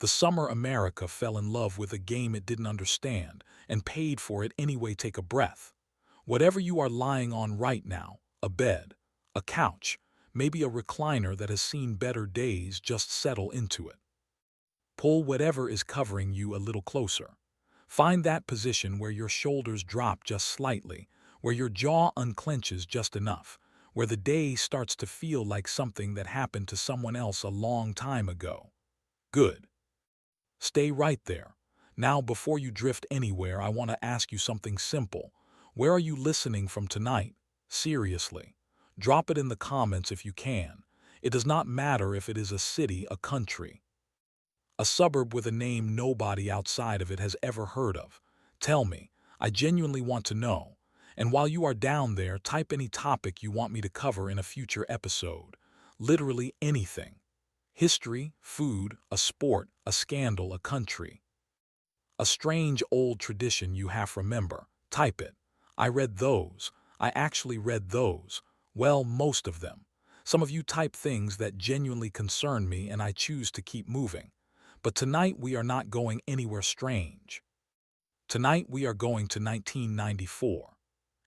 The summer America fell in love with a game it didn't understand and paid for it anyway. Take a breath. Whatever you are lying on right now, a bed, a couch, maybe a recliner that has seen better days, just settle into it. Pull whatever is covering you a little closer. Find that position where your shoulders drop just slightly, where your jaw unclenches just enough, where the day starts to feel like something that happened to someone else a long time ago. Good. Stay right there. Now, before you drift anywhere, I want to ask you something simple. Where are you listening from tonight? Seriously. Drop it in the comments if you can. It does not matter if it is a city, a country, a suburb with a name nobody outside of it has ever heard of. Tell me. I genuinely want to know. And while you are down there, type any topic you want me to cover in a future episode. Literally anything. History, food, a sport, a scandal, a country. A strange old tradition you half remember. Type it. I read those. I actually read those. Well, most of them. Some of you type things that genuinely concern me, and I choose to keep moving. But tonight we are not going anywhere strange. Tonight we are going to 1994.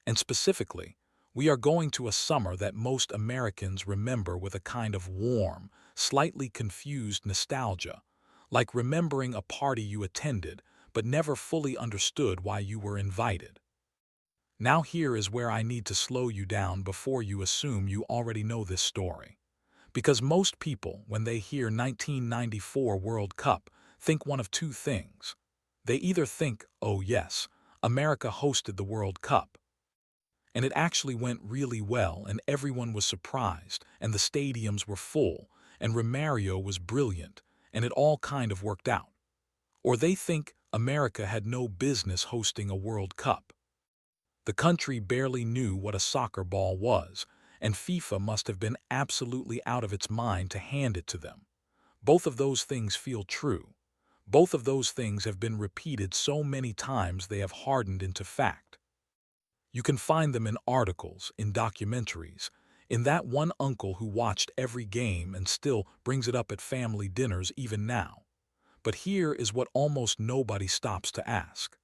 And specifically, we are going to a summer that most Americans remember with a kind of warm, slightly confused nostalgia, like remembering a party you attended but never fully understood why you were invited. Now here is where I need to slow you down before you assume you already know this story. Because most people, when they hear 1994 World Cup, think one of two things. They either think, oh yes, America hosted the World Cup, and it actually went really well, and everyone was surprised, and the stadiums were full, and Romario was brilliant, and it all kind of worked out. Or they think America had no business hosting a World Cup. The country barely knew what a soccer ball was, and FIFA must have been absolutely out of its mind to hand it to them. Both of those things feel true. Both of those things have been repeated so many times they have hardened into fact. You can find them in articles, in documentaries, in that one uncle who watched every game and still brings it up at family dinners even now. But here is what almost nobody stops to ask.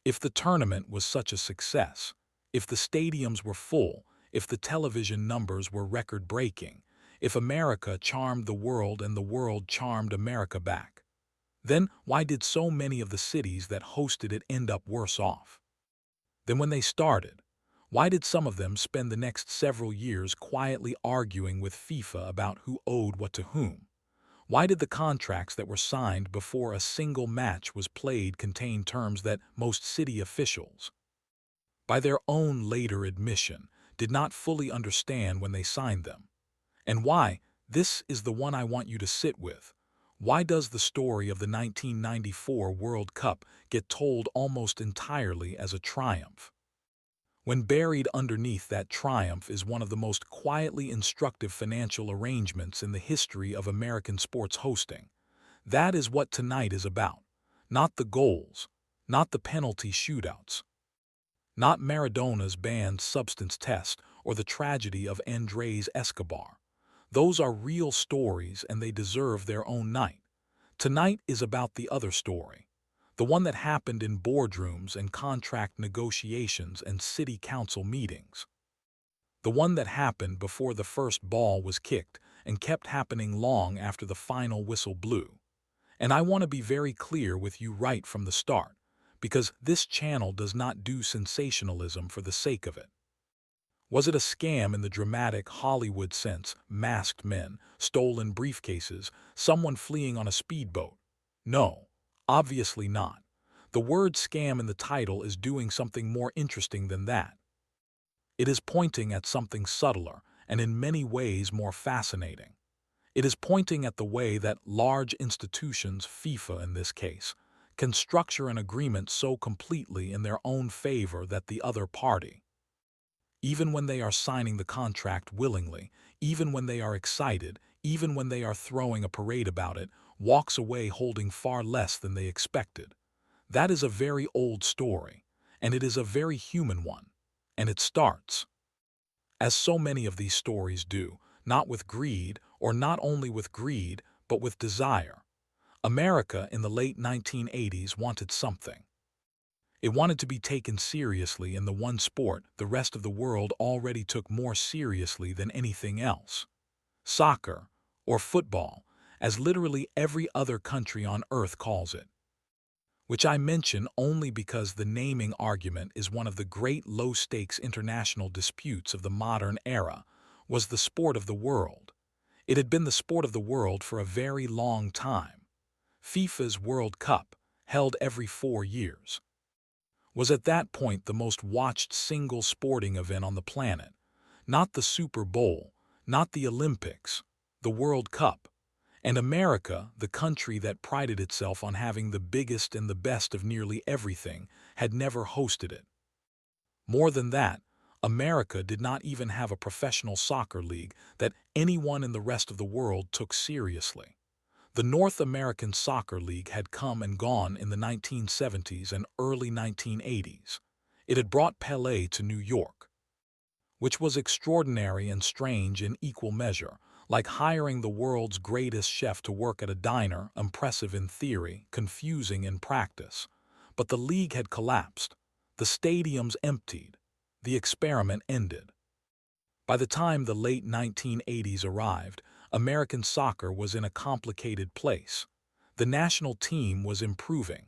If the tournament was such a success, if the stadiums were full, if the television numbers were record-breaking, if America charmed the world and the world charmed America back, then why did so many of the cities that hosted it end up worse off than when they started? Why did some of them spend the next several years quietly arguing with FIFA about who owed what to whom? Why did the contracts that were signed before a single match was played contain terms that most city officials, by their own later admission, did not fully understand when they signed them? And why, this is the one I want you to sit with, why does the story of the 1994 World Cup get told almost entirely as a triumph, when buried underneath that triumph is one of the most quietly instructive financial arrangements in the history of American sports hosting? That is what tonight is about. Not the goals, not the penalty shootouts, not Maradona's banned substance test or the tragedy of Andres Escobar. Those are real stories and they deserve their own night. Tonight is about the other story, the one that happened in boardrooms and contract negotiations and city council meetings. The one that happened before the first ball was kicked and kept happening long after the final whistle blew. And I want to be very clear with you right from the start, because this channel does not do sensationalism for the sake of it. Was it a scam in the dramatic Hollywood sense, masked men, stolen briefcases, someone fleeing on a speedboat? No, obviously not. The word scam in the title is doing something more interesting than that. It is pointing at something subtler and in many ways more fascinating. It is pointing at the way that large institutions, FIFA in this case, can structure an agreement so completely in their own favor that the other party, even when they are signing the contract willingly, even when they are excited, even when they are throwing a parade about it, walks away holding far less than they expected. That is a very old story, and it is a very human one. And it starts, as so many of these stories do, not with greed, or not only with greed, but with desire. America in the late 1980s wanted something. It wanted to be taken seriously in the one sport the rest of the world already took more seriously than anything else. Soccer, or football, as literally every other country on earth calls it. Which I mention only because the naming argument is one of the great low-stakes international disputes of the modern era, was the sport of the world. It had been the sport of the world for a very long time. FIFA's World Cup, held every 4 years, was at that point the most watched single sporting event on the planet. Not the Super Bowl, not the Olympics, the World Cup. And America, the country that prided itself on having the biggest and the best of nearly everything, had never hosted it. More than that, America did not even have a professional soccer league that anyone in the rest of the world took seriously. The North American Soccer League had come and gone in the 1970s and early 1980s. It had brought Pelé to New York, which was extraordinary and strange in equal measure, like hiring the world's greatest chef to work at a diner, impressive in theory, confusing in practice. But the league had collapsed. The stadiums emptied. The experiment ended. By the time the late 1980s arrived, American soccer was in a complicated place. The national team was improving.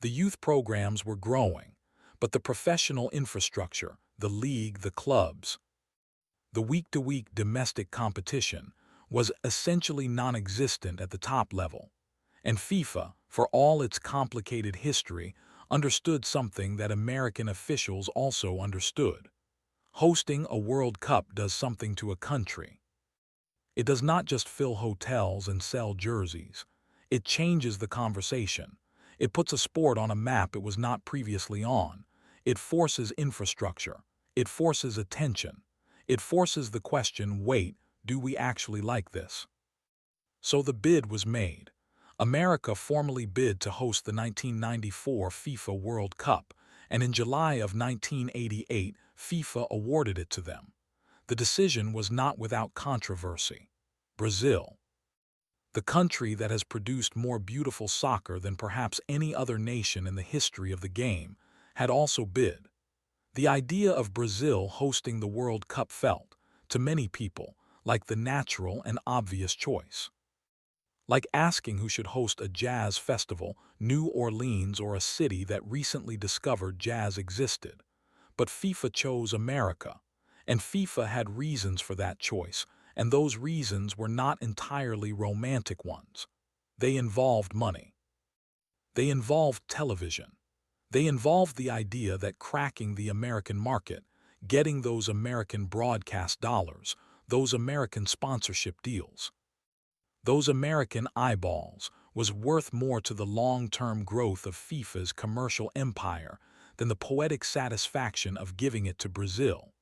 The youth programs were growing. But the professional infrastructure, the league, the clubs, the week-to-week domestic competition, was essentially non-existent at the top level. And FIFA, for all its complicated history, understood something that American officials also understood. Hosting a World Cup does something to a country. It does not just fill hotels and sell jerseys. It changes the conversation. It puts a sport on a map it was not previously on. It forces infrastructure. It forces attention. It forces the question, wait, do we actually like this? So the bid was made. America formally bid to host the 1994 FIFA World Cup, and in July of 1988, FIFA awarded it to them. The decision was not without controversy. Brazil, the country that has produced more beautiful soccer than perhaps any other nation in the history of the game, had also bid. The idea of Brazil hosting the World Cup felt, to many people, like the natural and obvious choice. Like asking who should host a jazz festival, New Orleans or a city that recently discovered jazz existed. But FIFA chose America, and FIFA had reasons for that choice, and those reasons were not entirely romantic ones. They involved money. They involved television. They involved the idea that cracking the American market, getting those American broadcast dollars, those American sponsorship deals, those American eyeballs, was worth more to the long-term growth of FIFA's commercial empire than the poetic satisfaction of giving it to Brazil.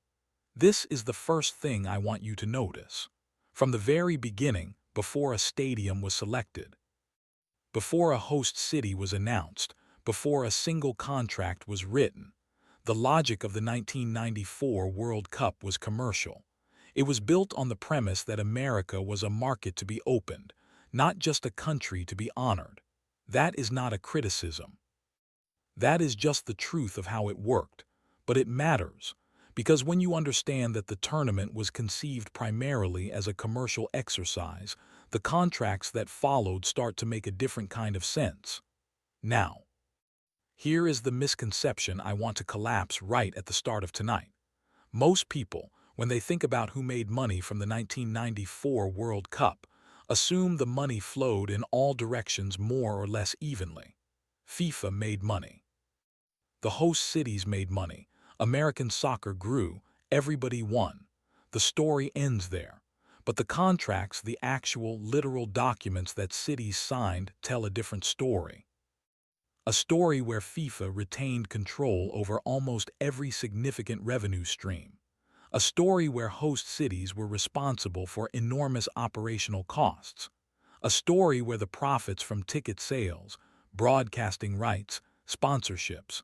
This is the first thing I want you to notice. From the very beginning, before a stadium was selected, before a host city was announced, before a single contract was written, the logic of the 1994 World Cup was commercial. It was built on the premise that America was a market to be opened, not just a country to be honored. That is not a criticism. That is just the truth of how it worked. But it matters, because when you understand that the tournament was conceived primarily as a commercial exercise, the contracts that followed start to make a different kind of sense. Now, here is the misconception I want to collapse right at the start of tonight. Most people, when they think about who made money from the 1994 World Cup, assume the money flowed in all directions more or less evenly. FIFA made money. The host cities made money. American soccer grew. Everybody won. The story ends there. But the contracts, the actual, literal documents that cities signed, tell a different story. A story where FIFA retained control over almost every significant revenue stream. A story where host cities were responsible for enormous operational costs. A story where the profits from ticket sales, broadcasting rights, sponsorships,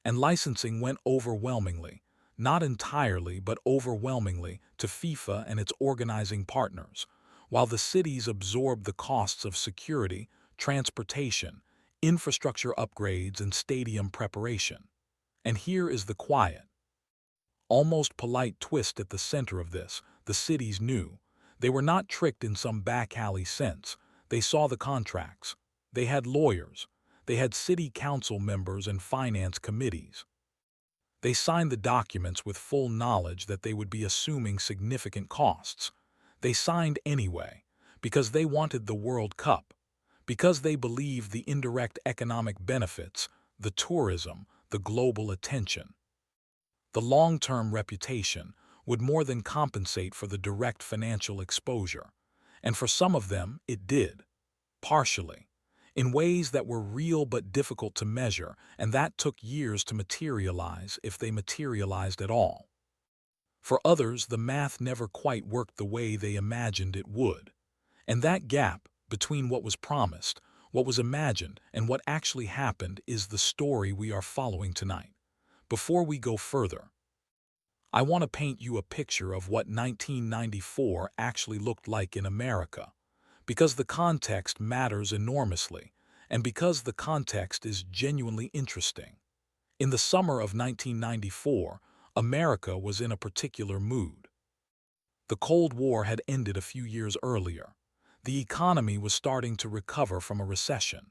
and licensing went overwhelmingly, not entirely but overwhelmingly, to FIFA and its organizing partners, while the cities absorbed the costs of security, transportation, infrastructure upgrades, and stadium preparation. And here is the quiet, almost polite twist at the center of this. The cities knew. They were not tricked in some back alley sense. They saw the contracts. They had lawyers. They had city council members and finance committees. They signed the documents with full knowledge that they would be assuming significant costs. They signed anyway, because they wanted the World Cup, because they believed the indirect economic benefits, the tourism, the global attention. The long-term reputation would more than compensate for the direct financial exposure, and for some of them it did, partially, in ways that were real but difficult to measure, and that took years to materialize if they materialized at all. For others, the math never quite worked the way they imagined it would, and that gap between what was promised, what was imagined, and what actually happened is the story we are following tonight. Before we go further, I want to paint you a picture of what 1994 actually looked like in America, because the context matters enormously, and because the context is genuinely interesting. In the summer of 1994, America was in a particular mood. The Cold War had ended a few years earlier. The economy was starting to recover from a recession.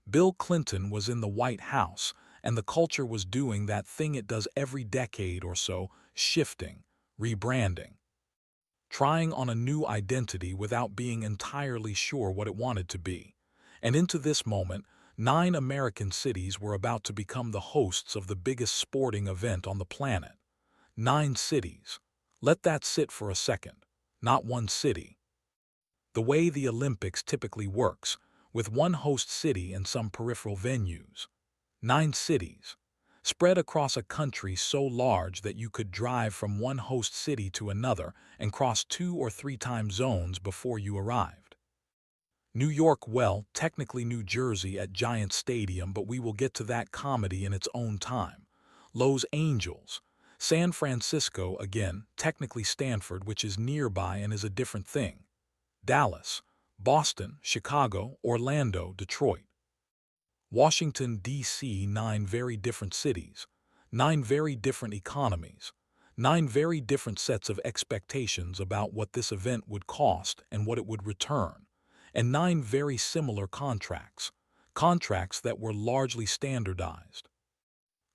Bill Clinton was in the White House, and the culture was doing that thing it does every decade or so, shifting, rebranding, trying on a new identity without being entirely sure what it wanted to be. And into this moment, 9 American cities were about to become the hosts of the biggest sporting event on the planet. 9 cities. Let that sit for a second. Not one city. The way the Olympics typically works, with one host city and some peripheral venues. 9 cities, spread across a country so large that you could drive from one host city to another and cross 2 or 3 time zones before you arrived. New York, well, technically New Jersey at Giant Stadium, but we will get to that comedy in its own time. Los Angeles. San Francisco, again, technically Stanford, which is nearby and is a different thing. Dallas, Boston, Chicago, Orlando, Detroit. Washington, D.C., 9 very different cities, 9 very different economies, 9 very different sets of expectations about what this event would cost and what it would return, and 9 very similar contracts, contracts that were largely standardized,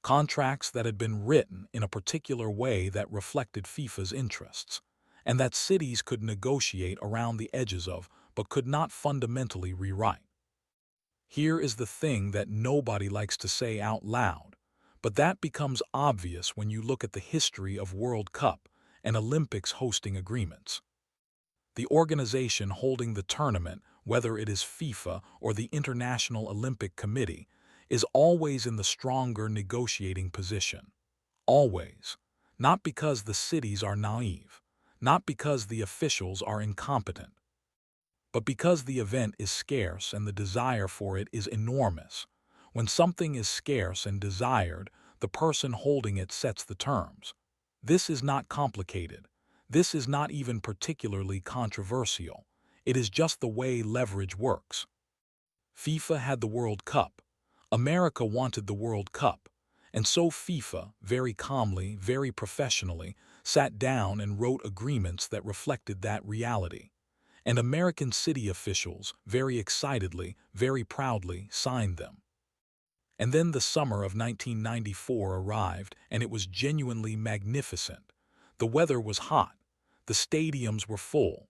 contracts that had been written in a particular way that reflected FIFA's interests, and that cities could negotiate around the edges of, but could not fundamentally rewrite. Here is the thing that nobody likes to say out loud, but that becomes obvious when you look at the history of World Cup and Olympics hosting agreements. The organization holding the tournament, whether it is FIFA or the International Olympic Committee, is always in the stronger negotiating position. Always. Not because the cities are naive, not because the officials are incompetent, but because the event is scarce and the desire for it is enormous. When something is scarce and desired, the person holding it sets the terms. This is not complicated. This is not even particularly controversial. It is just the way leverage works. FIFA had the World Cup. America wanted the World Cup. And so FIFA, very calmly, very professionally, sat down and wrote agreements that reflected that reality. And American city officials, very excitedly, very proudly, signed them. And then the summer of 1994 arrived, and it was genuinely magnificent. The weather was hot. The stadiums were full.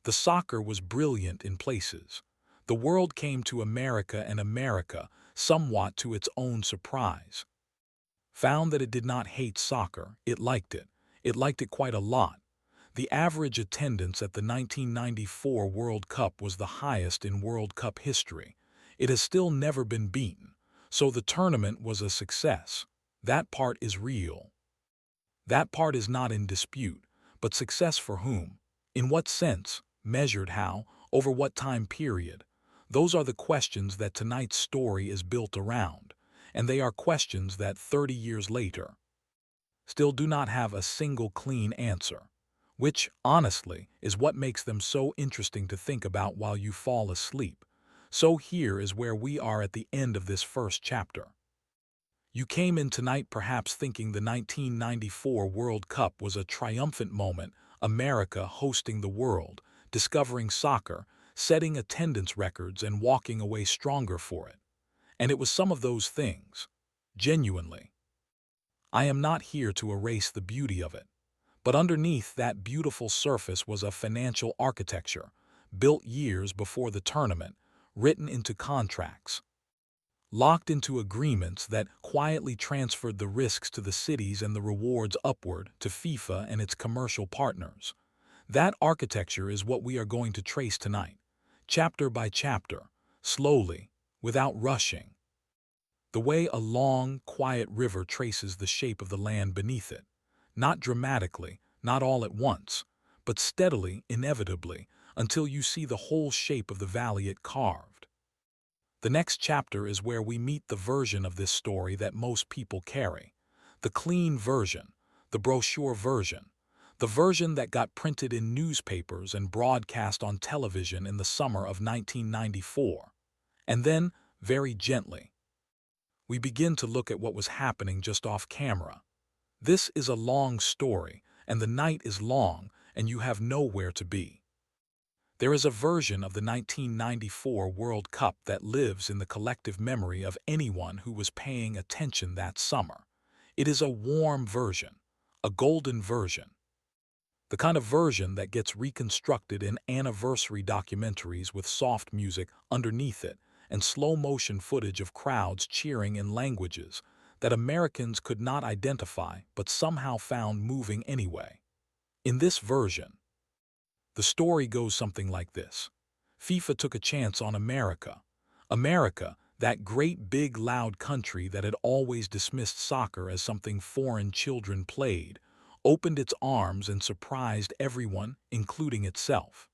The soccer was brilliant in places. The world came to America, and America, somewhat to its own surprise, found that it did not hate soccer. It liked it. It liked it quite a lot. The average attendance at the 1994 World Cup was the highest in World Cup history. It has still never been beaten. So the tournament was a success. That part is real. That part is not in dispute. But success for whom? In what sense? Measured how? Over what time period? Those are the questions that tonight's story is built around. And they are questions that 30 years later still do not have a single clean answer. Which, honestly, is what makes them so interesting to think about while you fall asleep. So here is where we are at the end of this first chapter. You came in tonight perhaps thinking the 1994 World Cup was a triumphant moment, America hosting the world, discovering soccer, setting attendance records and walking away stronger for it. And it was some of those things. Genuinely. I am not here to erase the beauty of it. But underneath that beautiful surface was a financial architecture, built years before the tournament, written into contracts, locked into agreements that quietly transferred the risks to the cities and the rewards upward to FIFA and its commercial partners. That architecture is what we are going to trace tonight, chapter by chapter, slowly, without rushing. The way a long, quiet river traces the shape of the land beneath it, not dramatically, not all at once, but steadily, inevitably, until you see the whole shape of the valley it carved. The next chapter is where we meet the version of this story that most people carry. The clean version, the brochure version, the version that got printed in newspapers and broadcast on television in the summer of 1994. And then, very gently, we begin to look at what was happening just off camera. This is a long story, and the night is long, and you have nowhere to be. There is a version of the 1994 World Cup that lives in the collective memory of anyone who was paying attention that summer. It is a warm version, a golden version. The kind of version that gets reconstructed in anniversary documentaries with soft music underneath it and slow-motion footage of crowds cheering in languages that Americans could not identify but somehow found moving anyway. In this version, the story goes something like this. FIFA took a chance on America. America, that great big loud country that had always dismissed soccer as something foreign children played, opened its arms and surprised everyone, including itself.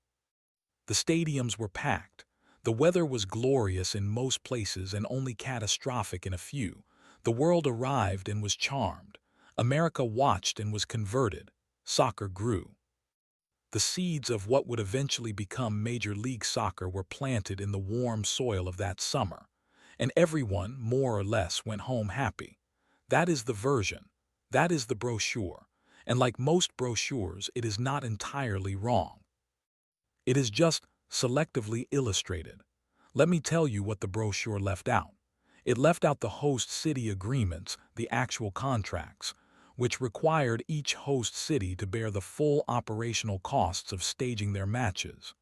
The stadiums were packed. The weather was glorious in most places and only catastrophic in a few. The world arrived and was charmed. America watched and was converted. Soccer grew. The seeds of what would eventually become Major League Soccer were planted in the warm soil of that summer, and everyone, more or less, went home happy. That is the version. That is the brochure. And like most brochures, it is not entirely wrong. It is just selectively illustrated. Let me tell you what the brochure left out. It left out the host city agreements, the actual contracts, which required each host city to bear the full operational costs of staging their matches,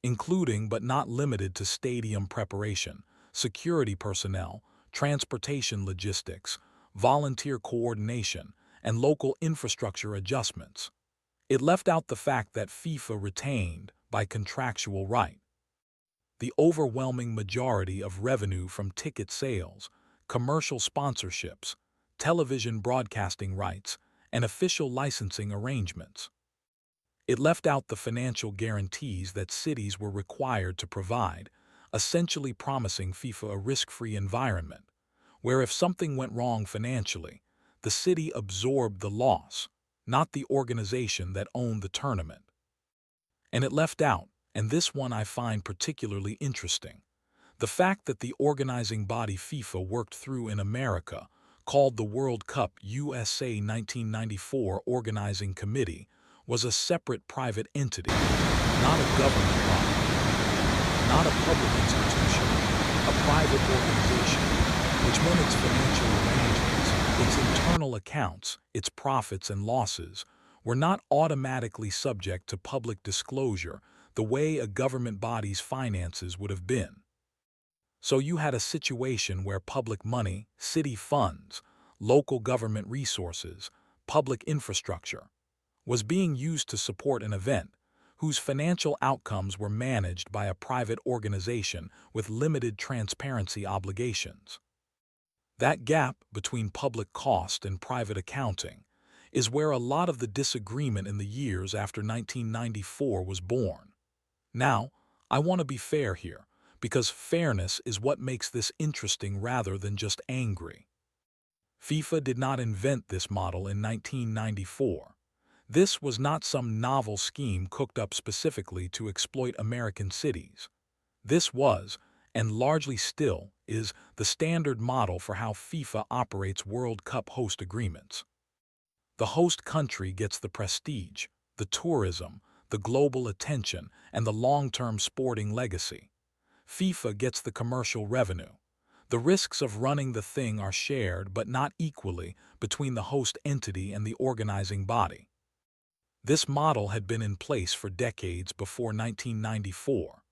including but not limited to stadium preparation, security personnel, transportation logistics, volunteer coordination, and local infrastructure adjustments. It left out the fact that FIFA retained, by contractual right, the overwhelming majority of revenue from ticket sales, commercial sponsorships, television broadcasting rights, and official licensing arrangements. It left out the financial guarantees that cities were required to provide, essentially promising FIFA a risk-free environment, where if something went wrong financially, the city absorbed the loss, not the organization that owned the tournament. And it left out, and this one I find particularly interesting, the fact that the organizing body FIFA worked through in America, called the World Cup USA 1994 Organizing Committee, was a separate private entity, not a government body, not a public institution, a private organization, which meant its financial arrangements, its internal accounts, its profits and losses, were not automatically subject to public disclosure the way a government body's finances would have been. So you had a situation where public money, city funds, local government resources, public infrastructure, was being used to support an event whose financial outcomes were managed by a private organization with limited transparency obligations. That gap between public cost and private accounting is where a lot of the disagreement in the years after 1994 was born. Now, I want to be fair here, because fairness is what makes this interesting rather than just angry. FIFA did not invent this model in 1994. This was not some novel scheme cooked up specifically to exploit American cities. This was, and largely still is, the standard model for how FIFA operates World Cup host agreements. The host country gets the prestige, the tourism, the global attention, and the long-term sporting legacy. FIFA gets the commercial revenue. The risks of running the thing are shared but not equally between the host entity and the organizing body. This model had been in place for decades before 1994.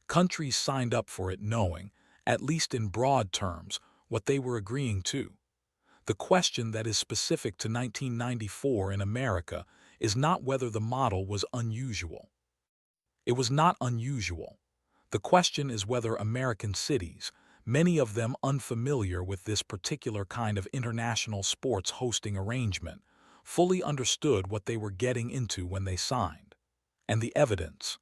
Countries signed up for it knowing, at least in broad terms, what they were agreeing to. The question that is specific to 1994 in America is not whether the model was unusual. It was not unusual. The question is whether American cities, many of them unfamiliar with this particular kind of international sports hosting arrangement, fully understood what they were getting into when they signed. And the evidence.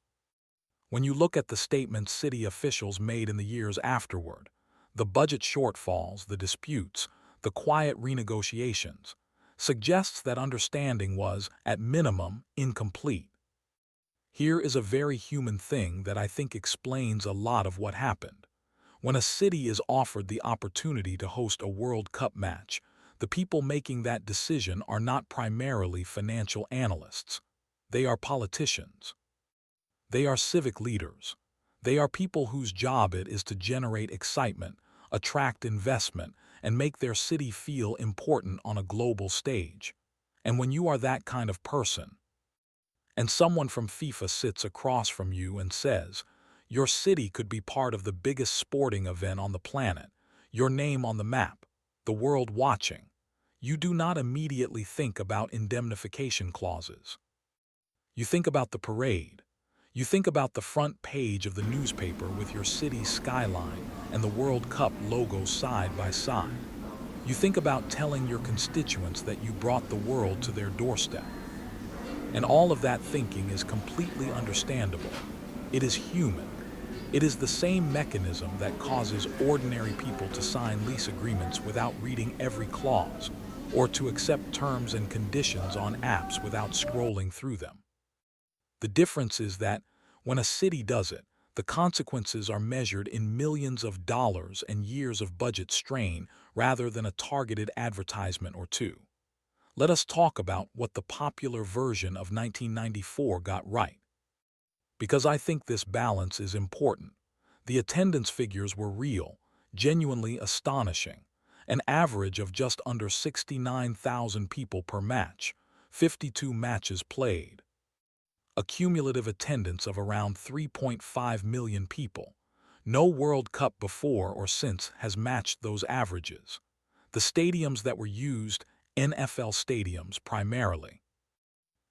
When you look at the statements city officials made in the years afterward, the budget shortfalls, the disputes, the quiet renegotiations, suggests that understanding was, at minimum, incomplete. Here is a very human thing that I think explains a lot of what happened. When a city is offered the opportunity to host a World Cup match, the people making that decision are not primarily financial analysts. They are politicians. They are civic leaders. They are people whose job it is to generate excitement, attract investment, and make their city feel important on a global stage. And when you are that kind of person, and someone from FIFA sits across from you and says, your city could be part of the biggest sporting event on the planet, your name on the map, the world watching, you do not immediately think about indemnification clauses. You think about the parade. You think about the front page of the newspaper with your city's skyline and the World Cup logo side by side. You think about telling your constituents that you brought the world to their doorstep. And all of that thinking is completely understandable. It is human. It is the same mechanism that causes ordinary people to sign lease agreements without reading every clause, or to accept terms and conditions on apps without scrolling through them. The difference is that, when a city does it, the consequences are measured in millions of dollars and years of budget strain rather than a targeted advertisement or two. Let us talk about what the popular version of 1994 got right. Because I think this balance is important. The attendance figures were real, genuinely astonishing. An average of just under 69,000 people per match, 52 matches played. A cumulative attendance of around 3.5 million people. No World Cup before or since has matched those averages. The stadiums that were used, NFL stadiums primarily.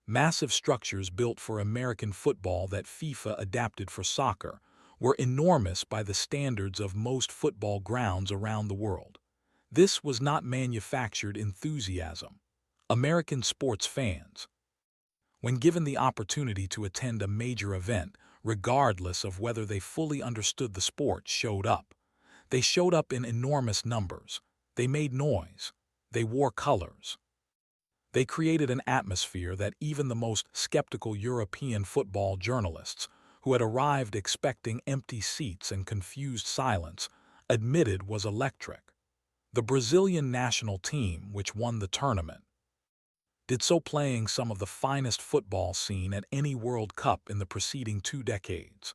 Massive structures built for American football that FIFA adapted for soccer were enormous by the standards of most football grounds around the world. This was not manufactured enthusiasm. American sports fans, when given the opportunity to attend a major event, regardless of whether they fully understood the sport, showed up. They showed up in enormous numbers. They made noise. They wore colors. They created an atmosphere that even the most skeptical European football journalists, who had arrived expecting empty seats and confused silence, admitted was electric. The Brazilian national team, which won the tournament, did so playing some of the finest football seen at any World Cup in the preceding 2 decades.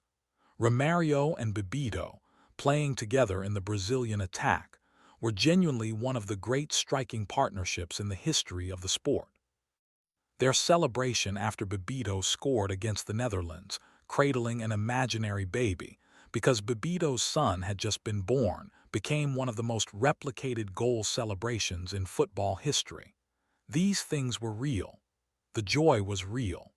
Romario and Bebeto, playing together in the Brazilian attack, were genuinely one of the great striking partnerships in the history of the sport. Their celebration after Bebeto scored against the Netherlands, cradling an imaginary baby, because Bebeto's son had just been born, became one of the most replicated goal celebrations in football history. These things were real. The joy was real.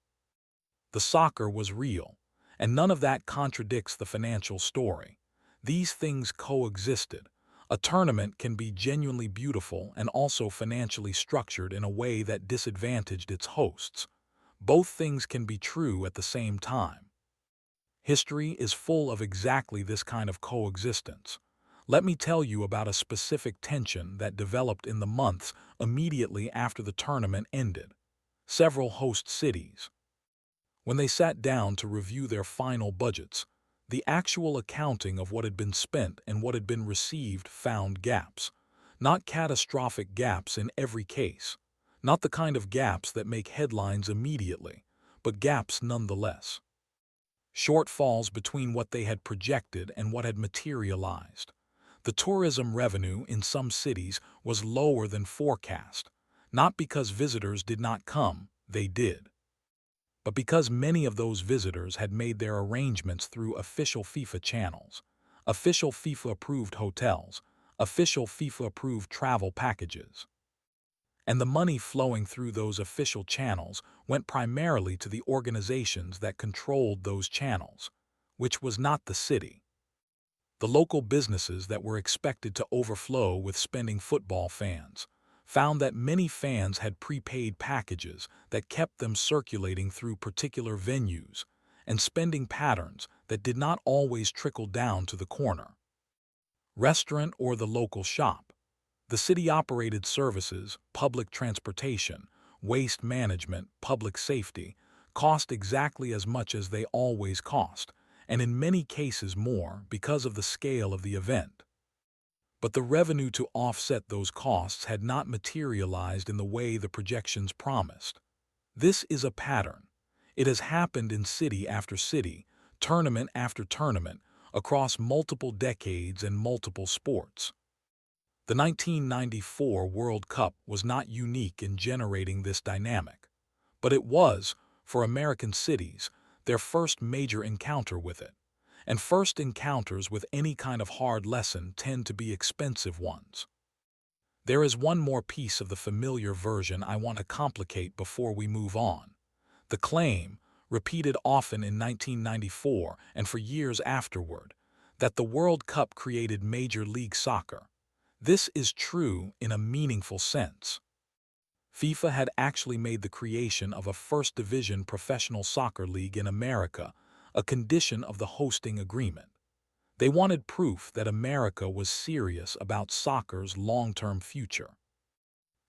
The soccer was real, and none of that contradicts the financial story. These things coexisted. A tournament can be genuinely beautiful and also financially structured in a way that disadvantaged its hosts. Both things can be true at the same time. History is full of exactly this kind of coexistence. Let me tell you about a specific tension that developed in the months immediately after the tournament ended. Several host cities, when they sat down to review their final budgets, The actual accounting of what had been spent and what had been received found gaps. Not catastrophic gaps in every case. Not the kind of gaps that make headlines immediately, but gaps nonetheless. Shortfalls between what they had projected and what had materialized. The tourism revenue in some cities was lower than forecast, not because visitors did not come, they did, but because many of those visitors had made their arrangements through official FIFA channels, official FIFA-approved hotels, official FIFA-approved travel packages. And the money flowing through those official channels went primarily to the organizations that controlled those channels, which was not the city. The local businesses that were expected to overflow with spending football fans found that many fans had prepaid packages that kept them circulating through particular venues and spending patterns that did not always trickle down to the corner restaurant or the local shop. The city-operated services, public transportation, waste management, public safety, cost exactly as much as they always cost, and in many cases more because of the scale of the event. But the revenue to offset those costs had not materialized in the way the projections promised. This is a pattern. It has happened in city after city, tournament after tournament, across multiple decades and multiple sports. The 1994 World Cup was not unique in generating this dynamic, but it was, for American cities, their first major encounter with it. And first encounters with any kind of hard lesson tend to be expensive ones. There is one more piece of the familiar version I want to complicate before we move on. The claim, repeated often in 1994 and for years afterward, that the World Cup created Major League Soccer. This is true in a meaningful sense. FIFA had actually made the creation of a First Division professional soccer league in America a condition of the hosting agreement. They wanted proof that America was serious about soccer's long-term future,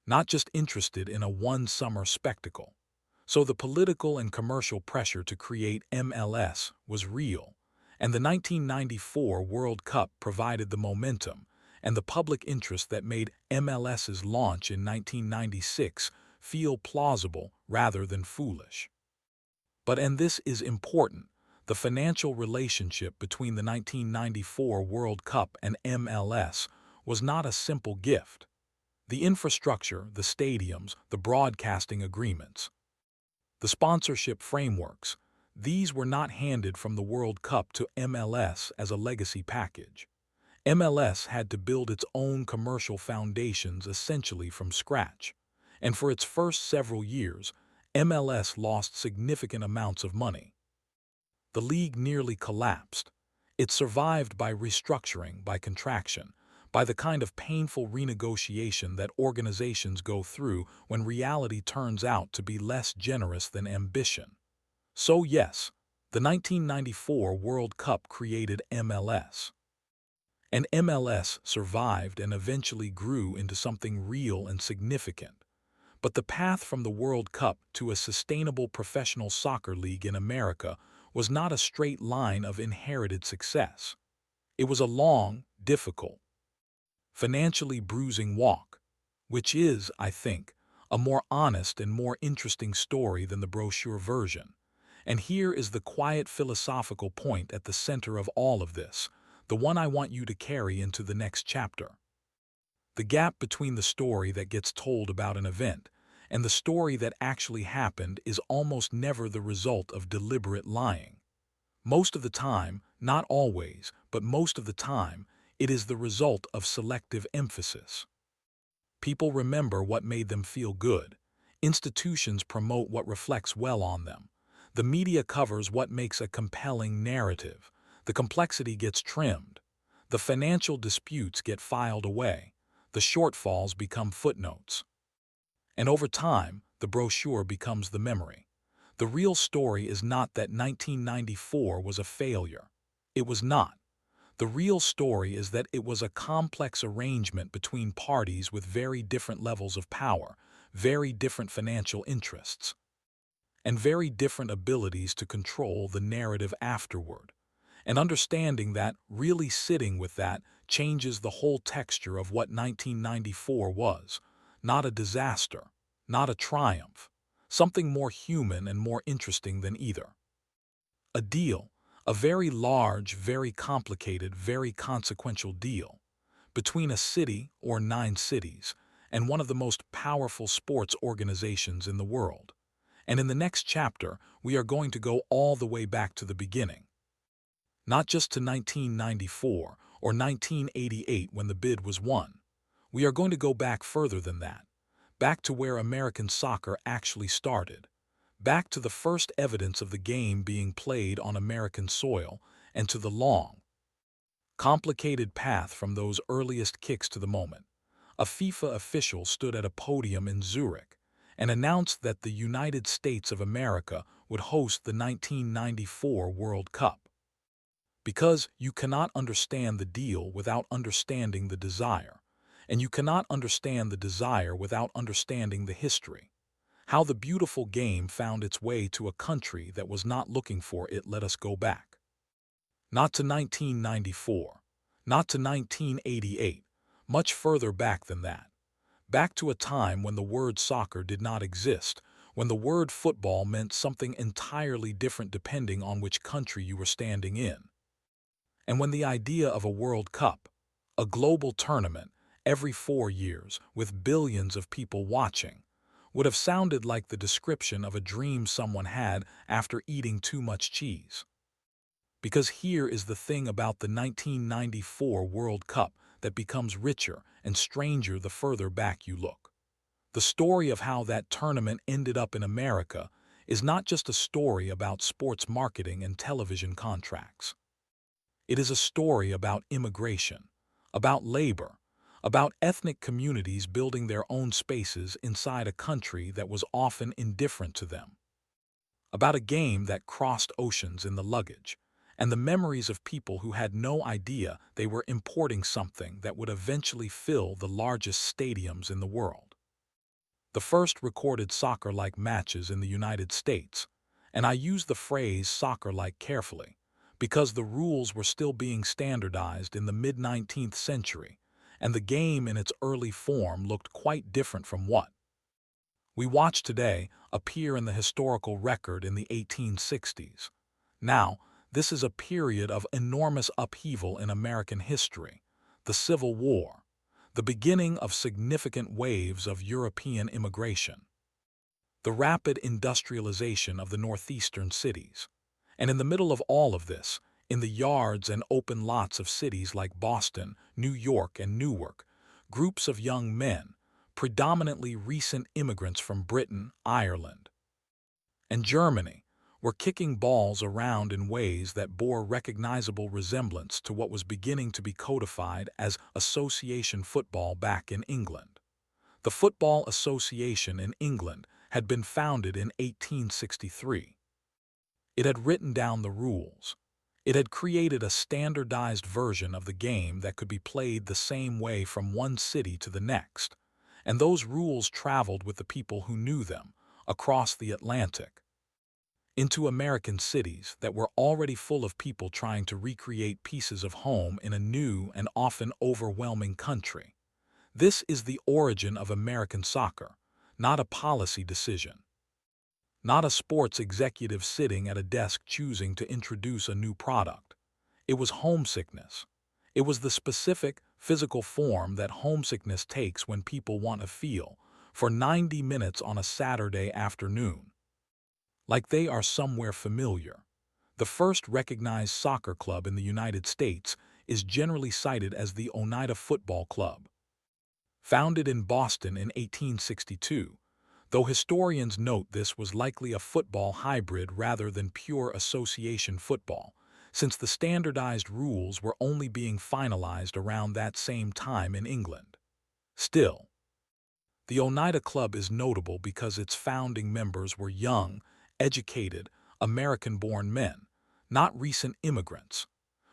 not just interested in a one-summer spectacle. So the political and commercial pressure to create MLS was real, and the 1994 World Cup provided the momentum and the public interest that made MLS's launch in 1996 feel plausible rather than foolish. But, and this is important, the financial relationship between the 1994 World Cup and MLS was not a simple gift. The infrastructure, the stadiums, the broadcasting agreements, the sponsorship frameworks, these were not handed from the World Cup to MLS as a legacy package. MLS had to build its own commercial foundations essentially from scratch, and for its first several years, MLS lost significant amounts of money. The league nearly collapsed. It survived by restructuring, by contraction, by the kind of painful renegotiation that organizations go through when reality turns out to be less generous than ambition. So yes, the 1994 World Cup created MLS. And MLS survived and eventually grew into something real and significant. But the path from the World Cup to a sustainable professional soccer league in America was not a straight line of inherited success. It was a long, difficult, financially bruising walk, which is, I think, a more honest and more interesting story than the brochure version. And here is the quiet philosophical point at the center of all of this, the one I want you to carry into the next chapter. The gap between the story that gets told about an event and the story that actually happened is almost never the result of deliberate lying. Most of the time, not always, but most of the time, it is the result of selective emphasis. People remember what made them feel good. Institutions promote what reflects well on them. The media covers what makes a compelling narrative. The complexity gets trimmed. The financial disputes get filed away. The shortfalls become footnotes. And over time, the brochure becomes the memory. The real story is not that 1994 was a failure. It was not. The real story is that it was a complex arrangement between parties with very different levels of power, very different financial interests, and very different abilities to control the narrative afterward. And understanding that, really sitting with that, changes the whole texture of what 1994 was. Not a disaster, not a triumph, something more human and more interesting than either. A deal, a very large, very complicated, very consequential deal, between a city or 9 cities and one of the most powerful sports organizations in the world. And in the next chapter, we are going to go all the way back to the beginning. Not just to 1994 or 1988 when the bid was won. We are going to go back further than that, back to where American soccer actually started, back to the first evidence of the game being played on American soil, and to the long, complicated path from those earliest kicks to the moment. A FIFA official stood at a podium in Zurich and announced that the United States of America would host the 1994 World Cup. Because you cannot understand the deal without understanding the desire, and you cannot understand the desire without understanding the history. How the beautiful game found its way to a country that was not looking for it. Let us go back. Not to 1994, not to 1988, much further back than that. Back to a time when the word soccer did not exist, when the word football meant something entirely different depending on which country you were standing in. And when the idea of a World Cup, a global tournament, every 4 years, with billions of people watching, would have sounded like the description of a dream someone had after eating too much cheese. Because here is the thing about the 1994 World Cup that becomes richer and stranger the further back you look. The story of how that tournament ended up in America is not just a story about sports marketing and television contracts. It is a story about immigration, about labor, about ethnic communities building their own spaces inside a country that was often indifferent to them, about a game that crossed oceans in the luggage, and the memories of people who had no idea they were importing something that would eventually fill the largest stadiums in the world. The first recorded soccer-like matches in the United States, and I use the phrase soccer-like carefully, because the rules were still being standardized in the mid-19th century, and the game in its early form looked quite different from what we watch today appear in the historical record in the 1860s. Now, this is a period of enormous upheaval in American history, the Civil War, the beginning of significant waves of European immigration, the rapid industrialization of the northeastern cities. And in the middle of all of this, in the yards and open lots of cities like Boston, New York, and Newark, groups of young men, predominantly recent immigrants from Britain, Ireland, and Germany, were kicking balls around in ways that bore recognizable resemblance to what was beginning to be codified as association football back in England. The Football Association in England had been founded in 1863. It had written down the rules. It had created a standardized version of the game that could be played the same way from one city to the next, and those rules traveled with the people who knew them across the Atlantic into American cities that were already full of people trying to recreate pieces of home in a new and often overwhelming country. This is the origin of American soccer, not a policy decision. Not a sports executive sitting at a desk choosing to introduce a new product. It was homesickness. It was the specific, physical form that homesickness takes when people want to feel, for 90 minutes on a Saturday afternoon, like they are somewhere familiar. The first recognized soccer club in the United States is generally cited as the Oneida Football Club. Founded in Boston in 1862, though historians note this was likely a football hybrid rather than pure association football, since the standardized rules were only being finalized around that same time in England. Still, the Oneida Club is notable because its founding members were young, educated, American-born men, not recent immigrants,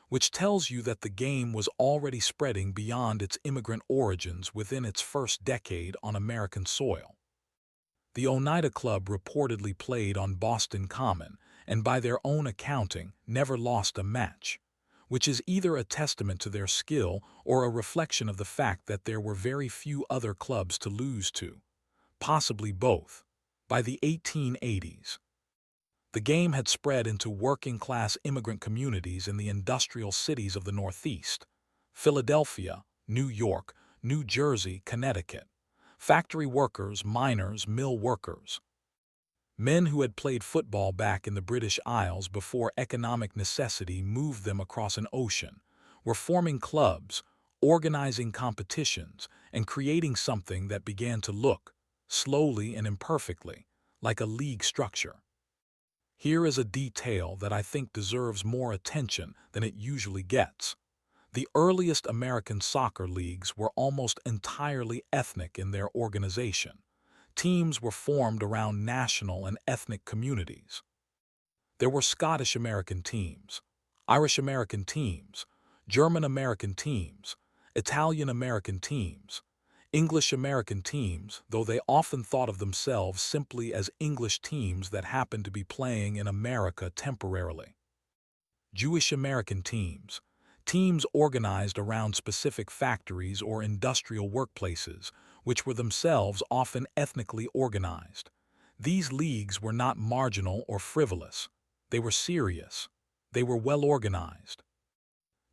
which tells you that the game was already spreading beyond its immigrant origins within its first decade on American soil. The Oneida Club reportedly played on Boston Common and by their own accounting, never lost a match, which is either a testament to their skill or a reflection of the fact that there were very few other clubs to lose to, possibly both. By the 1880s, the game had spread into working-class immigrant communities in the industrial cities of the Northeast: Philadelphia, New York, New Jersey, Connecticut. Factory workers, miners, mill workers. Men who had played football back in the British Isles before economic necessity moved them across an ocean, were forming clubs, organizing competitions, and creating something that began to look, slowly and imperfectly, like a league structure. Here is a detail that I think deserves more attention than it usually gets. The earliest American soccer leagues were almost entirely ethnic in their organization. Teams were formed around national and ethnic communities. There were Scottish American teams, Irish American teams, German American teams, Italian American teams, English American teams, though they often thought of themselves simply as English teams that happened to be playing in America temporarily. Jewish American teams, teams organized around specific factories or industrial workplaces, which were themselves often ethnically organized. These leagues were not marginal or frivolous. They were serious. They were well organized.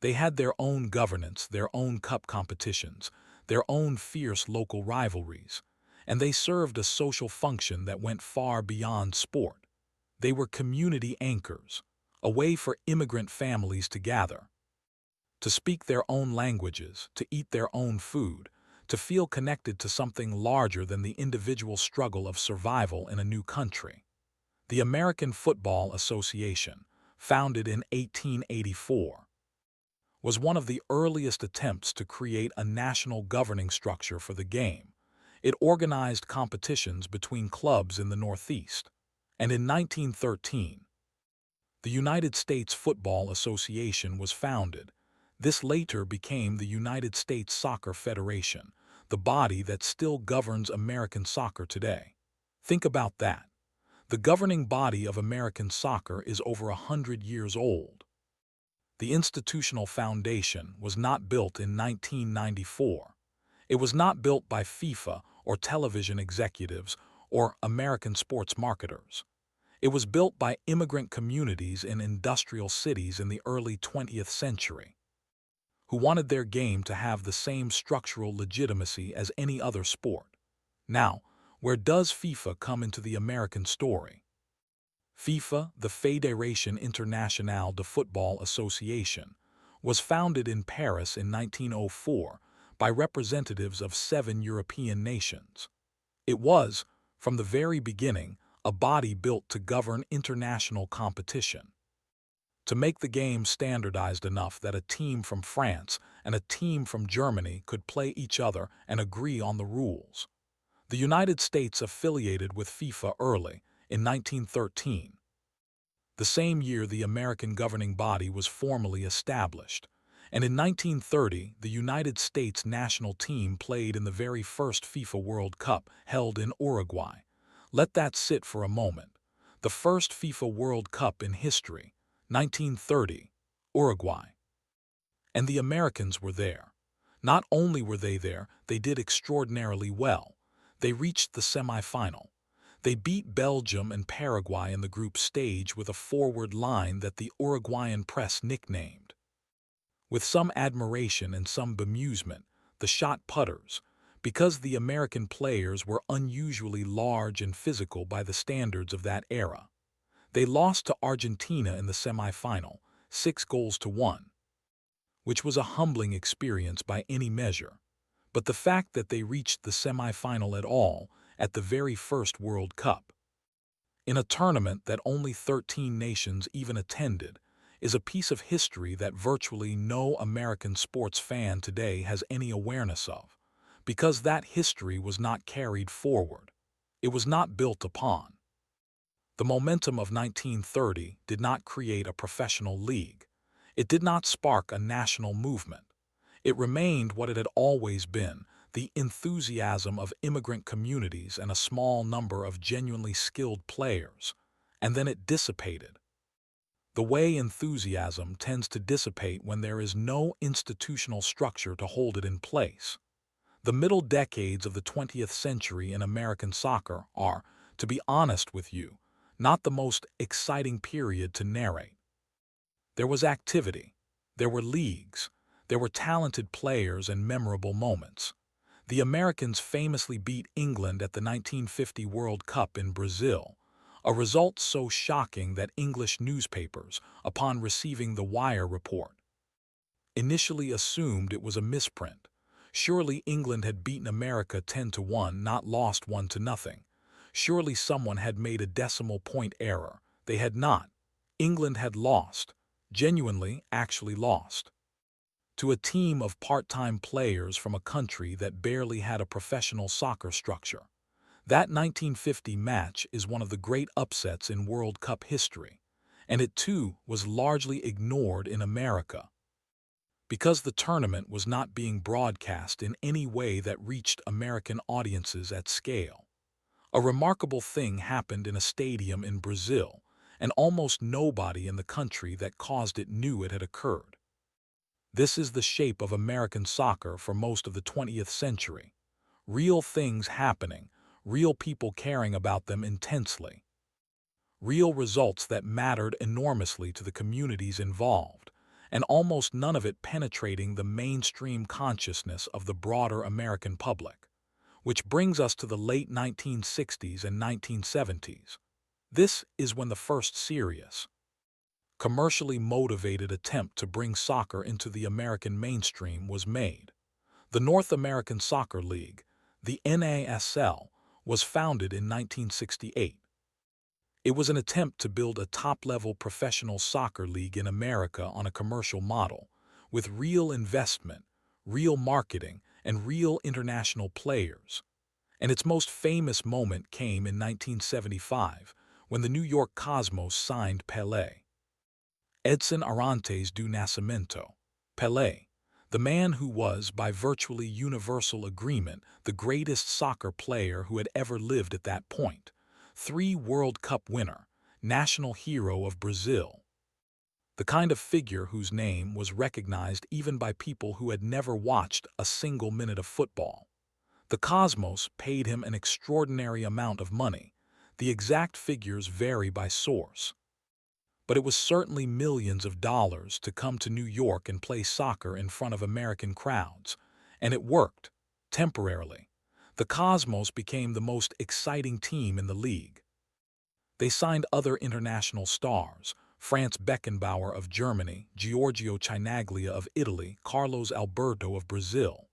They had their own governance, their own cup competitions, their own fierce local rivalries, and they served a social function that went far beyond sport. They were community anchors, a way for immigrant families to gather, to speak their own languages, to eat their own food, to feel connected to something larger than the individual struggle of survival in a new country. The American Football Association, founded in 1884, was one of the earliest attempts to create a national governing structure for the game. It organized competitions between clubs in the Northeast, and in 1913, the United States Football Association was founded. This later became the United States Soccer Federation, the body that still governs American soccer today. Think about that. The governing body of American soccer is over 100 years old. The institutional foundation was not built in 1994. It was not built by FIFA or television executives or American sports marketers. It was built by immigrant communities in industrial cities in the early 20th century, who wanted their game to have the same structural legitimacy as any other sport. Now, where does FIFA come into the American story? FIFA, the Fédération Internationale de Football Association, was founded in Paris in 1904 by representatives of 7 European nations. It was, from the very beginning, a body built to govern international competition, to make the game standardized enough that a team from France and a team from Germany could play each other and agree on the rules. The United States affiliated with FIFA early, in 1913. The same year the American governing body was formally established, and in 1930 the United States national team played in the very first FIFA World Cup held in Uruguay. Let that sit for a moment. The first FIFA World Cup in history, 1930, Uruguay. And the Americans were there. Not only were they there, they did extraordinarily well. They reached the semifinal. They beat Belgium and Paraguay in the group stage with a forward line that the Uruguayan press nicknamed, with some admiration and some bemusement, the shot putters, because the American players were unusually large and physical by the standards of that era. They lost to Argentina in the semifinal, 6-1, which was a humbling experience by any measure. But the fact that they reached the semifinal at all, at the very first World Cup, in a tournament that only 13 nations even attended, is a piece of history that virtually no American sports fan today has any awareness of, because that history was not carried forward. It was not built upon. The momentum of 1930 did not create a professional league. It did not spark a national movement. It remained what it had always been, the enthusiasm of immigrant communities and a small number of genuinely skilled players, and then it dissipated. The way enthusiasm tends to dissipate when there is no institutional structure to hold it in place. The middle decades of the 20th century in American soccer are, to be honest with you, not the most exciting period to narrate. There was activity, there were leagues, there were talented players and memorable moments. The Americans famously beat England at the 1950 World Cup in Brazil, a result so shocking that English newspapers, upon receiving the Wire report, initially assumed it was a misprint. Surely England had beaten America 10-1, not lost 1-0. Surely someone had made a decimal point error. They had not. England had lost. Genuinely, actually lost. To a team of part-time players from a country that barely had a professional soccer structure. That 1950 match is one of the great upsets in World Cup history, and it too was largely ignored in America, because the tournament was not being broadcast in any way that reached American audiences at scale. A remarkable thing happened in a stadium in Brazil, and almost nobody in the country that caused it knew it had occurred. This is the shape of American soccer for most of the 20th century. Real things happening, real people caring about them intensely. Real results that mattered enormously to the communities involved, and almost none of it penetrating the mainstream consciousness of the broader American public. Which brings us to the late 1960s and 1970s. This is when the first serious, commercially motivated attempt to bring soccer into the American mainstream was made. The North American Soccer League, the NASL, was founded in 1968. It was an attempt to build a top-level professional soccer league in America on a commercial model, with real investment, real marketing, and real international players. And its most famous moment came in 1975, when the New York Cosmos signed Pelé. Edson Arantes do Nascimento. Pelé, the man who was, by virtually universal agreement, the greatest soccer player who had ever lived at that point. 3 World Cup winner, national hero of Brazil. The kind of figure whose name was recognized even by people who had never watched a single minute of football. The Cosmos paid him an extraordinary amount of money. The exact figures vary by source. But it was certainly millions of dollars to come to New York and play soccer in front of American crowds. And it worked, temporarily. The Cosmos became the most exciting team in the league. They signed other international stars, Franz Beckenbauer of Germany, Giorgio Chinaglia of Italy, Carlos Alberto of Brazil.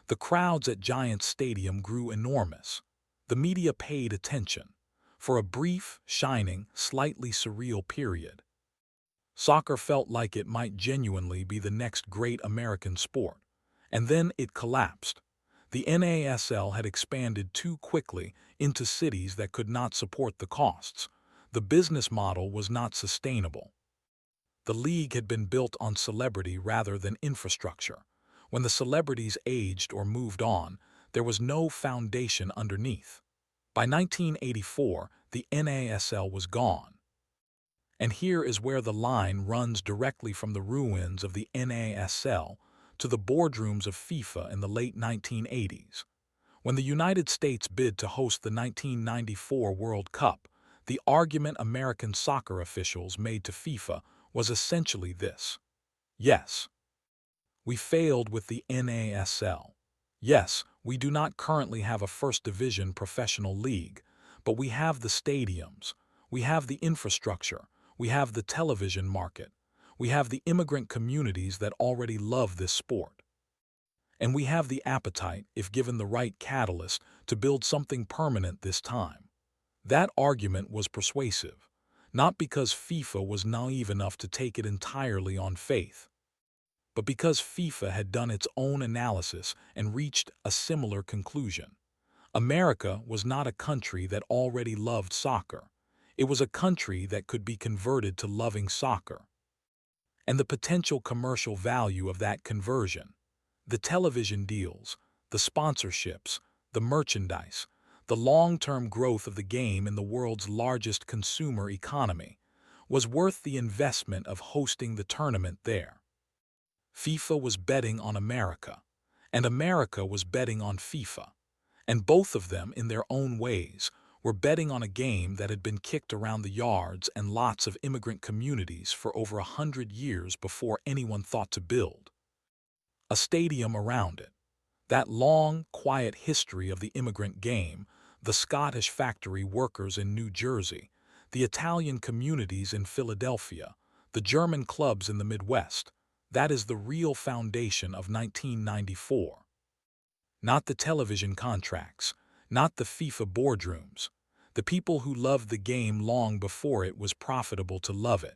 The crowds at Giants Stadium grew enormous. The media paid attention. For a brief, shining, slightly surreal period, soccer felt like it might genuinely be the next great American sport. And then it collapsed. The NASL had expanded too quickly into cities that could not support the costs. The business model was not sustainable. The league had been built on celebrity rather than infrastructure. When the celebrities aged or moved on, there was no foundation underneath. By 1984, the NASL was gone. And here is where the line runs directly from the ruins of the NASL to the boardrooms of FIFA in the late 1980s. When the United States bid to host the 1994 World Cup, the argument American soccer officials made to FIFA was essentially this. Yes, we failed with the NASL. Yes, we do not currently have a First Division professional league, but we have the stadiums, we have the infrastructure, we have the television market, we have the immigrant communities that already love this sport. And we have the appetite, if given the right catalyst, to build something permanent this time. That argument was persuasive, not because FIFA was naive enough to take it entirely on faith, but because FIFA had done its own analysis and reached a similar conclusion. America was not a country that already loved soccer. It was a country that could be converted to loving soccer. And the potential commercial value of that conversion, the television deals, the sponsorships, the merchandise, the long-term growth of the game in the world's largest consumer economy, was worth the investment of hosting the tournament there. FIFA was betting on America, and America was betting on FIFA, and both of them, in their own ways, were betting on a game that had been kicked around the yards and lots of immigrant communities for over 100 years before anyone thought to build a stadium around it. That long, quiet history of the immigrant game, the Scottish factory workers in New Jersey, the Italian communities in Philadelphia, the German clubs in the Midwest, that is the real foundation of 1994. Not the television contracts, not the FIFA boardrooms, the people who loved the game long before it was profitable to love it.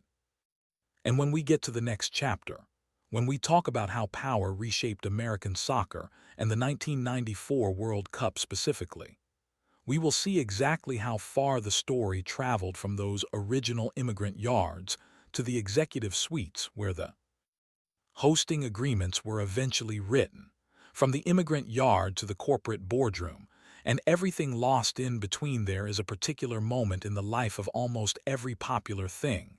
And when we get to the next chapter, when we talk about how power reshaped American soccer and the 1994 World Cup specifically, we will see exactly how far the story traveled from those original immigrant yards to the executive suites where the hosting agreements were eventually written, from the immigrant yard to the corporate boardroom, and everything lost in between. There is a particular moment in the life of almost every popular thing: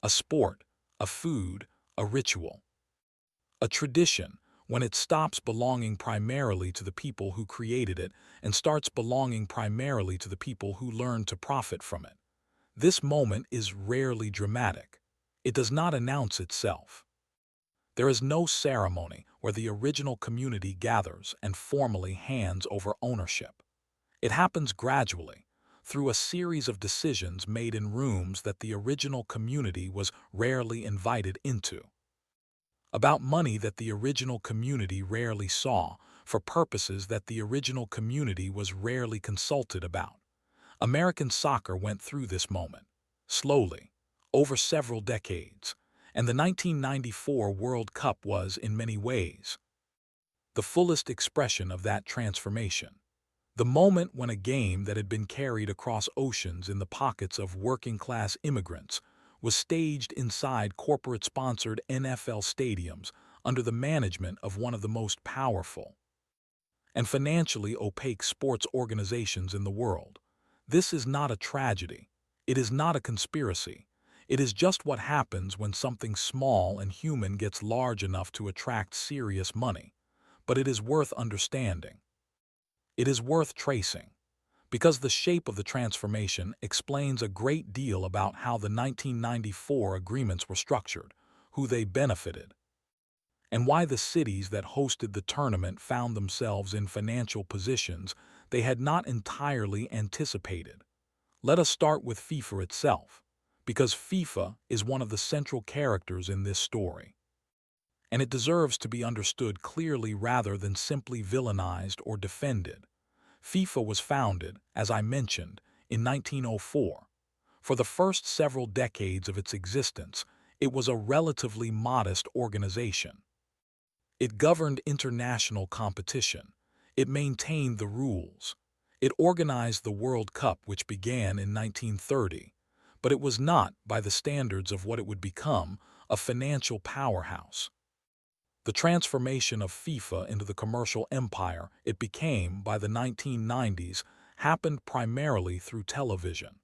a sport, a food, a ritual, a tradition, when it stops belonging primarily to the people who created it and starts belonging primarily to the people who learned to profit from it. This moment is rarely dramatic. It does not announce itself. There is no ceremony where the original community gathers and formally hands over ownership. It happens gradually, through a series of decisions made in rooms that the original community was rarely invited into, about money that the original community rarely saw, for purposes that the original community was rarely consulted about. American soccer went through this moment, slowly, over several decades, and the 1994 World Cup was, in many ways, the fullest expression of that transformation. The moment when a game that had been carried across oceans in the pockets of working-class immigrants was staged inside corporate-sponsored NFL stadiums under the management of one of the most powerful and financially opaque sports organizations in the world. This is not a tragedy. It is not a conspiracy. It is just what happens when something small and human gets large enough to attract serious money. But it is worth understanding. It is worth tracing, because the shape of the transformation explains a great deal about how the 1994 agreements were structured, who they benefited, and why the cities that hosted the tournament found themselves in financial positions they had not entirely anticipated. Let us start with FIFA itself, because FIFA is one of the central characters in this story, and it deserves to be understood clearly rather than simply villainized or defended. FIFA was founded, as I mentioned, in 1904. For the first several decades of its existence, it was a relatively modest organization. It governed international competition. It maintained the rules. It organized the World Cup, which began in 1930, but it was not, by the standards of what it would become, a financial powerhouse. The transformation of FIFA into the commercial empire it became by the 1990s happened primarily through television.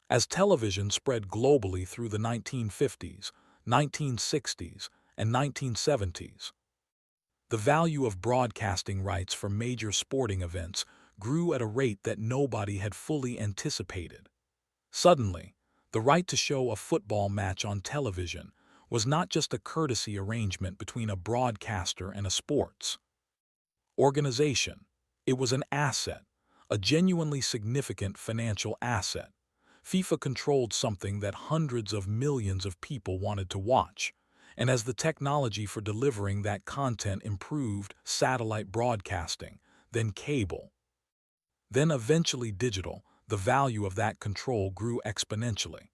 As television spread globally through the 1950s, 1960s, and 1970s, the value of broadcasting rights for major sporting events grew at a rate that nobody had fully anticipated. Suddenly, the right to show a football match on television was not just a courtesy arrangement between a broadcaster and a sports organization. It was an asset, a genuinely significant financial asset. FIFA controlled something that hundreds of millions of people wanted to watch, and as the technology for delivering that content improved, satellite broadcasting, then cable, then eventually digital, the value of that control grew exponentially.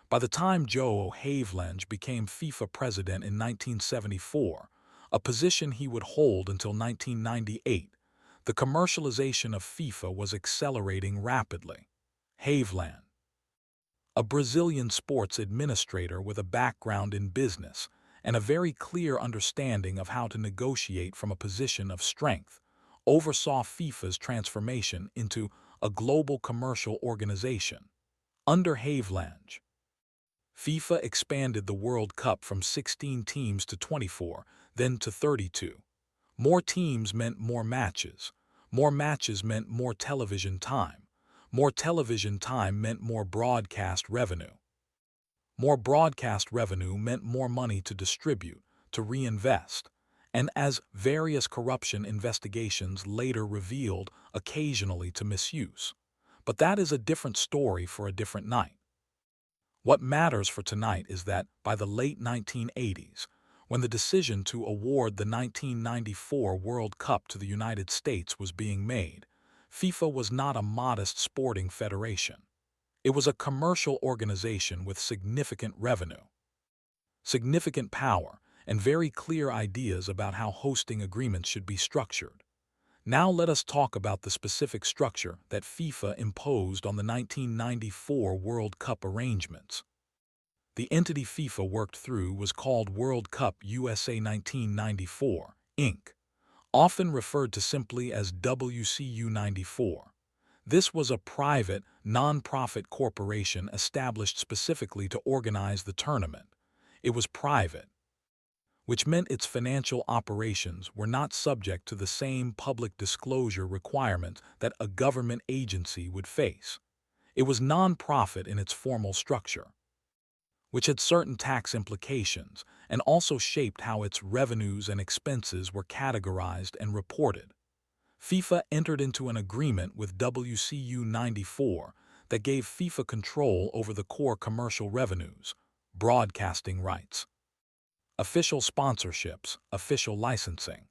By the time Joe Havelange became FIFA president in 1974, a position he would hold until 1998, the commercialization of FIFA was accelerating rapidly. Havelange, a Brazilian sports administrator with a background in business and a very clear understanding of how to negotiate from a position of strength, oversaw FIFA's transformation into a global commercial organization. Under Havelange, FIFA expanded the World Cup from 16 teams to 24, then to 32. More teams meant more matches. More matches meant more television time. More television time meant more broadcast revenue. More broadcast revenue meant more money to distribute, to reinvest, and as various corruption investigations later revealed, occasionally to misuse. But that is a different story for a different night. What matters for tonight is that by the late 1980s, when the decision to award the 1994 World Cup to the United States was being made, FIFA was not a modest sporting federation. It was a commercial organization with significant revenue, significant power, and very clear ideas about how hosting agreements should be structured. Now let us talk about the specific structure that FIFA imposed on the 1994 World Cup arrangements. The entity FIFA worked through was called World Cup USA 1994, Inc., often referred to simply as WCU 94. This was a private, non-profit corporation established specifically to organize the tournament. It was private, which meant its financial operations were not subject to the same public disclosure requirements that a government agency would face. It was non-profit in its formal structure, which had certain tax implications and also shaped how its revenues and expenses were categorized and reported. FIFA entered into an agreement with WCU 94 that gave FIFA control over the core commercial revenues, broadcasting rights, official sponsorships, official licensing.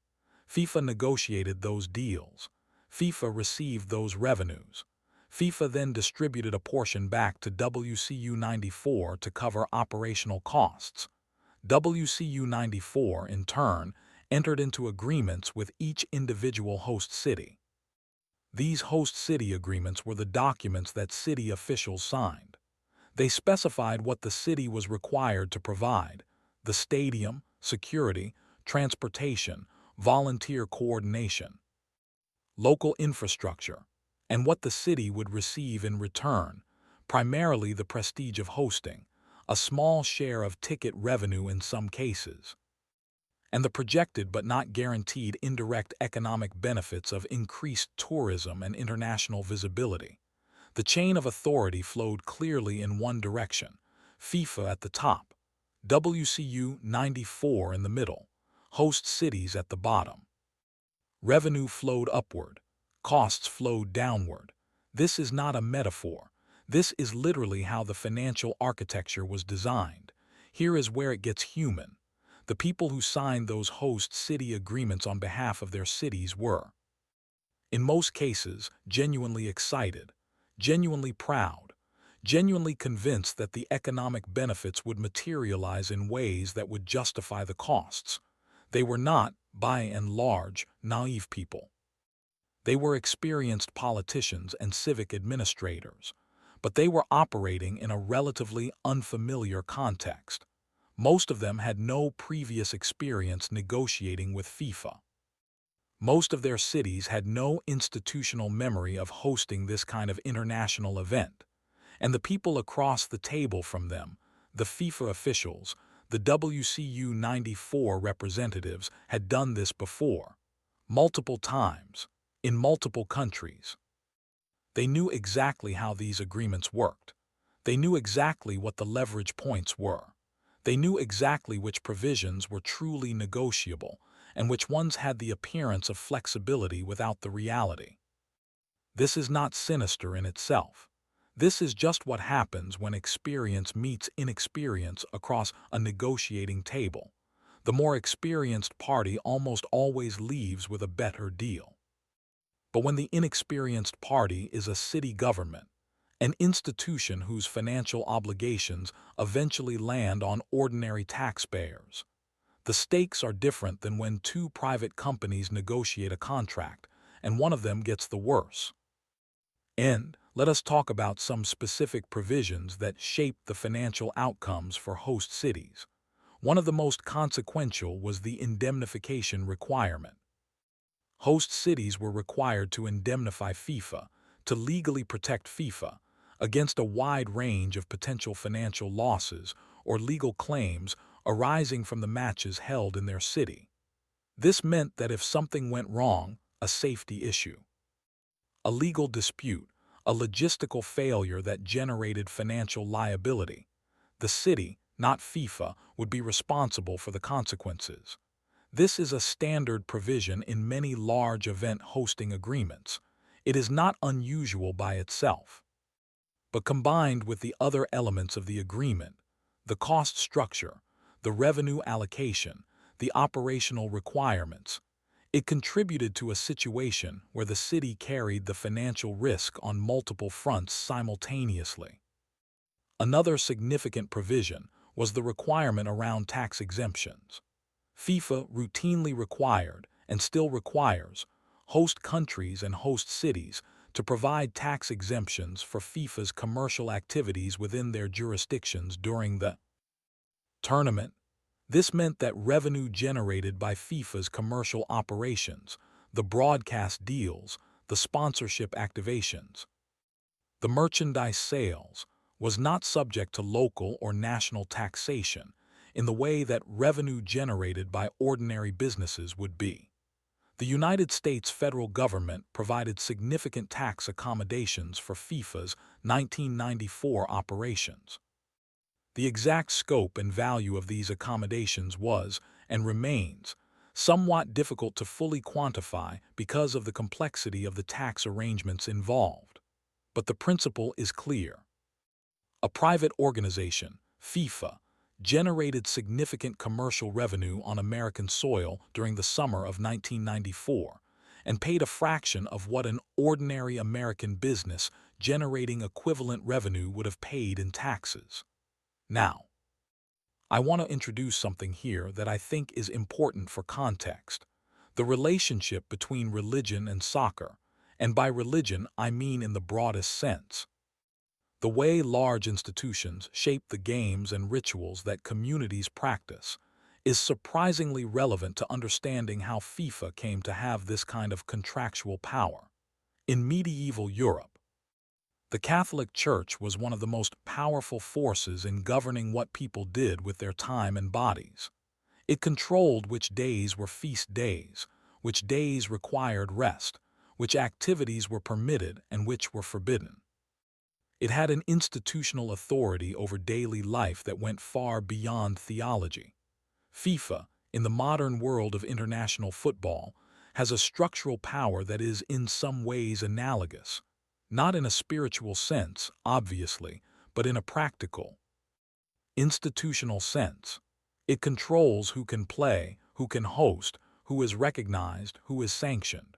FIFA negotiated those deals. FIFA received those revenues. FIFA then distributed a portion back to WCU 94 to cover operational costs. WCU 94, in turn, entered into agreements with each individual host city. These host city agreements were the documents that city officials signed. They specified what the city was required to provide: the stadium, security, transportation, volunteer coordination, local infrastructure, and what the city would receive in return, primarily the prestige of hosting, a small share of ticket revenue in some cases, and the projected but not guaranteed indirect economic benefits of increased tourism and international visibility. The chain of authority flowed clearly in one direction: FIFA at the top, WCU 94 in the middle, host cities at the bottom. Revenue flowed upward, costs flowed downward. This is not a metaphor. This is literally how the financial architecture was designed. Here is where it gets human. The people who signed those host city agreements on behalf of their cities were, in most cases, genuinely excited, genuinely proud, genuinely convinced that the economic benefits would materialize in ways that would justify the costs. They were not, by and large, naive people. They were experienced politicians and civic administrators, but they were operating in a relatively unfamiliar context. Most of them had no previous experience negotiating with FIFA. Most of their cities had no institutional memory of hosting this kind of international event, and the people across the table from them, the FIFA officials, the WCU 94 representatives, had done this before, multiple times, in multiple countries. They knew exactly how these agreements worked. They knew exactly what the leverage points were. They knew exactly which provisions were truly negotiable and which ones had the appearance of flexibility without the reality. This is not sinister in itself. This is just what happens when experience meets inexperience across a negotiating table. The more experienced party almost always leaves with a better deal. But when the inexperienced party is a city government, an institution whose financial obligations eventually land on ordinary taxpayers, the stakes are different than when two private companies negotiate a contract and one of them gets the worse. And let us talk about some specific provisions that shape the financial outcomes for host cities. One of the most consequential was the indemnification requirement. Host cities were required to indemnify FIFA, to legally protect FIFA, against a wide range of potential financial losses or legal claims arising from the matches held in their city. This meant that if something went wrong, a safety issue, a legal dispute, a logistical failure that generated financial liability, the city, not FIFA, would be responsible for the consequences. This is a standard provision in many large event hosting agreements. It is not unusual by itself. But combined with the other elements of the agreement, the cost structure, the revenue allocation, the operational requirements, it contributed to a situation where the city carried the financial risk on multiple fronts simultaneously. Another significant provision was the requirement around tax exemptions. FIFA routinely required, and still requires, host countries and host cities to provide tax exemptions for FIFA's commercial activities within their jurisdictions during the tournament. This meant that revenue generated by FIFA's commercial operations, the broadcast deals, the sponsorship activations, the merchandise sales, was not subject to local or national taxation in the way that revenue generated by ordinary businesses would be. The United States federal government provided significant tax accommodations for FIFA's 1994 operations. The exact scope and value of these accommodations was, and remains, somewhat difficult to fully quantify because of the complexity of the tax arrangements involved. But the principle is clear. A private organization, FIFA, generated significant commercial revenue on American soil during the summer of 1994 and paid a fraction of what an ordinary American business generating equivalent revenue would have paid in taxes. Now, I want to introduce something here that I think is important for context: the relationship between religion and soccer, and by religion I mean in the broadest sense. The way large institutions shape the games and rituals that communities practice is surprisingly relevant to understanding how FIFA came to have this kind of contractual power. In medieval Europe, the Catholic Church was one of the most powerful forces in governing what people did with their time and bodies. It controlled which days were feast days, which days required rest, which activities were permitted and which were forbidden. It had an institutional authority over daily life that went far beyond theology. FIFA, in the modern world of international football, has a structural power that is in some ways analogous, not in a spiritual sense, obviously, but in a practical, institutional sense. It controls who can play, who can host, who is recognized, who is sanctioned.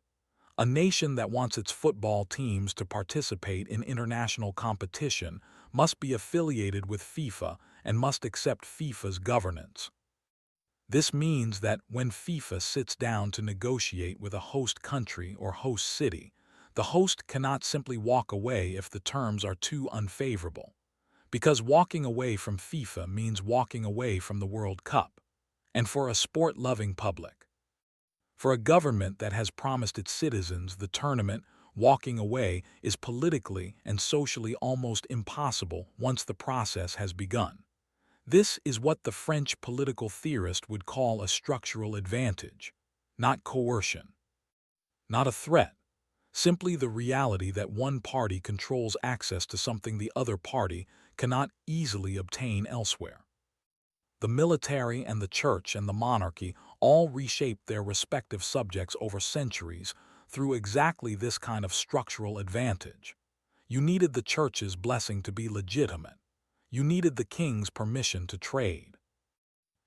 A nation that wants its football teams to participate in international competition must be affiliated with FIFA and must accept FIFA's governance. This means that when FIFA sits down to negotiate with a host country or host city, the host cannot simply walk away if the terms are too unfavorable, because walking away from FIFA means walking away from the World Cup, and for a sport-loving public. For a government that has promised its citizens the tournament, walking away is politically and socially almost impossible once the process has begun. This is what the French political theorist would call a structural advantage, not coercion, not a threat, simply the reality that one party controls access to something the other party cannot easily obtain elsewhere. The military and the church and the monarchy all reshaped their respective subjects over centuries through exactly this kind of structural advantage. You needed the church's blessing to be legitimate. You needed the king's permission to trade.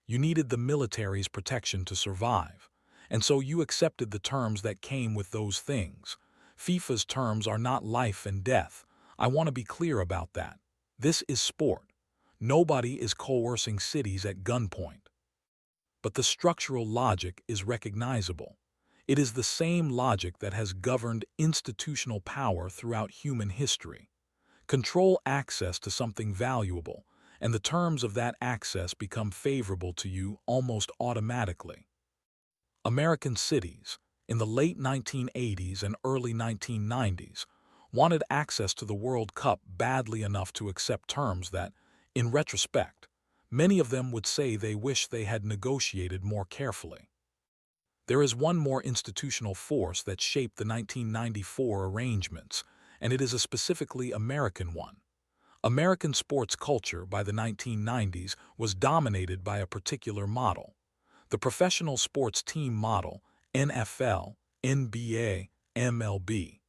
You needed the military's protection to survive. And so you accepted the terms that came with those things. FIFA's terms are not life and death. I want to be clear about that. This is sport. Nobody is coercing cities at gunpoint. But the structural logic is recognizable. It is the same logic that has governed institutional power throughout human history. Control access to something valuable, and the terms of that access become favorable to you almost automatically. American cities, in the late 1980s and early 1990s, wanted access to the World Cup badly enough to accept terms that, in retrospect, many of them would say they wish they had negotiated more carefully. There is one more institutional force that shaped the 1994 arrangements, and it is a specifically American one. American sports culture by the 1990s was dominated by a particular model, the professional sports team model, NFL, NBA, MLB,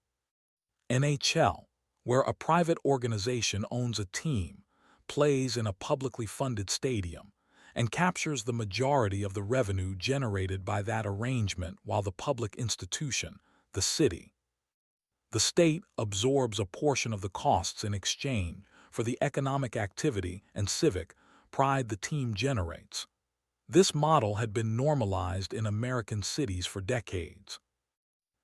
NHL, where a private organization owns a team, plays in a publicly funded stadium, and captures the majority of the revenue generated by that arrangement while the public institution, the city, the state absorbs a portion of the costs in exchange for the economic activity and civic pride the team generates. This model had been normalized in American cities for decades.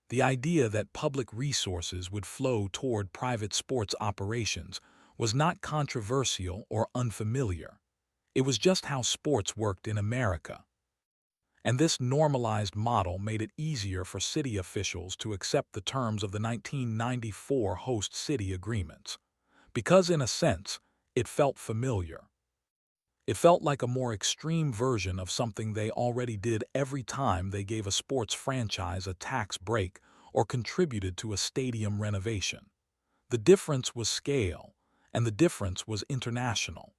The idea that public resources would flow toward private sports operations was not controversial or unfamiliar. It was just how sports worked in America. And this normalized model made it easier for city officials to accept the terms of the 1994 host city agreements, because in a sense, it felt familiar. It felt like a more extreme version of something they already did every time they gave a sports franchise a tax break or contributed to a stadium renovation. The difference was scale, and the difference was international.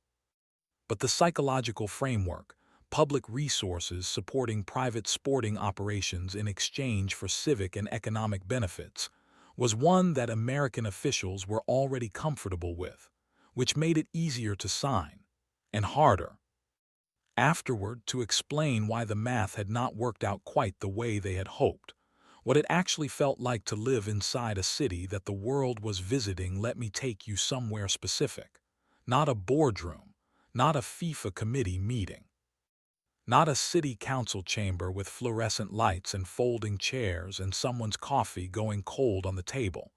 But the psychological framework, public resources supporting private sporting operations in exchange for civic and economic benefits, was one that American officials were already comfortable with, which made it easier to sign, and harder, afterward, to explain why the math had not worked out quite the way they had hoped, what it actually felt like to live inside a city that the world was visiting. Let me take you somewhere specific. Not a boardroom, not a FIFA committee meeting, not a city council chamber with fluorescent lights and folding chairs and someone's coffee going cold on the table.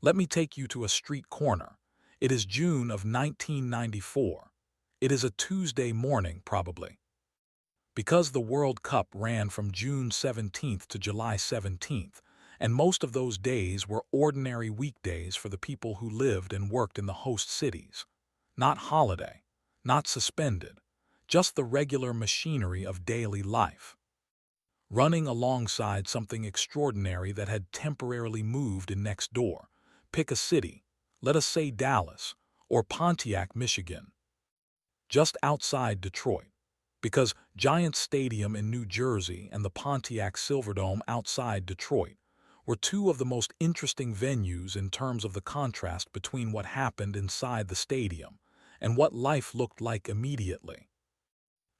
Let me take you to a street corner. It is June of 1994. It is a Tuesday morning, probably. Because the World Cup ran from June 17th to July 17th, and most of those days were ordinary weekdays for the people who lived and worked in the host cities. Not holiday, not suspended, just the regular machinery of daily life, running alongside something extraordinary that had temporarily moved in next door. Pick a city, let us say Dallas, or Pontiac, Michigan, just outside Detroit, because Giants Stadium in New Jersey and the Pontiac Silverdome outside Detroit were two of the most interesting venues in terms of the contrast between what happened inside the stadium and what life looked like immediately.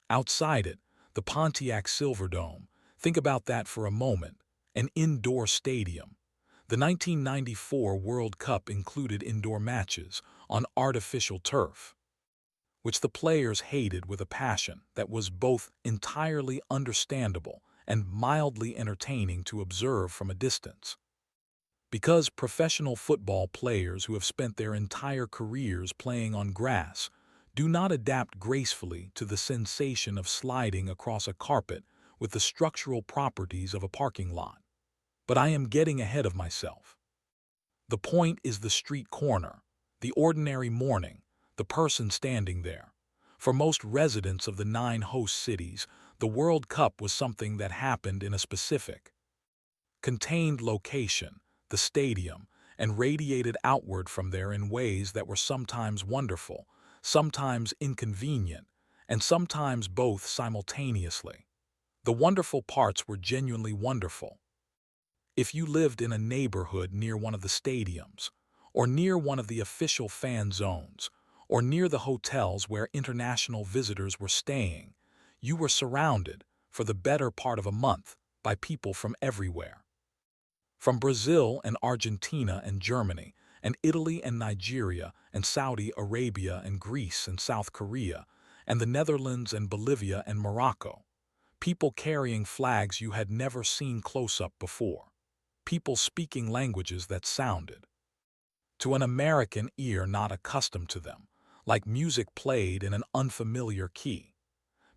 Outside it, the Pontiac Silverdome, think about that for a moment, an indoor stadium. The 1994 World Cup included indoor matches on artificial turf, which the players hated with a passion that was both entirely understandable and mildly entertaining to observe from a distance. Because professional football players who have spent their entire careers playing on grass do not adapt gracefully to the sensation of sliding across a carpet with the structural properties of a parking lot. But I am getting ahead of myself. The point is the street corner, the ordinary morning, the person standing there. For most residents of the 9 host cities, the World Cup was something that happened in a specific, contained location, the stadium, and radiated outward from there in ways that were sometimes wonderful, sometimes inconvenient, and sometimes both simultaneously. The wonderful parts were genuinely wonderful. If you lived in a neighborhood near one of the stadiums, or near one of the official fan zones, or near the hotels where international visitors were staying, you were surrounded, for the better part of a month, by people from everywhere. From Brazil and Argentina and Germany, and Italy and Nigeria and Saudi Arabia and Greece and South Korea, and the Netherlands and Bolivia and Morocco. People carrying flags you had never seen close up before. People speaking languages that sounded, to an American ear not accustomed to them, like music played in an unfamiliar key.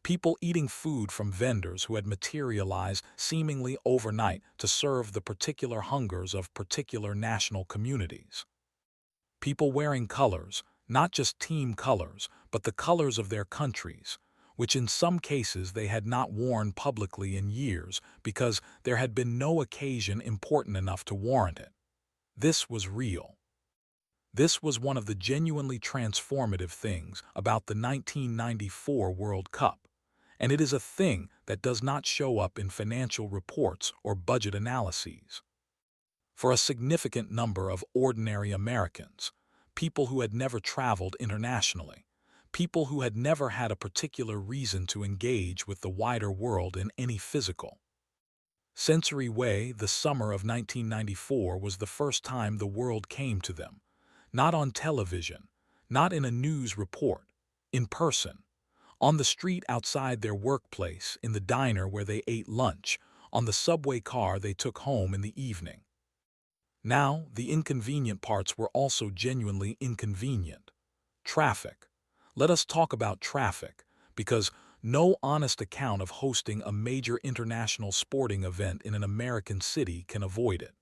People eating food from vendors who had materialized seemingly overnight to serve the particular hungers of particular national communities. People wearing colors, not just team colors, but the colors of their countries, which in some cases they had not worn publicly in years because there had been no occasion important enough to warrant it. This was real. This was one of the genuinely transformative things about the 1994 World Cup, and it is a thing that does not show up in financial reports or budget analyses. For a significant number of ordinary Americans, people who had never traveled internationally, people who had never had a particular reason to engage with the wider world in any physical, sensory way, the summer of 1994 was the first time the world came to them, not on television, not in a news report, in person, on the street outside their workplace, in the diner where they ate lunch, on the subway car they took home in the evening. Now, the inconvenient parts were also genuinely inconvenient. Traffic. Let us talk about traffic, because no honest account of hosting a major international sporting event in an American city can avoid it.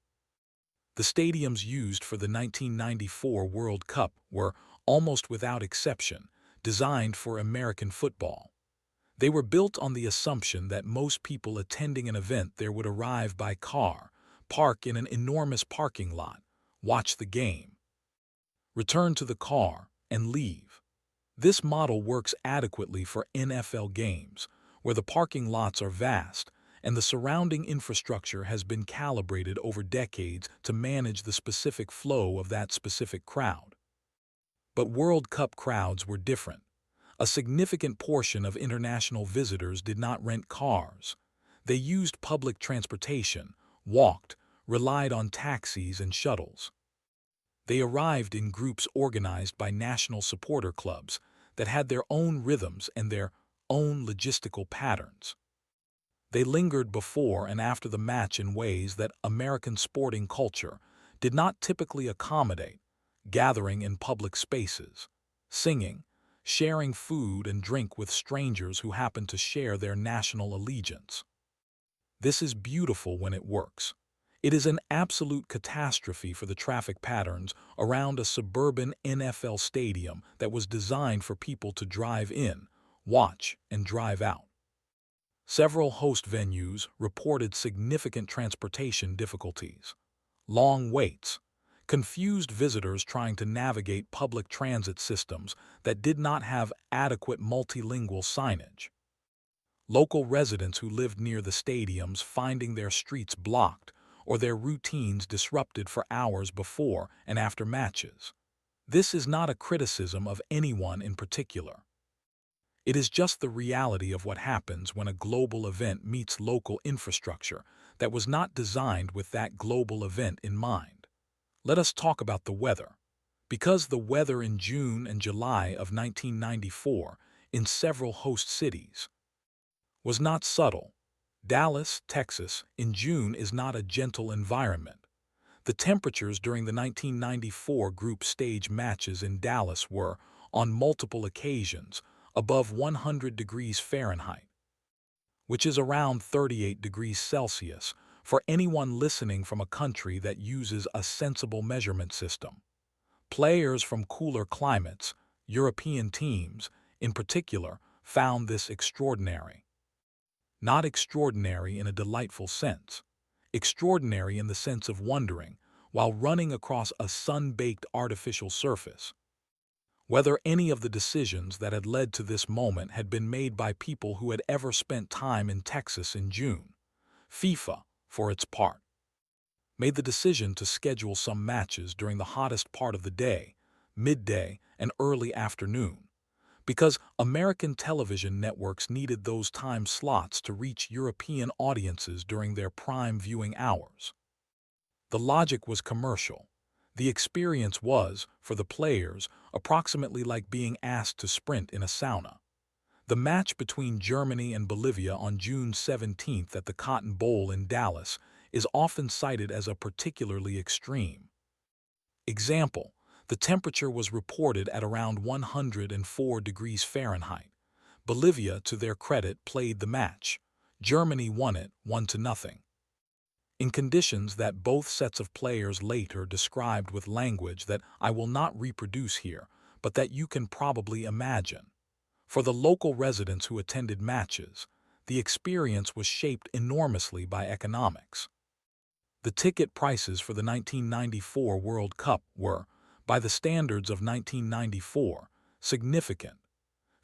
The stadiums used for the 1994 World Cup were, almost without exception, designed for American football. They were built on the assumption that most people attending an event there would arrive by car, park in an enormous parking lot, watch the game, return to the car, and leave. This model works adequately for NFL games, where the parking lots are vast and the surrounding infrastructure has been calibrated over decades to manage the specific flow of that specific crowd. But World Cup crowds were different. A significant portion of international visitors did not rent cars. They used public transportation, walked, relied on taxis and shuttles. They arrived in groups organized by national supporter clubs that had their own rhythms and their own logistical patterns. They lingered before and after the match in ways that American sporting culture did not typically accommodate, gathering in public spaces, singing, sharing food and drink with strangers who happen to share their national allegiance. This is beautiful when it works. It is an absolute catastrophe for the traffic patterns around a suburban NFL stadium that was designed for people to drive in, watch, and drive out. Several host venues reported significant transportation difficulties, long waits, confused visitors trying to navigate public transit systems that did not have adequate multilingual signage, local residents who lived near the stadiums finding their streets blocked or their routines disrupted for hours before and after matches. This is not a criticism of anyone in particular. It is just the reality of what happens when a global event meets local infrastructure that was not designed with that global event in mind. Let us talk about the weather. Because the weather in June and July of 1994 in several host cities was not subtle. Dallas, Texas, in June is not a gentle environment. The temperatures during the 1994 group stage matches in Dallas were, on multiple occasions, above 100 degrees Fahrenheit, which is around 38 degrees Celsius for anyone listening from a country that uses a sensible measurement system. Players from cooler climates, European teams, in particular, found this extraordinary. Not extraordinary in a delightful sense. Extraordinary in the sense of wondering, while running across a sun-baked artificial surface, whether any of the decisions that had led to this moment had been made by people who had ever spent time in Texas in June. FIFA, for its part, made the decision to schedule some matches during the hottest part of the day, midday, and early afternoon, because American television networks needed those time slots to reach European audiences during their prime viewing hours. The logic was commercial. The experience was, for the players, approximately like being asked to sprint in a sauna. The match between Germany and Bolivia on June 17th at the Cotton Bowl in Dallas is often cited as a particularly extreme example. The temperature was reported at around 104 degrees Fahrenheit, Bolivia, to their credit, played the match. Germany won it 1-0. In conditions that both sets of players later described with language that I will not reproduce here, but that you can probably imagine. For the local residents who attended matches, the experience was shaped enormously by economics. The ticket prices for the 1994 World Cup were, by the standards of 1994, significant.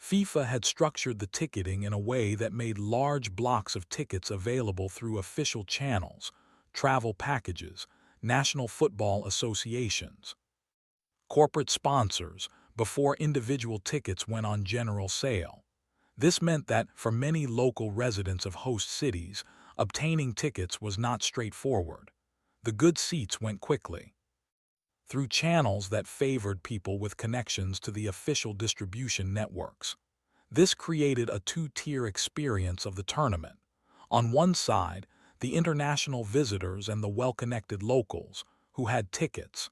FIFA had structured the ticketing in a way that made large blocks of tickets available through official channels, travel packages, national football associations, corporate sponsors, before individual tickets went on general sale. This meant that, for many local residents of host cities, obtaining tickets was not straightforward. The good seats went quickly through channels that favored people with connections to the official distribution networks. This created a two-tier experience of the tournament. On one side, the international visitors and the well-connected locals, who had tickets,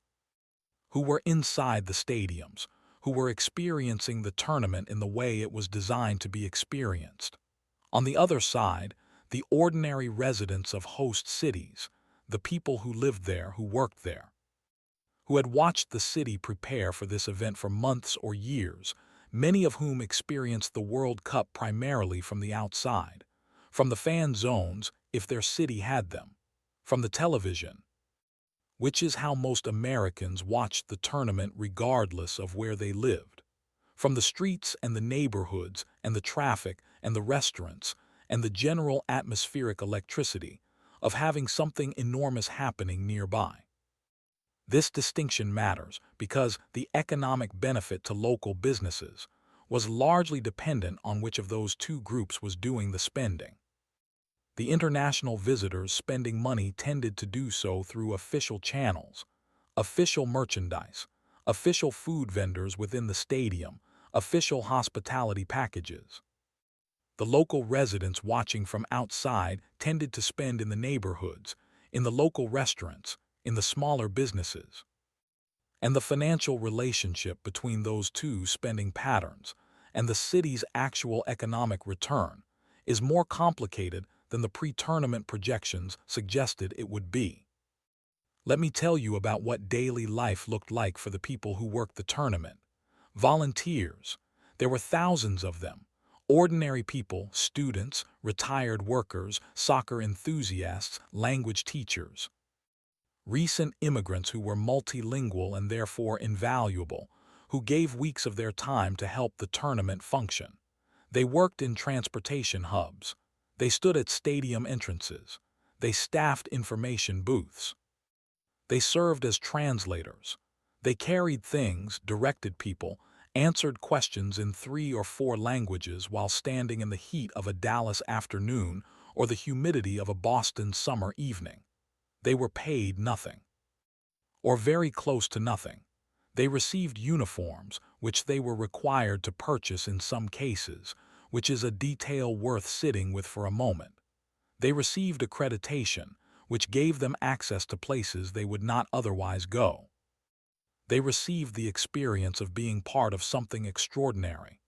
who were inside the stadiums, who were experiencing the tournament in the way it was designed to be experienced. On the other side, the ordinary residents of host cities, the people who lived there, who worked there, who had watched the city prepare for this event for months or years, many of whom experienced the World Cup primarily from the outside, from the fan zones, if their city had them, from the television, which is how most Americans watched the tournament regardless of where they lived, from the streets and the neighborhoods and the traffic and the restaurants and the general atmospheric electricity of having something enormous happening nearby. This distinction matters because the economic benefit to local businesses was largely dependent on which of those two groups was doing the spending. The international visitors spending money tended to do so through official channels, official merchandise, official food vendors within the stadium, official hospitality packages. The local residents watching from outside tended to spend in the neighborhoods, in the local restaurants, in the smaller businesses. And the financial relationship between those two spending patterns and the city's actual economic return is more complicated than the pre-tournament projections suggested it would be. Let me tell you about what daily life looked like for the people who worked the tournament. Volunteers. There were thousands of them. Ordinary people, students, retired workers, soccer enthusiasts, language teachers. Recent immigrants who were multilingual and therefore invaluable, who gave weeks of their time to help the tournament function. They worked in transportation hubs. They stood at stadium entrances. They staffed information booths. They served as translators. They carried things, directed people, answered questions in 3 or 4 languages while standing in the heat of a Dallas afternoon or the humidity of a Boston summer evening. They were paid nothing, or very close to nothing. They received uniforms, which they were required to purchase in some cases, which is a detail worth sitting with for a moment. They received accreditation, which gave them access to places they would not otherwise go. They received the experience of being part of something extraordinary.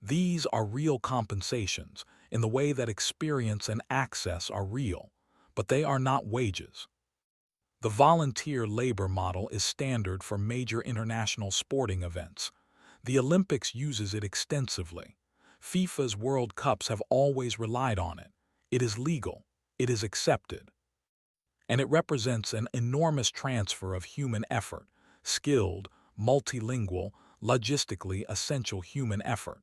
These are real compensations, in the way that experience and access are real, but they are not wages. The volunteer labor model is standard for major international sporting events. The Olympics uses it extensively. FIFA's World Cups have always relied on it. It is legal. It is accepted. And it represents an enormous transfer of human effort, skilled, multilingual, logistically essential human effort,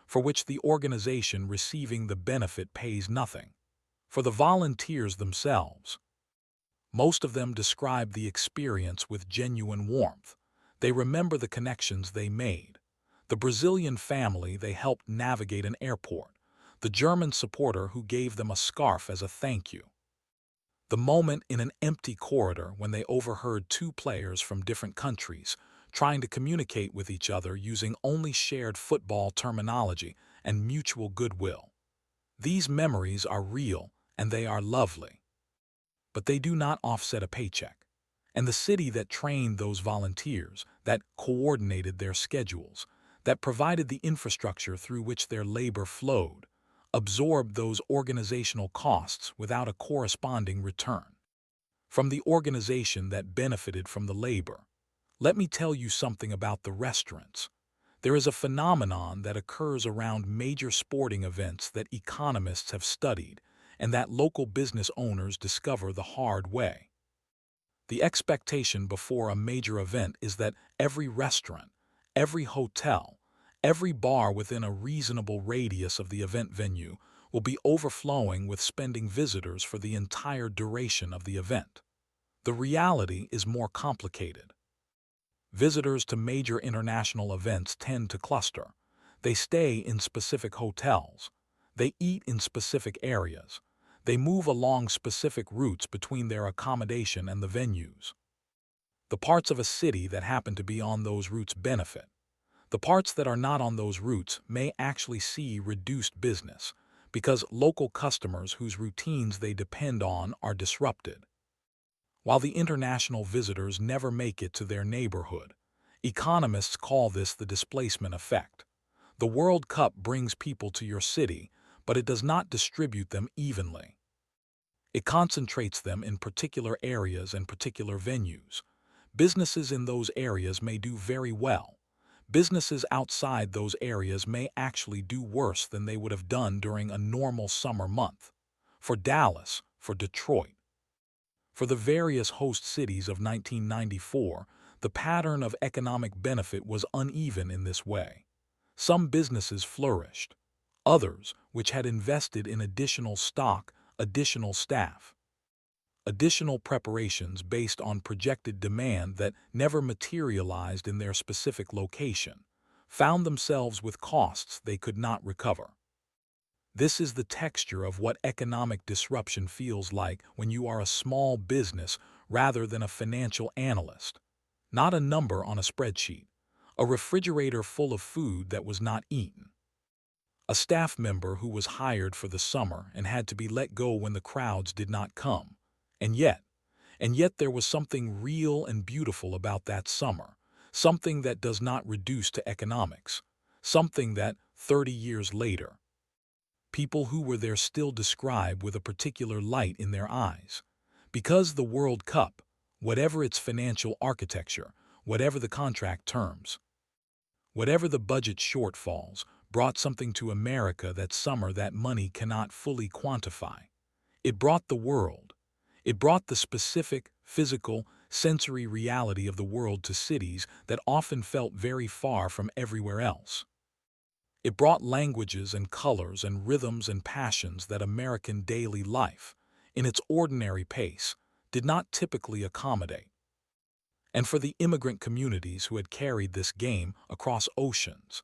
for which the organization receiving the benefit pays nothing. For the volunteers themselves, most of them describe the experience with genuine warmth. They remember the connections they made. The Brazilian family they helped navigate an airport. The German supporter who gave them a scarf as a thank you. The moment in an empty corridor when they overheard 2 players from different countries trying to communicate with each other using only shared football terminology and mutual goodwill. These memories are real and they are lovely. But they do not offset a paycheck. And the city that trained those volunteers, that coordinated their schedules, that provided the infrastructure through which their labor flowed, absorbed those organizational costs without a corresponding return. From the organization that benefited from the labor, let me tell you something about the restaurants. There is a phenomenon that occurs around major sporting events that economists have studied and that local business owners discover the hard way. The expectation before a major event is that every restaurant, every hotel, every bar within a reasonable radius of the event venue will be overflowing with spending visitors for the entire duration of the event. The reality is more complicated. Visitors to major international events tend to cluster. They stay in specific hotels. They eat in specific areas. They move along specific routes between their accommodation and the venues. The parts of a city that happen to be on those routes benefit. The parts that are not on those routes may actually see reduced business because local customers whose routines they depend on are disrupted. While the international visitors never make it to their neighborhood, economists call this the displacement effect. The World Cup brings people to your city, but it does not distribute them evenly. It concentrates them in particular areas and particular venues. Businesses in those areas may do very well. Businesses outside those areas may actually do worse than they would have done during a normal summer month. For Dallas, for Detroit, for the various host cities of 1994, the pattern of economic benefit was uneven in this way. Some businesses flourished. Others, which had invested in additional stock, additional staff, additional preparations based on projected demand that never materialized in their specific location, found themselves with costs they could not recover. This is the texture of what economic disruption feels like when you are a small business rather than a financial analyst. Not a number on a spreadsheet, a refrigerator full of food that was not eaten, a staff member who was hired for the summer and had to be let go when the crowds did not come. And yet there was something real and beautiful about that summer, something that does not reduce to economics, something that, 30 years later, people who were there still describe with a particular light in their eyes. Because the World Cup, whatever its financial architecture, whatever the contract terms, whatever the budget shortfalls, brought something to America that summer that money cannot fully quantify. It brought the world. It brought the specific, physical, sensory reality of the world to cities that often felt very far from everywhere else. It brought languages and colors and rhythms and passions that American daily life, in its ordinary pace, did not typically accommodate. And for the immigrant communities who had carried this game across oceans,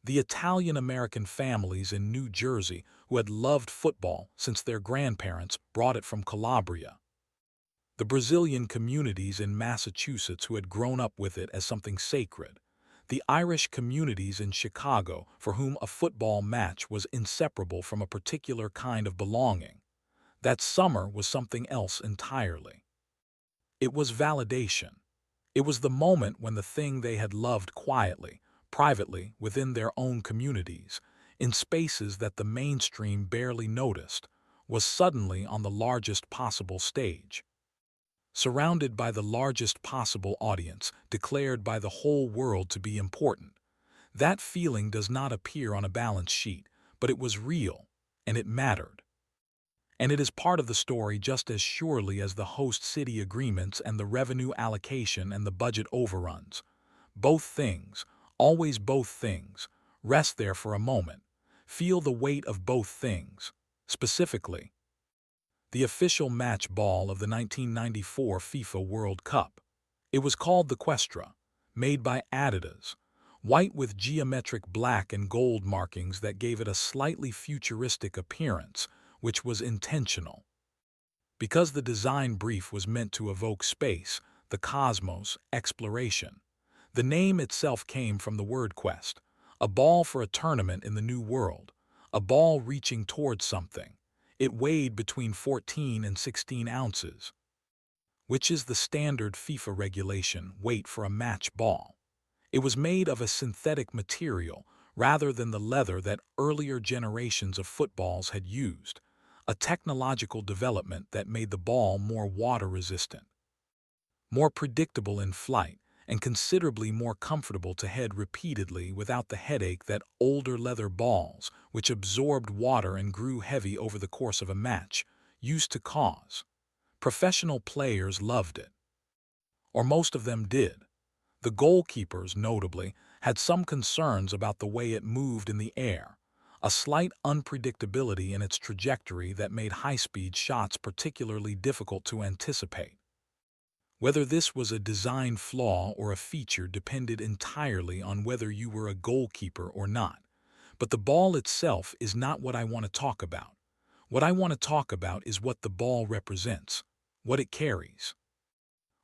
the Italian-American families in New Jersey who had loved football since their grandparents brought it from Calabria, the Brazilian communities in Massachusetts who had grown up with it as something sacred, the Irish communities in Chicago for whom a football match was inseparable from a particular kind of belonging. That summer was something else entirely. It was validation. It was the moment when the thing they had loved quietly, privately, within their own communities, in spaces that the mainstream barely noticed, was suddenly on the largest possible stage. Surrounded by the largest possible audience, declared by the whole world to be important. That feeling does not appear on a balance sheet, but it was real, and it mattered. And it is part of the story just as surely as the host city agreements and the revenue allocation and the budget overruns. Both things, always both things, rest there for a moment, feel the weight of both things, specifically the official match ball of the 1994 FIFA World Cup. It was called the Questra, made by Adidas, white with geometric black and gold markings that gave it a slightly futuristic appearance, which was intentional. Because the design brief was meant to evoke space, the cosmos, exploration. The name itself came from the word quest, a ball for a tournament in the New World, a ball reaching towards something. It weighed between 14 and 16 ounces, which is the standard FIFA regulation weight for a match ball. It was made of a synthetic material rather than the leather that earlier generations of footballs had used, a technological development that made the ball more water-resistant, more predictable in flight, and considerably more comfortable to head repeatedly without the headache that older leather balls, which absorbed water and grew heavy over the course of a match, used to cause. Professional players loved it, or most of them did. The goalkeepers, notably, had some concerns about the way it moved in the air, a slight unpredictability in its trajectory that made high-speed shots particularly difficult to anticipate. Whether this was a design flaw or a feature depended entirely on whether you were a goalkeeper or not. But the ball itself is not what I want to talk about. What I want to talk about is what the ball represents, what it carries,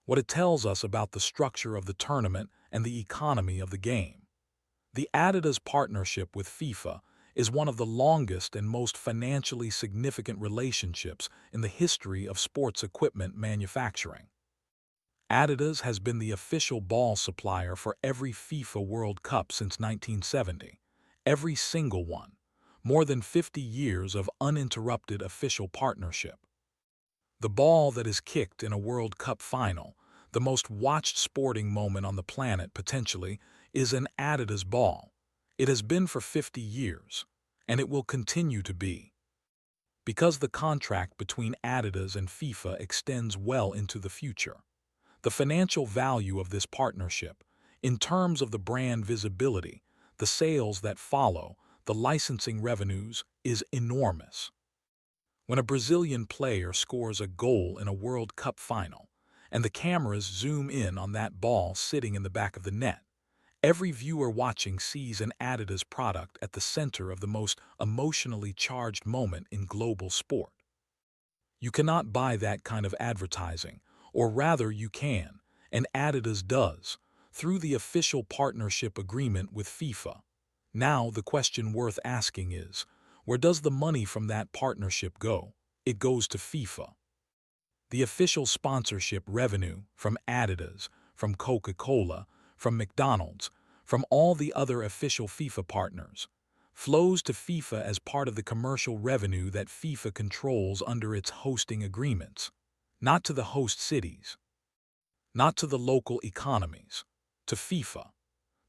what it tells us about the structure of the tournament and the economy of the game. The Adidas partnership with FIFA is one of the longest and most financially significant relationships in the history of sports equipment manufacturing. Adidas has been the official ball supplier for every FIFA World Cup since 1970, every single one, more than 50 years of uninterrupted official partnership. The ball that is kicked in a World Cup final, the most watched sporting moment on the planet potentially, is an Adidas ball. It has been for 50 years, and it will continue to be. Because the contract between Adidas and FIFA extends well into the future. The financial value of this partnership, in terms of the brand visibility, the sales that follow, the licensing revenues, is enormous. When a Brazilian player scores a goal in a World Cup final, and the cameras zoom in on that ball sitting in the back of the net, every viewer watching sees an Adidas product at the center of the most emotionally charged moment in global sport. You cannot buy that kind of advertising, or rather you can, and Adidas does, through the official partnership agreement with FIFA. Now the question worth asking is, where does the money from that partnership go? It goes to FIFA. The official sponsorship revenue from Adidas, from Coca-Cola, from McDonald's, from all the other official FIFA partners, flows to FIFA as part of the commercial revenue that FIFA controls under its hosting agreements, not to the host cities, not to the local economies, to FIFA.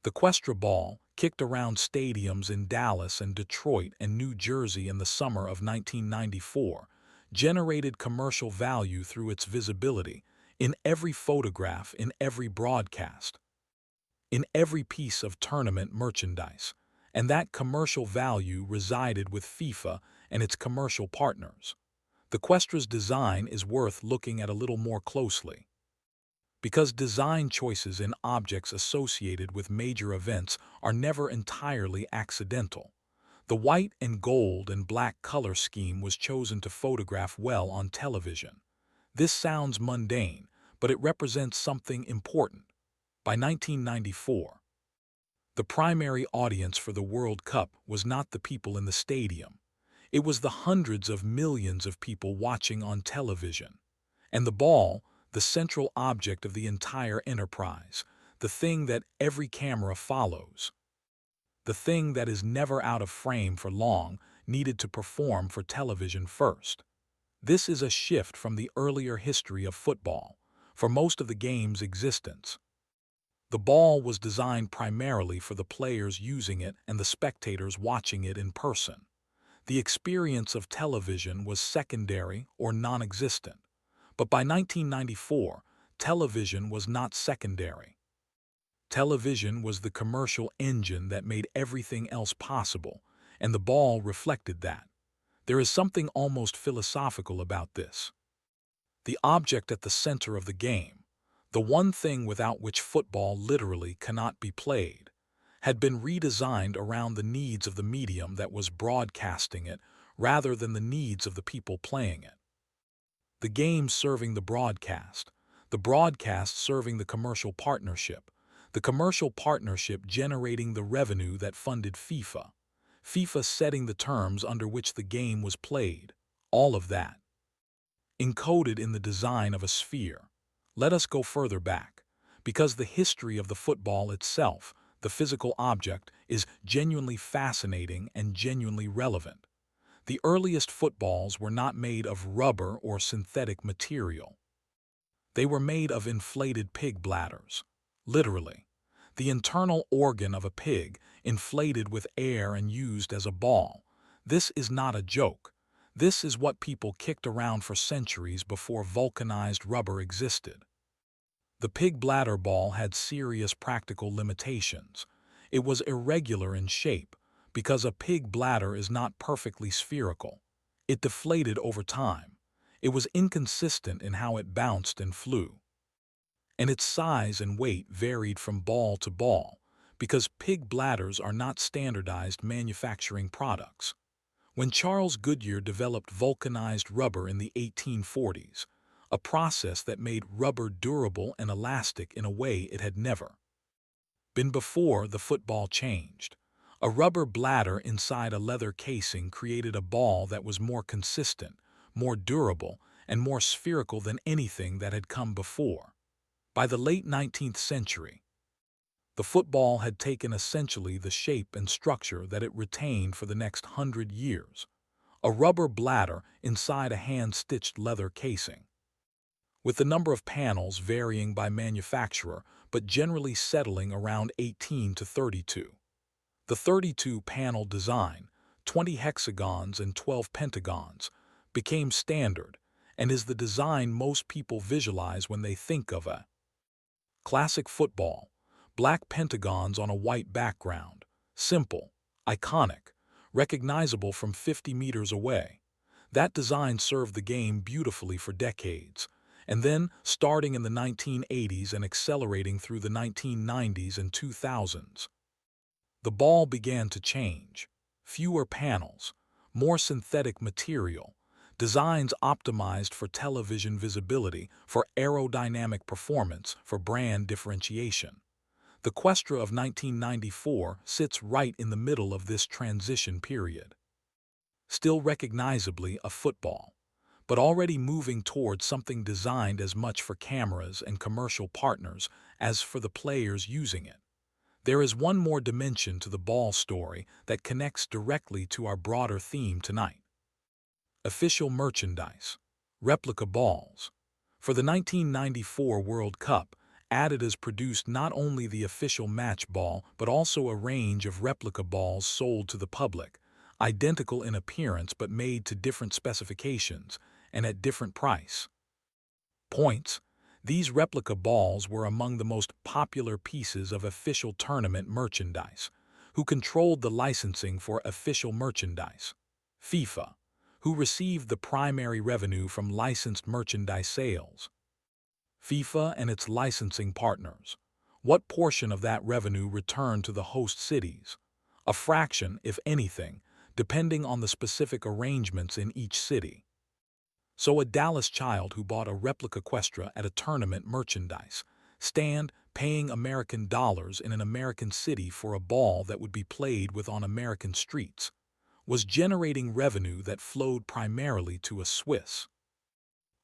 The Questra ball, kicked around stadiums in Dallas and Detroit and New Jersey in the summer of 1994, generated commercial value through its visibility in every photograph, in every broadcast, in every piece of tournament merchandise, and that commercial value resided with FIFA and its commercial partners. The Questra's design is worth looking at a little more closely, because design choices in objects associated with major events are never entirely accidental. The white and gold and black color scheme was chosen to photograph well on television. This sounds mundane, but it represents something important. By 1994, the primary audience for the World Cup was not the people in the stadium. It was the hundreds of millions of people watching on television. And the ball, the central object of the entire enterprise, the thing that every camera follows, the thing that is never out of frame for long, needed to perform for television first. This is a shift from the earlier history of football, for most of the game's existence. The ball was designed primarily for the players using it and the spectators watching it in person. The experience of television was secondary or non-existent. But by 1994, television was not secondary. Television was the commercial engine that made everything else possible, and the ball reflected that. There is something almost philosophical about this. The object at the center of the game, the one thing without which football literally cannot be played, had been redesigned around the needs of the medium that was broadcasting it rather than the needs of the people playing it. The game serving the broadcast serving the commercial partnership generating the revenue that funded FIFA, FIFA setting the terms under which the game was played, all of that. Encoded in the design of a sphere. Let us go further back, Because the history of the football itself, the physical object, is genuinely fascinating and genuinely relevant. The earliest footballs were not made of rubber or synthetic material. They were made of inflated pig bladders. Literally, the internal organ of a pig, inflated with air and used as a ball. This is not a joke. This is what people kicked around for centuries before vulcanized rubber existed. The pig bladder ball had serious practical limitations. It was irregular in shape, because a pig bladder is not perfectly spherical. It deflated over time. It was inconsistent in how it bounced and flew. And its size and weight varied from ball to ball, because pig bladders are not standardized manufacturing products. When Charles Goodyear developed vulcanized rubber in the 1840s, a process that made rubber durable and elastic in a way it had never been before the football changed. A rubber bladder inside a leather casing created a ball that was more consistent, more durable, and more spherical than anything that had come before. By the late 19th century, the football had taken essentially the shape and structure that it retained for the next 100 years. A rubber bladder inside a hand-stitched leather casing, with the number of panels varying by manufacturer but generally settling around 18 to 32. The 32-panel design, 20 hexagons and 12 pentagons, became standard and is the design most people visualize when they think of a classic football. Black pentagons on a white background. Simple, iconic, recognizable from 50 meters away. That design served the game beautifully for decades. And then, starting in the 1980s and accelerating through the 1990s and 2000s, the ball began to change. Fewer panels, more synthetic material, designs optimized for television visibility, for aerodynamic performance, for brand differentiation. The Questra of 1994 sits right in the middle of this transition period. Still recognizably a football, but already moving towards something designed as much for cameras and commercial partners as for the players using it. There is one more dimension to the ball story that connects directly to our broader theme tonight. Official merchandise. Replica balls. For the 1994 World Cup, Adidas produced not only the official match ball but also a range of replica balls sold to the public, identical in appearance but made to different specifications and at different price points. These replica balls were among the most popular pieces of official tournament merchandise. Who controlled the licensing for official merchandise? FIFA. Who received the primary revenue from licensed merchandise sales? FIFA and its licensing partners. What portion of that revenue returned to the host cities? A fraction, if anything, depending on the specific arrangements in each city. So a Dallas child who bought a replica Questra at a tournament merchandise stand paying American dollars in an American city for a ball that would be played with on American streets was generating revenue that flowed primarily to a Swiss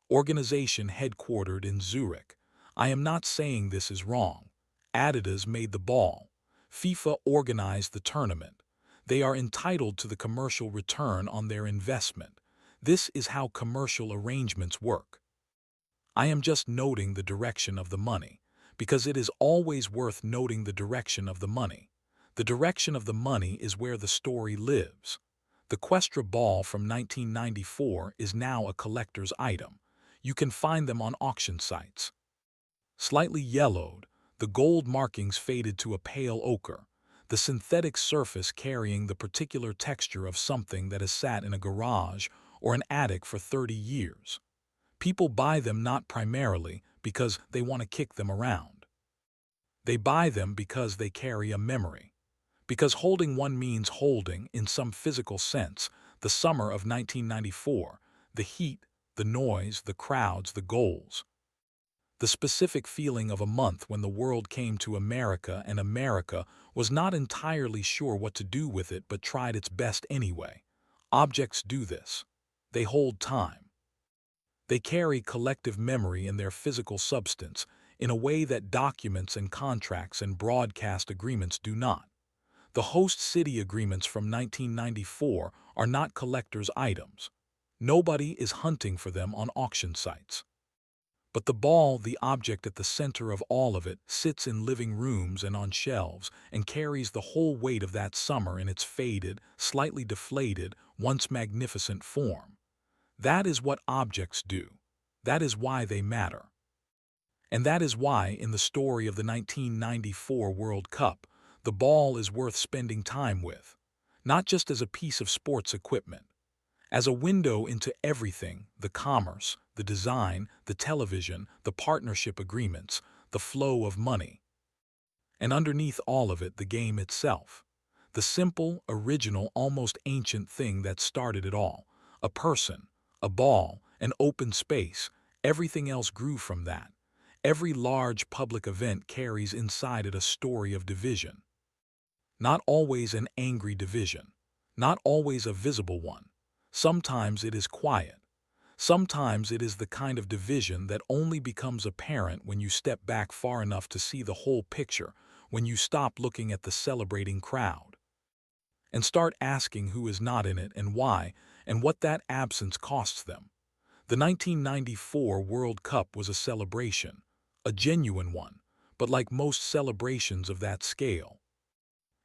organization headquartered in Zurich. I am not saying this is wrong. Adidas made the ball. FIFA organized the tournament. They are entitled to the commercial return on their investment. This is how commercial arrangements work. I am just noting the direction of the money, because it is always worth noting the direction of the money. The direction of the money is where the story lives. The Questra ball from 1994 is now a collector's item. You can find them on auction sites. Slightly yellowed, the gold markings faded to a pale ochre, the synthetic surface carrying the particular texture of something that has sat in a garage or an attic for 30 years. People buy them not primarily because they want to kick them around. They buy them because they carry a memory. Because holding one means holding, in some physical sense, the summer of 1994, the heat, the noise, the crowds, the goals. The specific feeling of a month when the world came to America and America was not entirely sure what to do with it but tried its best anyway. Objects do this. They hold time. They carry collective memory in their physical substance, in a way that documents and contracts and broadcast agreements do not. The host city agreements from 1994 are not collector's items. Nobody is hunting for them on auction sites. But the ball, the object at the center of all of it, sits in living rooms and on shelves and carries the whole weight of that summer in its faded, slightly deflated, once magnificent form. That is what objects do. That is why they matter. And that is why, in the story of the 1994 World Cup, the ball is worth spending time with, not just as a piece of sports equipment, as a window into everything: the commerce, the design, the television, the partnership agreements, the flow of money. And underneath all of it, the game itself. The simple, original, almost ancient thing that started it all. A person, a ball, an open space. Everything else grew from that. Every large public event carries inside it a story of division. Not always an angry division. Not always a visible one. Sometimes it is quiet. Sometimes it is the kind of division that only becomes apparent when you step back far enough to see the whole picture, when you stop looking at the celebrating crowd and start asking who is not in it and why, and what that absence costs them. The 1994 World Cup was a celebration, a genuine one, but like most celebrations of that scale,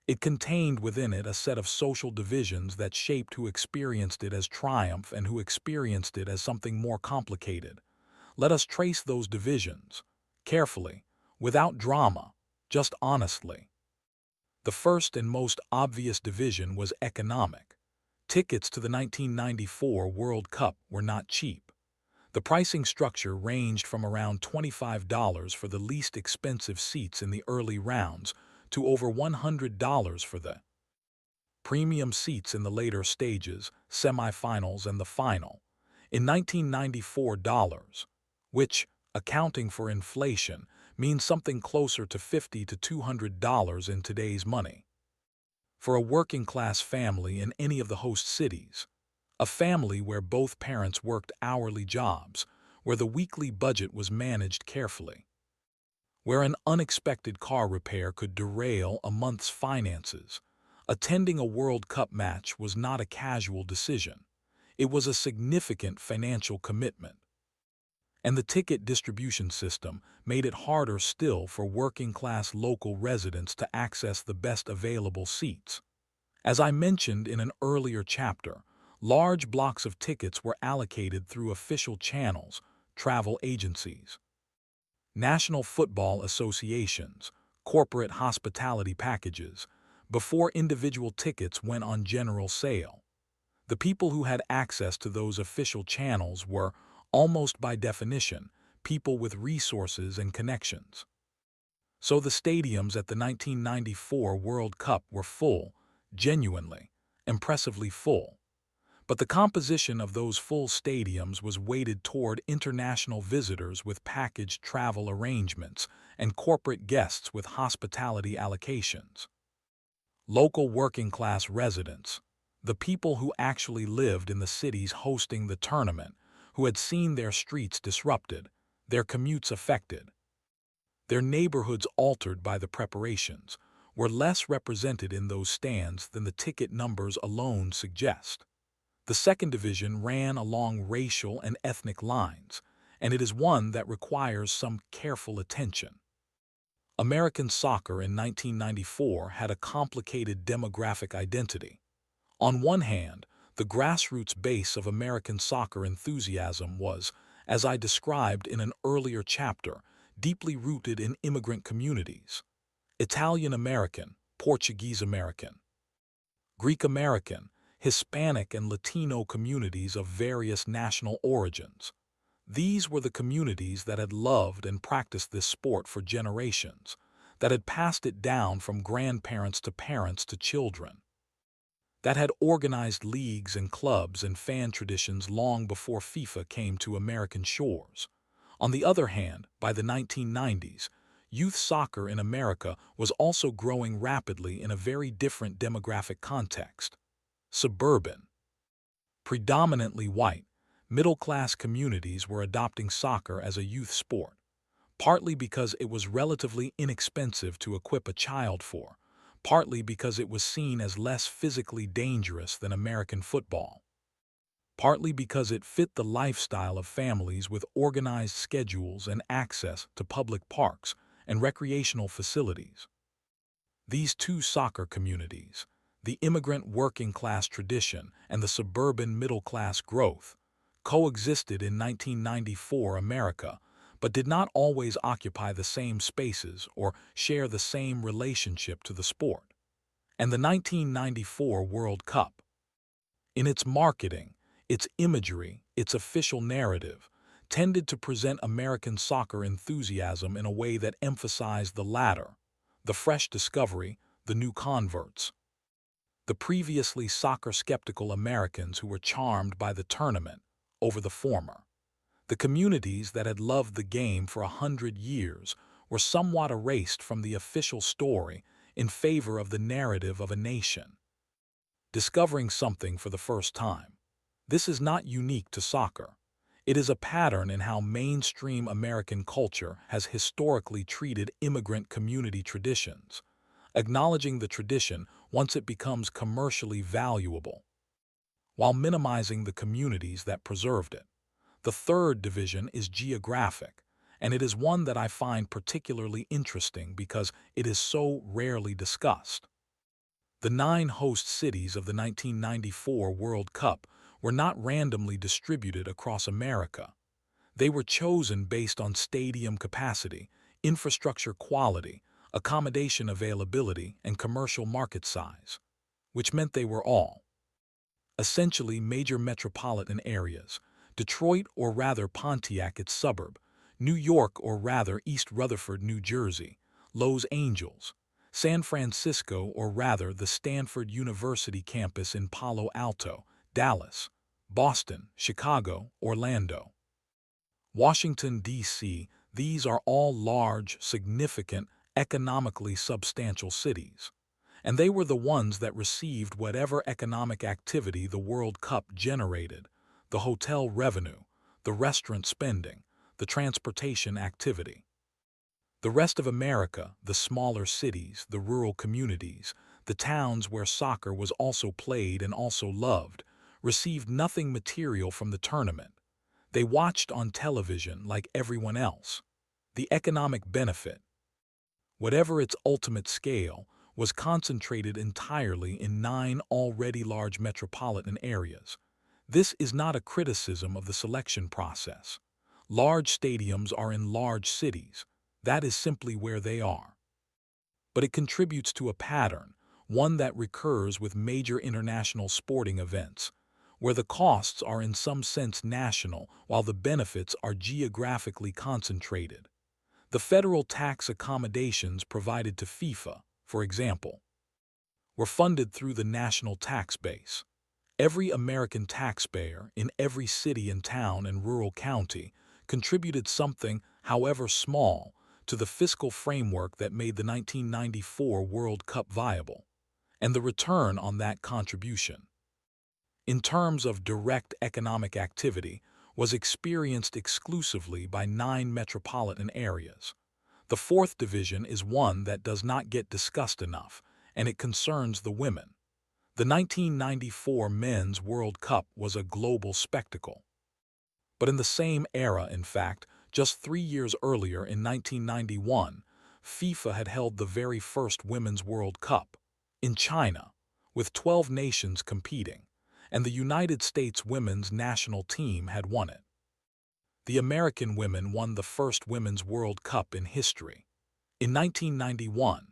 it contained within it a set of social divisions that shaped who experienced it as triumph and who experienced it as something more complicated. Let us trace those divisions, carefully, without drama, just honestly. The first and most obvious division was economic. Tickets to the 1994 World Cup were not cheap. The pricing structure ranged from around $25 for the least expensive seats in the early rounds to over $100 for the premium seats in the later stages, semifinals, and the final. In 1994 dollars, which, accounting for inflation, means something closer to $50 to $200 in today's money. For a working-class family in any of the host cities, a family where both parents worked hourly jobs, where the weekly budget was managed carefully, where an unexpected car repair could derail a month's finances, attending a World Cup match was not a casual decision. It was a significant financial commitment. And the ticket distribution system made it harder still for working-class local residents to access the best available seats. As I mentioned in an earlier chapter, large blocks of tickets were allocated through official channels, travel agencies, national football associations, corporate hospitality packages, before individual tickets went on general sale. The people who had access to those official channels were, almost by definition, people with resources and connections. So the stadiums at the 1994 World Cup were full, genuinely, impressively full. But the composition of those full stadiums was weighted toward international visitors with packaged travel arrangements and corporate guests with hospitality allocations. Local working-class residents, the people who actually lived in the cities hosting the tournament, who had seen their streets disrupted, their commutes affected, their neighborhoods altered by the preparations, were less represented in those stands than the ticket numbers alone suggest. The second division ran along racial and ethnic lines, and it is one that requires some careful attention. American soccer in 1994 had a complicated demographic identity. On one hand, the grassroots base of American soccer enthusiasm was, as I described in an earlier chapter, deeply rooted in immigrant communities: Italian-American, Portuguese-American, Greek-American, Hispanic and Latino communities of various national origins. These were the communities that had loved and practiced this sport for generations, that had passed it down from grandparents to parents to children, that had organized leagues and clubs and fan traditions long before FIFA came to American shores. On the other hand, by the 1990s, youth soccer in America was also growing rapidly in a very different demographic context: suburban. Predominantly white, middle-class communities were adopting soccer as a youth sport. partly because it was relatively inexpensive to equip a child for, partly because it was seen as less physically dangerous than American football, partly because it fit the lifestyle of families with organized schedules and access to public parks and recreational facilities. These two soccer communities, the immigrant working-class tradition and the suburban middle-class growth, coexisted in 1994 America, but did not always occupy the same spaces or share the same relationship to the sport. And the 1994 World Cup, in its marketing, its imagery, its official narrative, tended to present American soccer enthusiasm in a way that emphasized the latter, the fresh discovery, the new converts. The previously soccer-skeptical Americans who were charmed by the tournament over the former. The communities that had loved the game for 100 years were somewhat erased from the official story in favor of the narrative of a nation. Discovering something for the first time. This is not unique to soccer. It is a pattern in how mainstream American culture has historically treated immigrant community traditions, acknowledging the tradition once it becomes commercially valuable, while minimizing the communities that preserved it. The third division is geographic, and it is one that I find particularly interesting because it is so rarely discussed. The 9 host cities of the 1994 World Cup were not randomly distributed across America. They were chosen based on stadium capacity, infrastructure quality, accommodation availability, and commercial market size, which meant they were all essentially major metropolitan areas: Detroit, or rather Pontiac its suburb, New York, or rather East Rutherford, New Jersey, Los Angeles, San Francisco, or rather the Stanford University campus in Palo Alto, Dallas, Boston, Chicago, Orlando, Washington, D.C. These are all large, significant, economically substantial cities, and they were the ones that received whatever economic activity the World Cup generated: the hotel revenue, the restaurant spending, the transportation activity. The rest of America, the smaller cities, the rural communities, the towns where soccer was also played and also loved, received nothing material from the tournament. They watched on television like everyone else. The economic benefit, whatever its ultimate scale, was concentrated entirely in 9 already large metropolitan areas. This is not a criticism of the selection process. Large stadiums are in large cities. That is simply where they are. But it contributes to a pattern, one that recurs with major international sporting events, where the costs are in some sense national while the benefits are geographically concentrated. The federal tax accommodations provided to FIFA, for example, were funded through the national tax base. Every American taxpayer in every city and town and rural county contributed something, however small, to the fiscal framework that made the 1994 World Cup viable, and the return on that contribution, in terms of direct economic activity, was experienced exclusively by 9 metropolitan areas. The fourth division is one that does not get discussed enough, and it concerns the women. The 1994 Men's World Cup was a global spectacle. But in the same era, in fact, just 3 years earlier in 1991, FIFA had held the very first Women's World Cup, in China, with 12 nations competing, and the United States women's national team had won it. The American women won the first Women's World Cup in history, in 1991,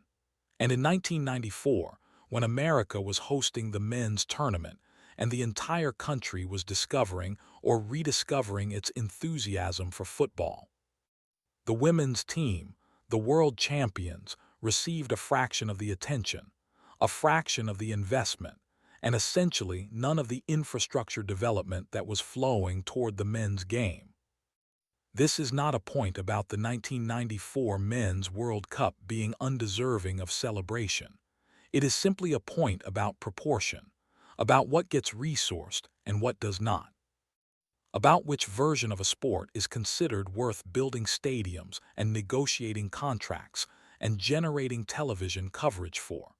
and in 1994, when America was hosting the men's tournament and the entire country was discovering or rediscovering its enthusiasm for football. The women's team, the world champions, received a fraction of the attention, a fraction of the investment, and essentially none of the infrastructure development that was flowing toward the men's game. This is not a point about the 1994 Men's World Cup being undeserving of celebration. It is simply a point about proportion, about what gets resourced and what does not. about which version of a sport is considered worth building stadiums and negotiating contracts and generating television coverage for.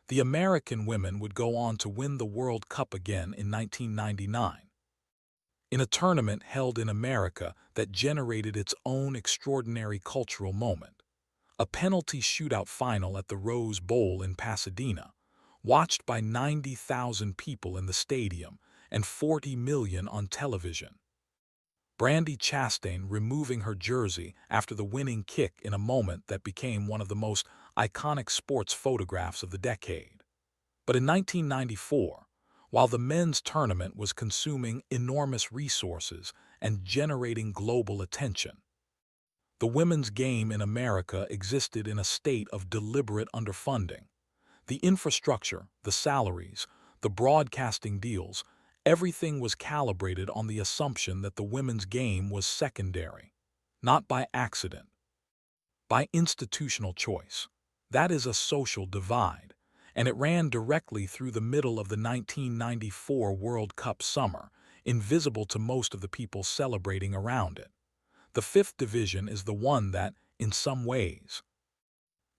The American women would go on to win the World Cup again in 1999, in a tournament held in America that generated its own extraordinary cultural moment. A penalty shootout final at the Rose Bowl in Pasadena, watched by 90,000 people in the stadium and 40 million on television. Brandi Chastain removing her jersey after the winning kick in a moment that became one of the most iconic sports photographs of the decade. But in 1994, while the men's tournament was consuming enormous resources and generating global attention, the women's game in America existed in a state of deliberate underfunding. The infrastructure, the salaries, the broadcasting deals, everything was calibrated on the assumption that the women's game was secondary, not by accident, by institutional choice. That is a social divide, and it ran directly through the middle of the 1994 World Cup summer, invisible to most of the people celebrating around it. The fifth division is the one that, in some ways,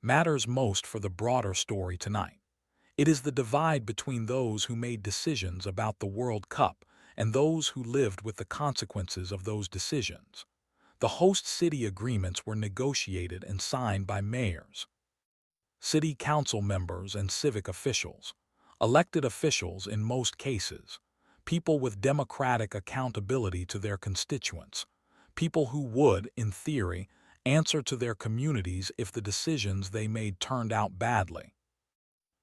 matters most for the broader story tonight. It is the divide between those who made decisions about the World Cup and those who lived with the consequences of those decisions. The host city agreements were negotiated and signed by mayors, city council members, and civic officials, elected officials in most cases, people with democratic accountability to their constituents, people who would, in theory, answer to their communities if the decisions they made turned out badly.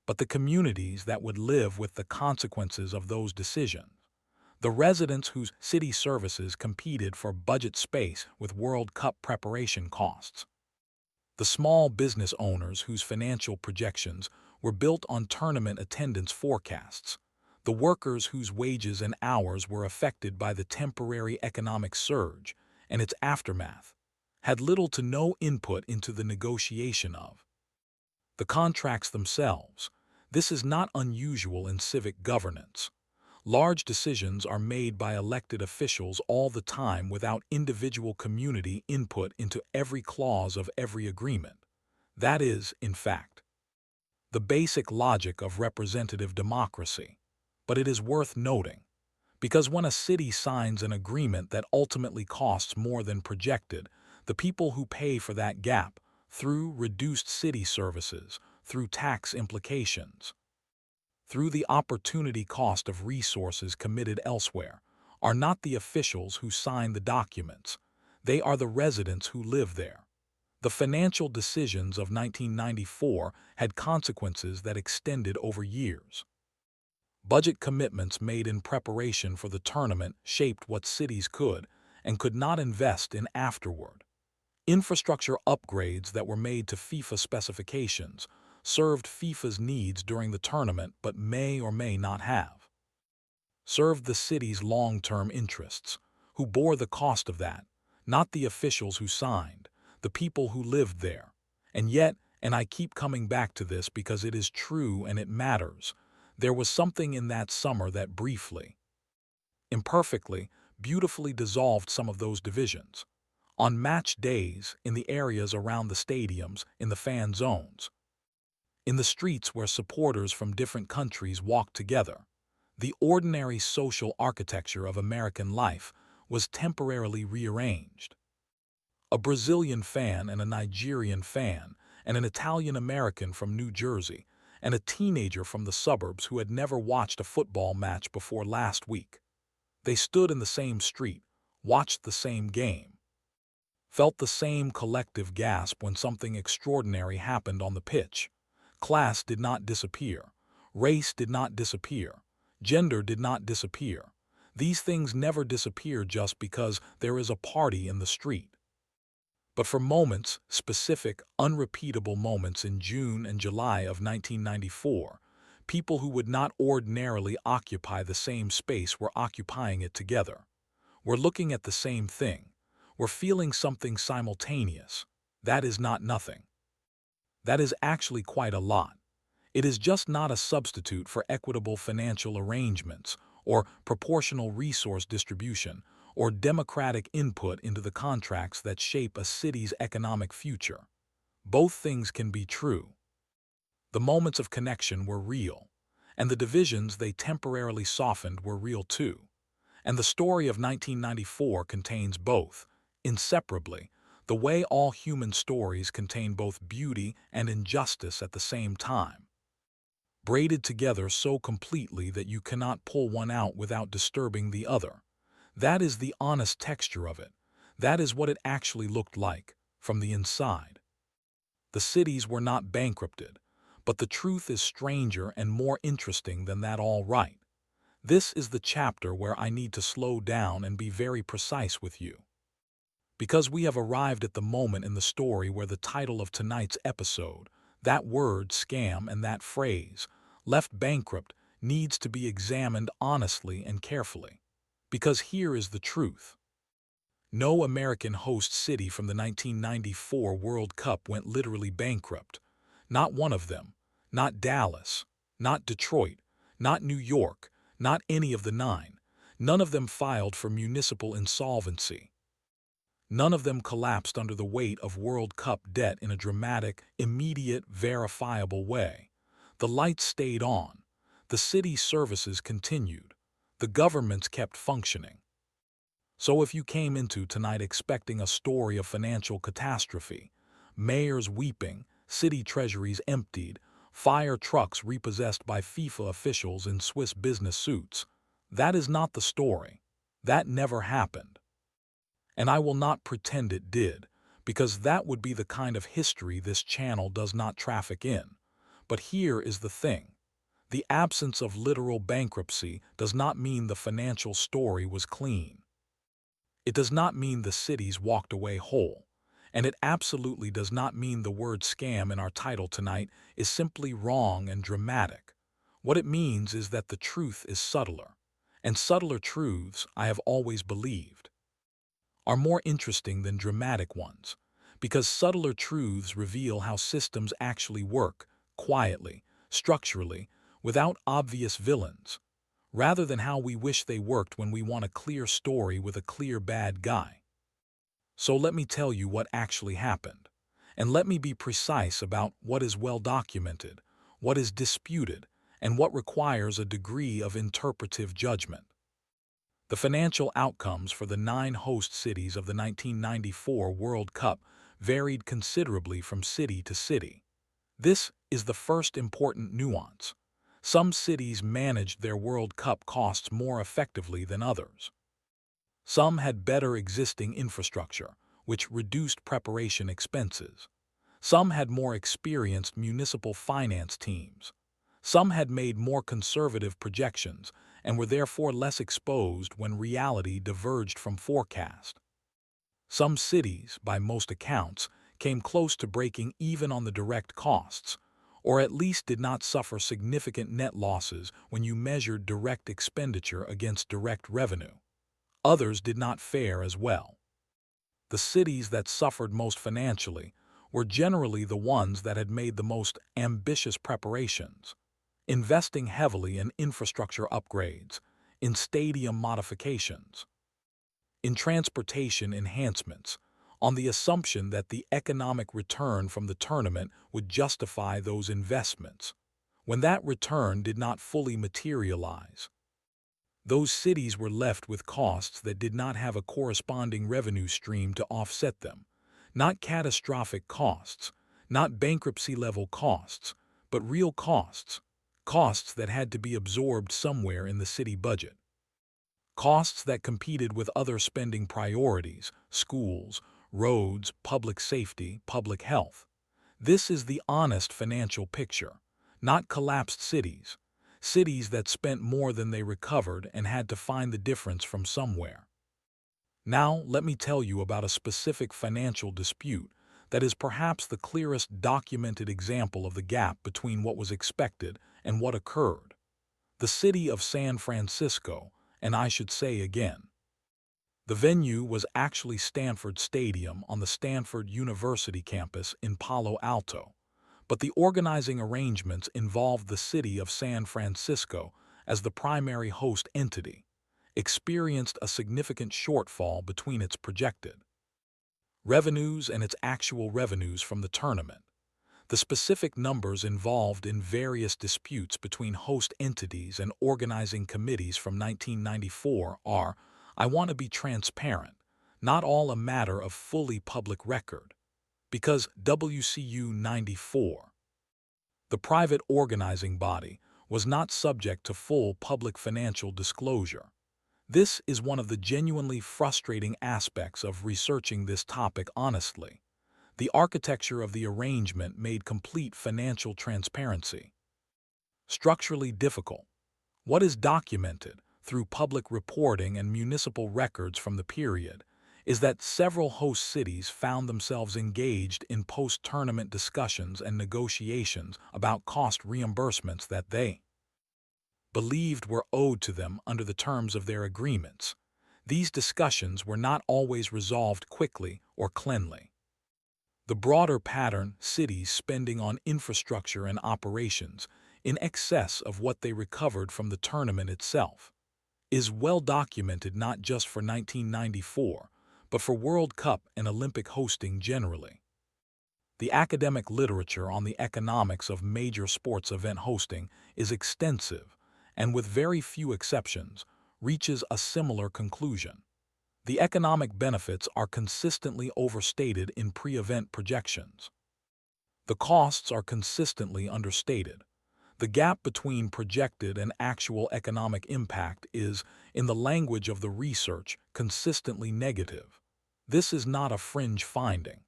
But the communities that would live with the consequences of those decisions, the residents whose city services competed for budget space with World Cup preparation costs, the small business owners whose financial projections were built on tournament attendance forecasts, the workers whose wages and hours were affected by the temporary economic surge and its aftermath, had little to no input into the negotiation of the contracts themselves. This is not unusual in civic governance. Large decisions are made by elected officials all the time without individual community input into every clause of every agreement. That is, in fact, the basic logic of representative democracy. But it is worth noting, because when a city signs an agreement that ultimately costs more than projected, the people who pay for that gap, through reduced city services, through tax implications, through the opportunity cost of resources committed elsewhere, are not the officials who sign the documents. They are the residents who live there. The financial decisions of 1994 had consequences that extended over years. Budget commitments made in preparation for the tournament shaped what cities could and could not invest in afterward. Infrastructure upgrades that were made to FIFA specifications served FIFA's needs during the tournament but may or may not have served the city's long-term interests, who bore the cost of that, not the officials who signed, the people who lived there. And yet, and I keep coming back to this because it is true and it matters, there was something in that summer that briefly, imperfectly, beautifully dissolved some of those divisions. On match days, in the areas around the stadiums, in the fan zones, in the streets where supporters from different countries walked together, the ordinary social architecture of American life was temporarily rearranged. A Brazilian fan and a Nigerian fan and an Italian-American from New Jersey and a teenager from the suburbs who had never watched a football match before last week. They stood in the same street, watched the same game, felt the same collective gasp when something extraordinary happened on the pitch. Class did not disappear. Race did not disappear. Gender did not disappear. These things never disappear just because there is a party in the street. But for moments, specific, unrepeatable moments in June and July of 1994, people who would not ordinarily occupy the same space were occupying it together. We're looking at the same thing. We're feeling something simultaneous. That is not nothing. That is actually quite a lot. It is just not a substitute for equitable financial arrangements or proportional resource distribution or democratic input into the contracts that shape a city's economic future. Both things can be true. The moments of connection were real, and the divisions they temporarily softened were real too. And the story of 1994 contains both, inseparably, the way all human stories contain both beauty and injustice at the same time, braided together so completely that you cannot pull one out without disturbing the other. That is the honest texture of it. That is what it actually looked like, from the inside. The cities were not bankrupted, but the truth is stranger and more interesting than that, all right. This is the chapter where I need to slow down and be very precise with you. Because we have arrived at the moment in the story where the title of tonight's episode, that word scam and that phrase, left bankrupt, needs to be examined honestly and carefully. Because here is the truth. No American host city from the 1994 World Cup went literally bankrupt. Not one of them. Not Dallas. Not Detroit. Not New York. Not any of the 9. None of them filed for municipal insolvency. None of them collapsed under the weight of World Cup debt in a dramatic, immediate, verifiable way. The lights stayed on. The city's services continued. The governments kept functioning. So if you came into tonight expecting a story of financial catastrophe, mayors weeping, city treasuries emptied, fire trucks repossessed by FIFA officials in Swiss business suits, that is not the story. That never happened. And I will not pretend it did, because that would be the kind of history this channel does not traffic in. But here is the thing. The absence of literal bankruptcy does not mean the financial story was clean. It does not mean the cities walked away whole, and it absolutely does not mean the word scam in our title tonight is simply wrong and dramatic. What it means is that the truth is subtler, and subtler truths, I have always believed, are more interesting than dramatic ones, because subtler truths reveal how systems actually work, quietly, structurally, without obvious villains, rather than how we wish they worked when we want a clear story with a clear bad guy. So let me tell you what actually happened, and let me be precise about what is well documented, what is disputed, and what requires a degree of interpretive judgment. The financial outcomes for the 9 host cities of the 1994 World Cup varied considerably from city to city. This is the first important nuance. Some cities managed their World Cup costs more effectively than others. Some had better existing infrastructure, which reduced preparation expenses. Some had more experienced municipal finance teams. Some had made more conservative projections and were therefore less exposed when reality diverged from forecast. Some cities, by most accounts, came close to breaking even on the direct costs, or at least did not suffer significant net losses when you measured direct expenditure against direct revenue. Others did not fare as well. The cities that suffered most financially were generally the ones that had made the most ambitious preparations, investing heavily in infrastructure upgrades, in stadium modifications, in transportation enhancements, on the assumption that the economic return from the tournament would justify those investments, when that return did not fully materialize. Those cities were left with costs that did not have a corresponding revenue stream to offset them, not catastrophic costs, not bankruptcy-level costs, but real costs, costs that had to be absorbed somewhere in the city budget. Costs that competed with other spending priorities, schools, roads, public safety, public health. This is the honest financial picture, not collapsed cities, cities that spent more than they recovered and had to find the difference from somewhere. Now, let me tell you about a specific financial dispute that is perhaps the clearest documented example of the gap between what was expected and what occurred. The city of San Francisco, and I should say again. The venue was actually Stanford Stadium on the Stanford University campus in Palo Alto, but the organizing arrangements involved the city of San Francisco as the primary host entity, experienced a significant shortfall between its projected revenues and its actual revenues from the tournament. The specific numbers involved in various disputes between host entities and organizing committees from 1994 are, I want to be transparent, not all a matter of fully public record, because WCU 94, the private organizing body, was not subject to full public financial disclosure. This is one of the genuinely frustrating aspects of researching this topic honestly. The architecture of the arrangement made complete financial transparency structurally difficult. What is documented through public reporting and municipal records from the period is that several host cities found themselves engaged in post-tournament discussions and negotiations about cost reimbursements that they believed were owed to them under the terms of their agreements. These discussions were not always resolved quickly or cleanly. The broader pattern, cities spending on infrastructure and operations in excess of what they recovered from the tournament itself, is well documented not just for 1994, but for World Cup and Olympic hosting generally. The academic literature on the economics of major sports event hosting is extensive and, with very few exceptions, reaches a similar conclusion. The economic benefits are consistently overstated in pre-event projections. The costs are consistently understated. The gap between projected and actual economic impact is, in the language of the research, consistently negative. This is not a fringe finding.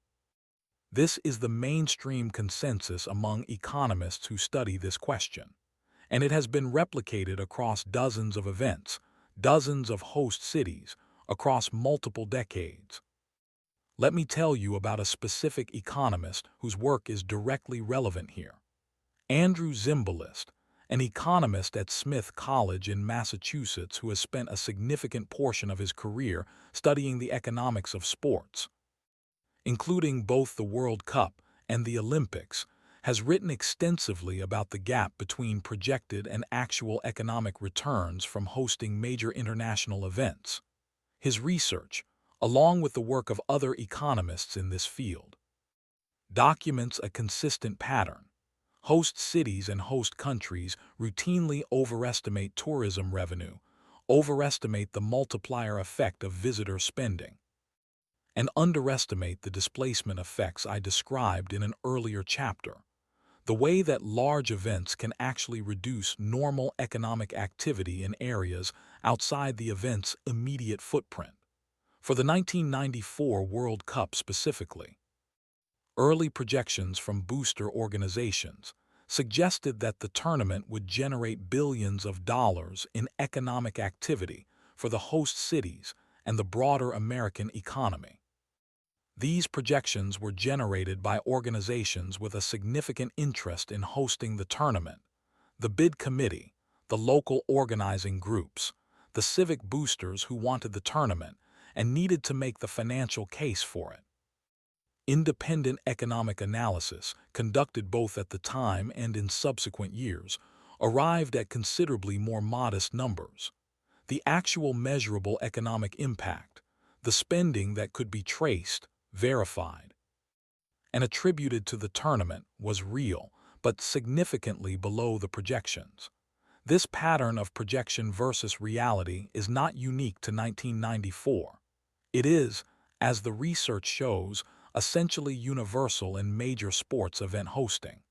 This is the mainstream consensus among economists who study this question, and it has been replicated across dozens of events, dozens of host cities, across multiple decades. Let me tell you about a specific economist whose work is directly relevant here. Andrew Zimbalist, an economist at Smith College in Massachusetts who has spent a significant portion of his career studying the economics of sports, including both the World Cup and the Olympics, has written extensively about the gap between projected and actual economic returns from hosting major international events. His research, along with the work of other economists in this field, documents a consistent pattern. Host cities and host countries routinely overestimate tourism revenue, overestimate the multiplier effect of visitor spending, and underestimate the displacement effects I described in an earlier chapter. The way that large events can actually reduce normal economic activity in areas outside the event's immediate footprint. For the 1994 World Cup specifically, early projections from booster organizations suggested that the tournament would generate billions of dollars in economic activity for the host cities and the broader American economy. These projections were generated by organizations with a significant interest in hosting the tournament: the bid committee, the local organizing groups, the civic boosters who wanted the tournament and needed to make the financial case for it. Independent economic analysis, conducted both at the time and in subsequent years, arrived at considerably more modest numbers. The actual measurable economic impact, the spending that could be traced, verified, and attributed to the tournament, was real, but significantly below the projections. This pattern of projection versus reality is not unique to 1994. It is, as the research shows, essentially universal in major sports event hosting.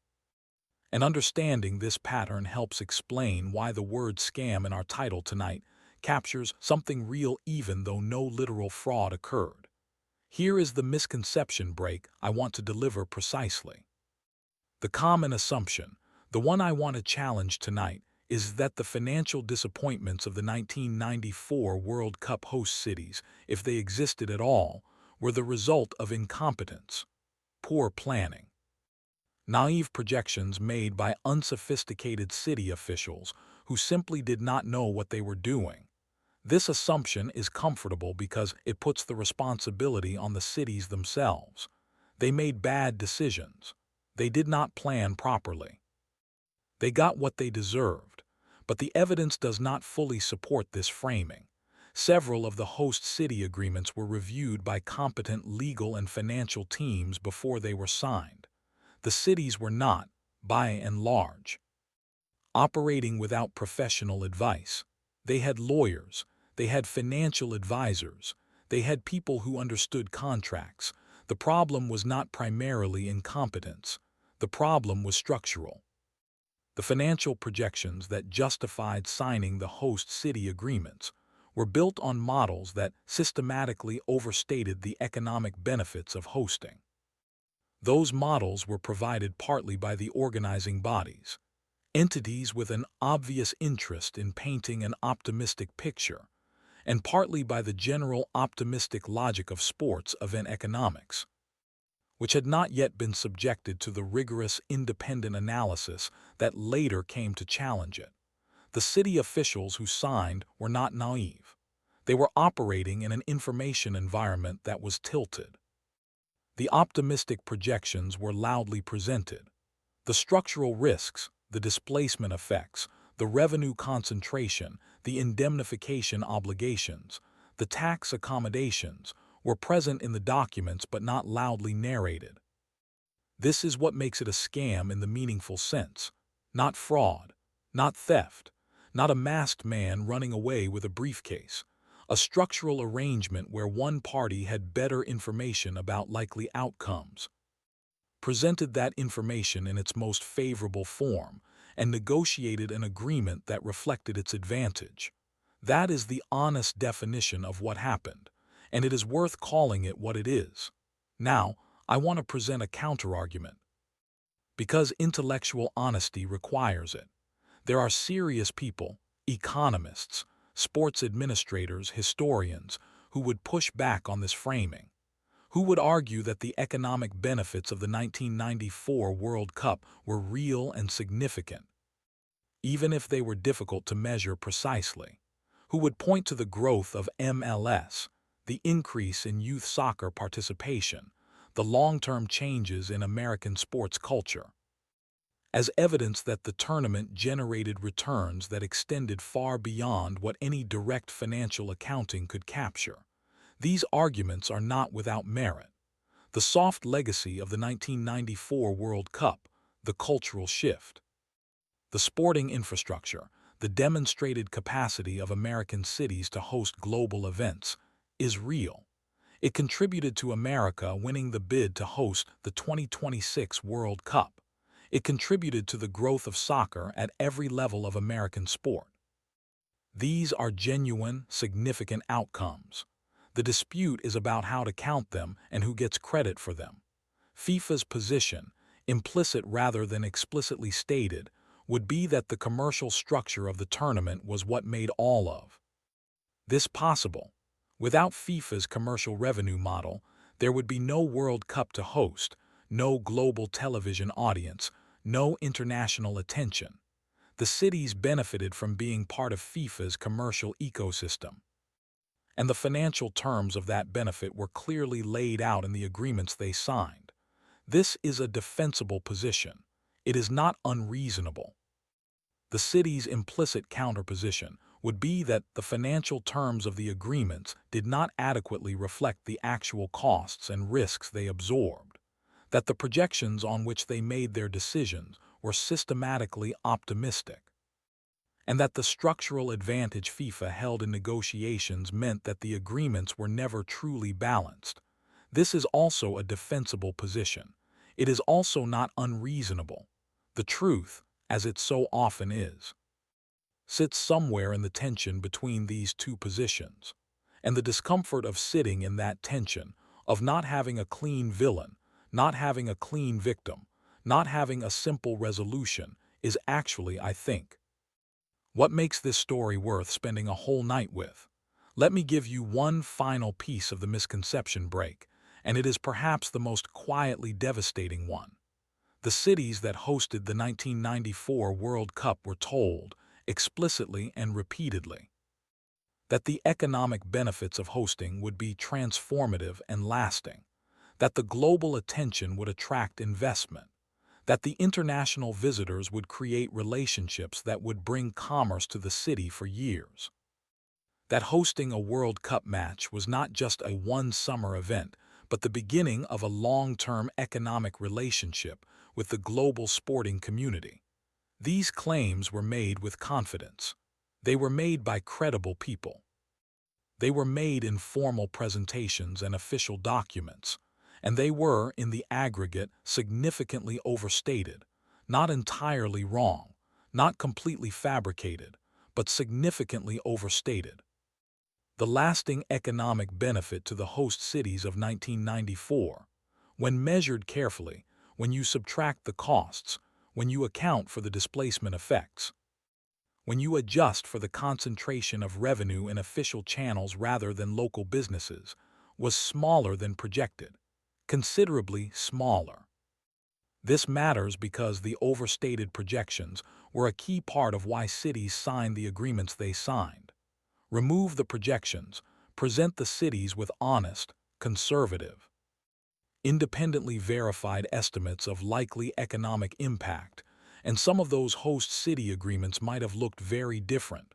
And understanding this pattern helps explain why the word scam in our title tonight captures something real even though no literal fraud occurred. Here is the misconception break I want to deliver precisely. The common assumption, the one I want to challenge tonight, is that the financial disappointments of the 1994 World Cup host cities, if they existed at all, were the result of incompetence, poor planning, naive projections made by unsophisticated city officials who simply did not know what they were doing. This assumption is comfortable because it puts the responsibility on the cities themselves. They made bad decisions. They did not plan properly. They got what they deserved, but the evidence does not fully support this framing. Several of the host city agreements were reviewed by competent legal and financial teams before they were signed. The cities were not, by and large, operating without professional advice. They had lawyers, they had financial advisors, they had people who understood contracts. The problem was not primarily incompetence. The problem was structural. The financial projections that justified signing the host city agreements were built on models that systematically overstated the economic benefits of hosting. Those models were provided partly by the organizing bodies, entities with an obvious interest in painting an optimistic picture, and partly by the general optimistic logic of sports event economics, which had not yet been subjected to the rigorous independent analysis that later came to challenge it. The city officials who signed were not naive. They were operating in an information environment that was tilted. The optimistic projections were loudly presented. The structural risks, the displacement effects, the revenue concentration, the indemnification obligations, the tax accommodations were present in the documents but not loudly narrated. This is what makes it a scam in the meaningful sense. Not fraud, not theft, not a masked man running away with a briefcase. A structural arrangement where one party had better information about likely outcomes, presented that information in its most favorable form, and negotiated an agreement that reflected its advantage. That is the honest definition of what happened, and it is worth calling it what it is. Now, I want to present a counterargument. Because intellectual honesty requires it. There are serious people, economists, sports administrators, historians, who would push back on this framing, who would argue that the economic benefits of the 1994 World Cup were real and significant, even if they were difficult to measure precisely, who would point to the growth of MLS, the increase in youth soccer participation, the long-term changes in American sports culture, as evidence that the tournament generated returns that extended far beyond what any direct financial accounting could capture. These arguments are not without merit. The soft legacy of the 1994 World Cup, the cultural shift, the sporting infrastructure, the demonstrated capacity of American cities to host global events, is real. It contributed to America winning the bid to host the 2026 World Cup. It contributed to the growth of soccer at every level of American sport. These are genuine, significant outcomes. The dispute is about how to count them and who gets credit for them. FIFA's position, implicit rather than explicitly stated, would be that the commercial structure of the tournament was what made all of this possible. Without FIFA's commercial revenue model, there would be no World Cup to host, no global television audience, no international attention. The cities benefited from being part of FIFA's commercial ecosystem, and the financial terms of that benefit were clearly laid out in the agreements they signed. This is a defensible position. It is not unreasonable. The city's implicit counterposition would be that the financial terms of the agreements did not adequately reflect the actual costs and risks they absorbed, that the projections on which they made their decisions were systematically optimistic, and that the structural advantage FIFA held in negotiations meant that the agreements were never truly balanced. This is also a defensible position. It is also not unreasonable. The truth, as it so often is, sits somewhere in the tension between these two positions, and the discomfort of sitting in that tension, of not having a clean villain, not having a clean victim, not having a simple resolution, is actually, I think, what makes this story worth spending a whole night with. Let me give you one final piece of the misconception break, and it is perhaps the most quietly devastating one. The cities that hosted the 1994 World Cup were told, explicitly and repeatedly, that the economic benefits of hosting would be transformative and lasting, that the global attention would attract investment, that the international visitors would create relationships that would bring commerce to the city for years. That hosting a World Cup match was not just a one-summer event, but the beginning of a long-term economic relationship with the global sporting community. These claims were made with confidence. They were made by credible people. They were made in formal presentations and official documents, and they were, in the aggregate, significantly overstated, not entirely wrong, not completely fabricated, but significantly overstated. The lasting economic benefit to the host cities of 1994, when measured carefully, when you subtract the costs, when you account for the displacement effects, when you adjust for the concentration of revenue in official channels rather than local businesses, was smaller than projected, considerably smaller. This matters because the overstated projections were a key part of why cities signed the agreements they signed. Remove the projections, present the cities with honest, conservative, independently verified estimates of likely economic impact, and some of those host city agreements might have looked very different.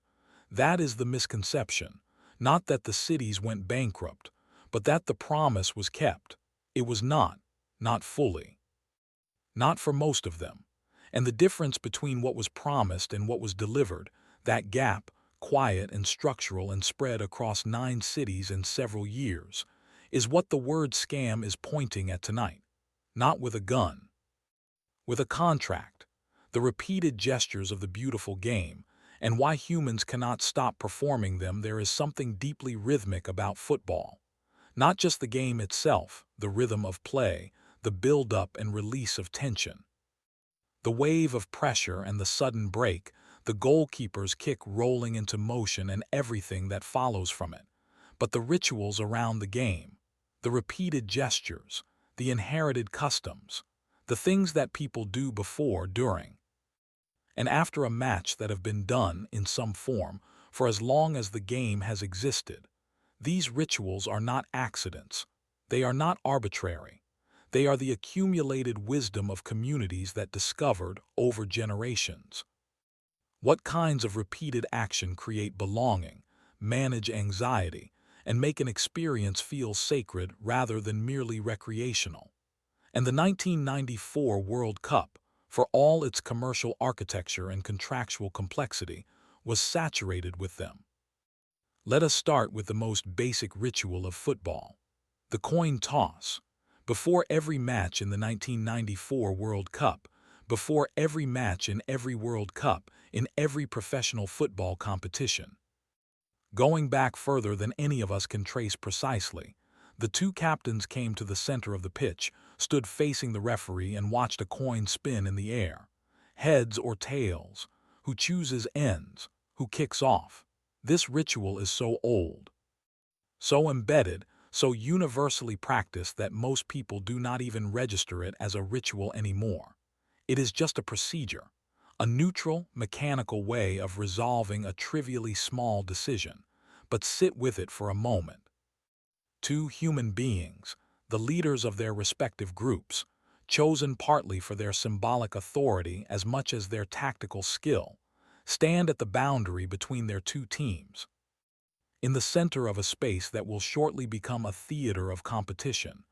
That is the misconception, not that the cities went bankrupt, but that the promise was kept. It was not fully. Not for most of them. And the difference between what was promised and what was delivered, that gap, quiet and structural and spread across 9 cities in several years, is what the word scam is pointing at tonight. Not with a gun. With a contract. The repeated gestures of the beautiful game, and why humans cannot stop performing them. There is something deeply rhythmic about football. Not just the game itself, the rhythm of play, the build-up and release of tension. The wave of pressure and the sudden break, the goalkeeper's kick rolling into motion and everything that follows from it. But the rituals around the game, the repeated gestures, the inherited customs, the things that people do before, during, and after a match that have been done in some form for as long as the game has existed. These rituals are not accidents. They are not arbitrary. They are the accumulated wisdom of communities that discovered over generations. What kinds of repeated action create belonging, manage anxiety, and make an experience feel sacred rather than merely recreational? And the 1994 World Cup, for all its commercial architecture and contractual complexity, was saturated with them. Let us start with the most basic ritual of football, the coin toss. Before every match in the 1994 World Cup, before every match in every World Cup, in every professional football competition. Going back further than any of us can trace precisely, the 2 captains came to the center of the pitch, stood facing the referee and watched a coin spin in the air. Heads or tails, who chooses ends, who kicks off. This ritual is so old, so embedded, so universally practiced that most people do not even register it as a ritual anymore. It is just a procedure, a neutral, mechanical way of resolving a trivially small decision. But sit with it for a moment. 2 human beings, the leaders of their respective groups, chosen partly for their symbolic authority as much as their tactical skill, stand at the boundary between their 2 teams, in the center of a space that will shortly become a theater of competition,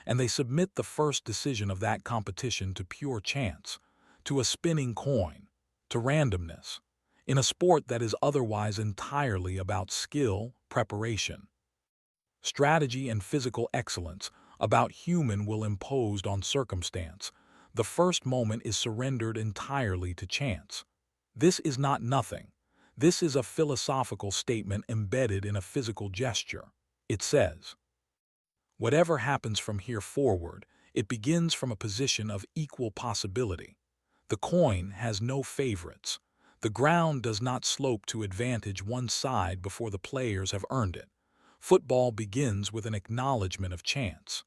and they submit the first decision of that competition to pure chance, to a spinning coin, to randomness, in a sport that is otherwise entirely about skill, preparation, strategy and physical excellence, about human will imposed on circumstance. The first moment is surrendered entirely to chance. This is not nothing. This is a philosophical statement embedded in a physical gesture. It says, whatever happens from here forward, it begins from a position of equal possibility. The coin has no favorites. The ground does not slope to advantage one side before the players have earned it. Football begins with an acknowledgement of chance,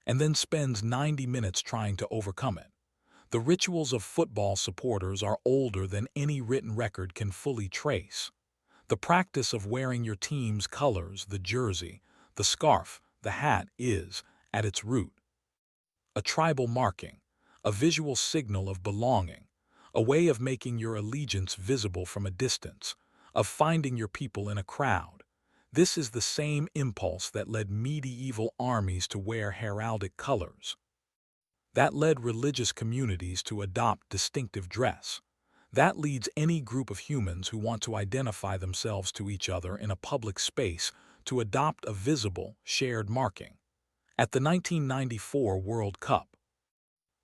and then spends 90 minutes trying to overcome it. The rituals of football supporters are older than any written record can fully trace. The practice of wearing your team's colors, the jersey, the scarf, the hat, is, at its root, a tribal marking, a visual signal of belonging, a way of making your allegiance visible from a distance, of finding your people in a crowd. This is the same impulse that led medieval armies to wear heraldic colors, that led religious communities to adopt distinctive dress, that leads any group of humans who want to identify themselves to each other in a public space to adopt a visible, shared marking. At the 1994 World Cup,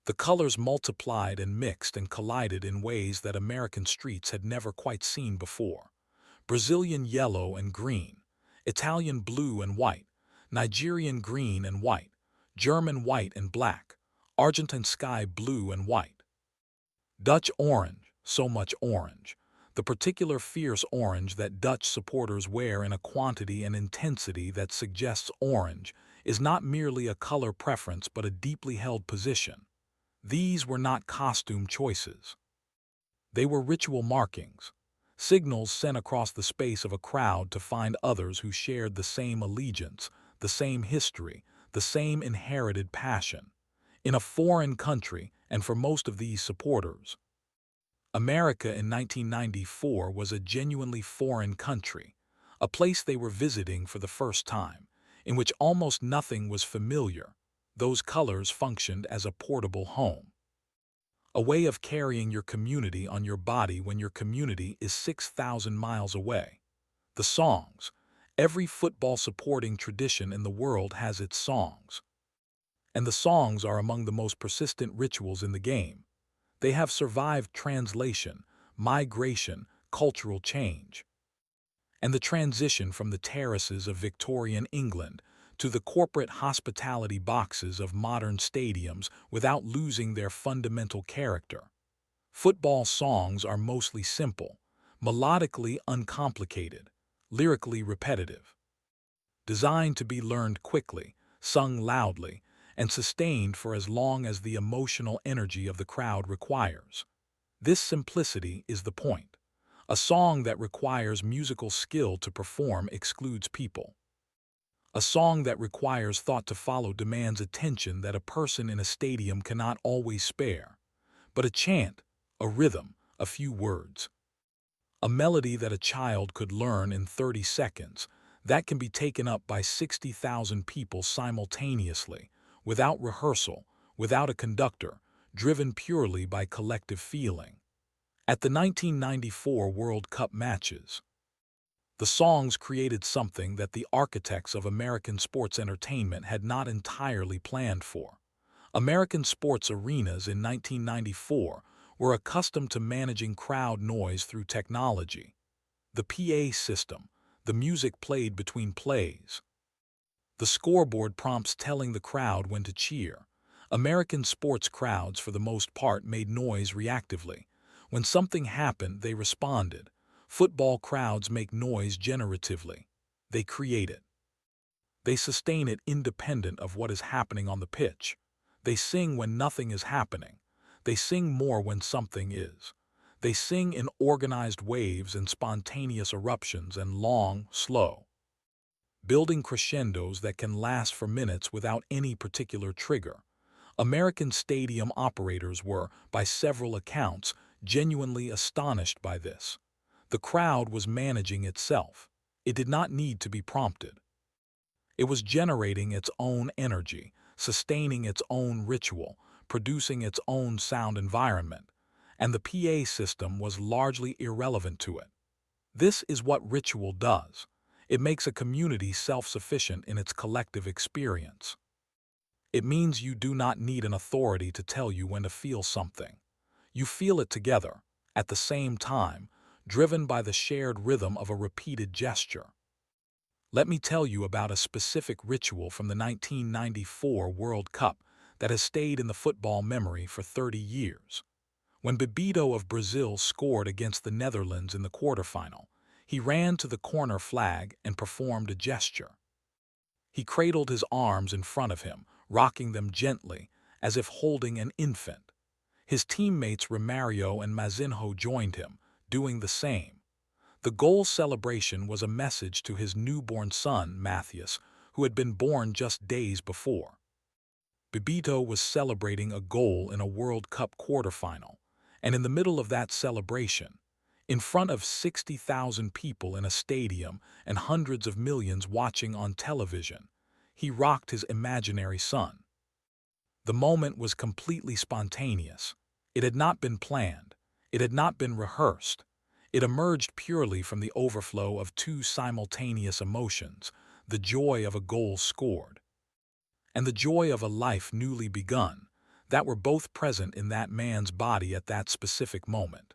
the colors multiplied and mixed and collided in ways that American streets had never quite seen before. Brazilian yellow and green, Italian blue and white, Nigerian green and white, German white and black, Argentine sky blue and white, Dutch orange, so much orange, the particular fierce orange that Dutch supporters wear in a quantity and intensity that suggests orange is not merely a color preference but a deeply held position. These were not costume choices. They were ritual markings, signals sent across the space of a crowd to find others who shared the same allegiance, the same history, the same inherited passion. In a foreign country, and for most of these supporters, America in 1994 was a genuinely foreign country, a place they were visiting for the first time, in which almost nothing was familiar. Those colors functioned as a portable home, a way of carrying your community on your body when your community is 6,000 miles away. The songs. Every football supporting tradition in the world has its songs, and the songs are among the most persistent rituals in the game. They have survived translation, migration, cultural change, and the transition from the terraces of Victorian England to the corporate hospitality boxes of modern stadiums without losing their fundamental character. Football songs are mostly simple, melodically uncomplicated, lyrically repetitive, designed to be learned quickly, sung loudly, and sustained for as long as the emotional energy of the crowd requires. This simplicity is the point. A song that requires musical skill to perform excludes people. A song that requires thought to follow demands attention that a person in a stadium cannot always spare. But a chant, a rhythm, a few words, a melody that a child could learn in 30 seconds, that can be taken up by 60,000 people simultaneously, without rehearsal, without a conductor, driven purely by collective feeling. At the 1994 World Cup matches, the songs created something that the architects of American sports entertainment had not entirely planned for. American sports arenas in 1994 were accustomed to managing crowd noise through technology. The PA system, the music played between plays, the scoreboard prompts telling the crowd when to cheer. American sports crowds, for the most part, made noise reactively. When something happened, they responded. Football crowds make noise generatively. They create it. They sustain it independent of what is happening on the pitch. They sing when nothing is happening. They sing more when something is. They sing in organized waves and spontaneous eruptions and long, slow, building crescendos that can last for minutes without any particular trigger. American stadium operators were, by several accounts, genuinely astonished by this. The crowd was managing itself. It did not need to be prompted. It was generating its own energy, sustaining its own ritual, producing its own sound environment, and the PA system was largely irrelevant to it. This is what ritual does. It makes a community self-sufficient in its collective experience. It means you do not need an authority to tell you when to feel something. You feel it together, at the same time, driven by the shared rhythm of a repeated gesture. Let me tell you about a specific ritual from the 1994 World Cup that has stayed in the football memory for 30 years. When Bebeto of Brazil scored against the Netherlands in the quarterfinal, he ran to the corner flag and performed a gesture. He cradled his arms in front of him, rocking them gently, as if holding an infant. His teammates Romario and Mazinho joined him, doing the same. The goal celebration was a message to his newborn son, Matthias, who had been born just days before. Bebeto was celebrating a goal in a World Cup quarterfinal, and in the middle of that celebration, In front of 60,000 people in a stadium and hundreds of millions watching on television, he rocked his imaginary son. The moment was completely spontaneous. It had not been planned. It had not been rehearsed. It emerged purely from the overflow of two simultaneous emotions, the joy of a goal scored and the joy of a life newly begun, that were both present in that man's body at that specific moment.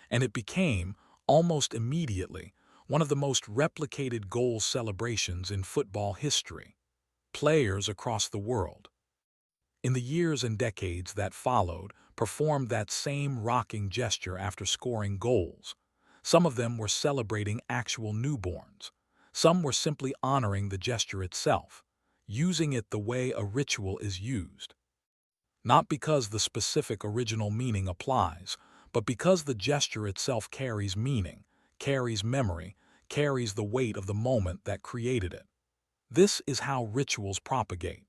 And it became, almost immediately, one of the most replicated goal celebrations in football history. Players across the world, in the years and decades that followed, performed that same rocking gesture after scoring goals. Some of them were celebrating actual newborns. Some were simply honoring the gesture itself, using it the way a ritual is used. Not because the specific original meaning applies, but because the gesture itself carries meaning, carries memory, carries the weight of the moment that created it. This is how rituals propagate.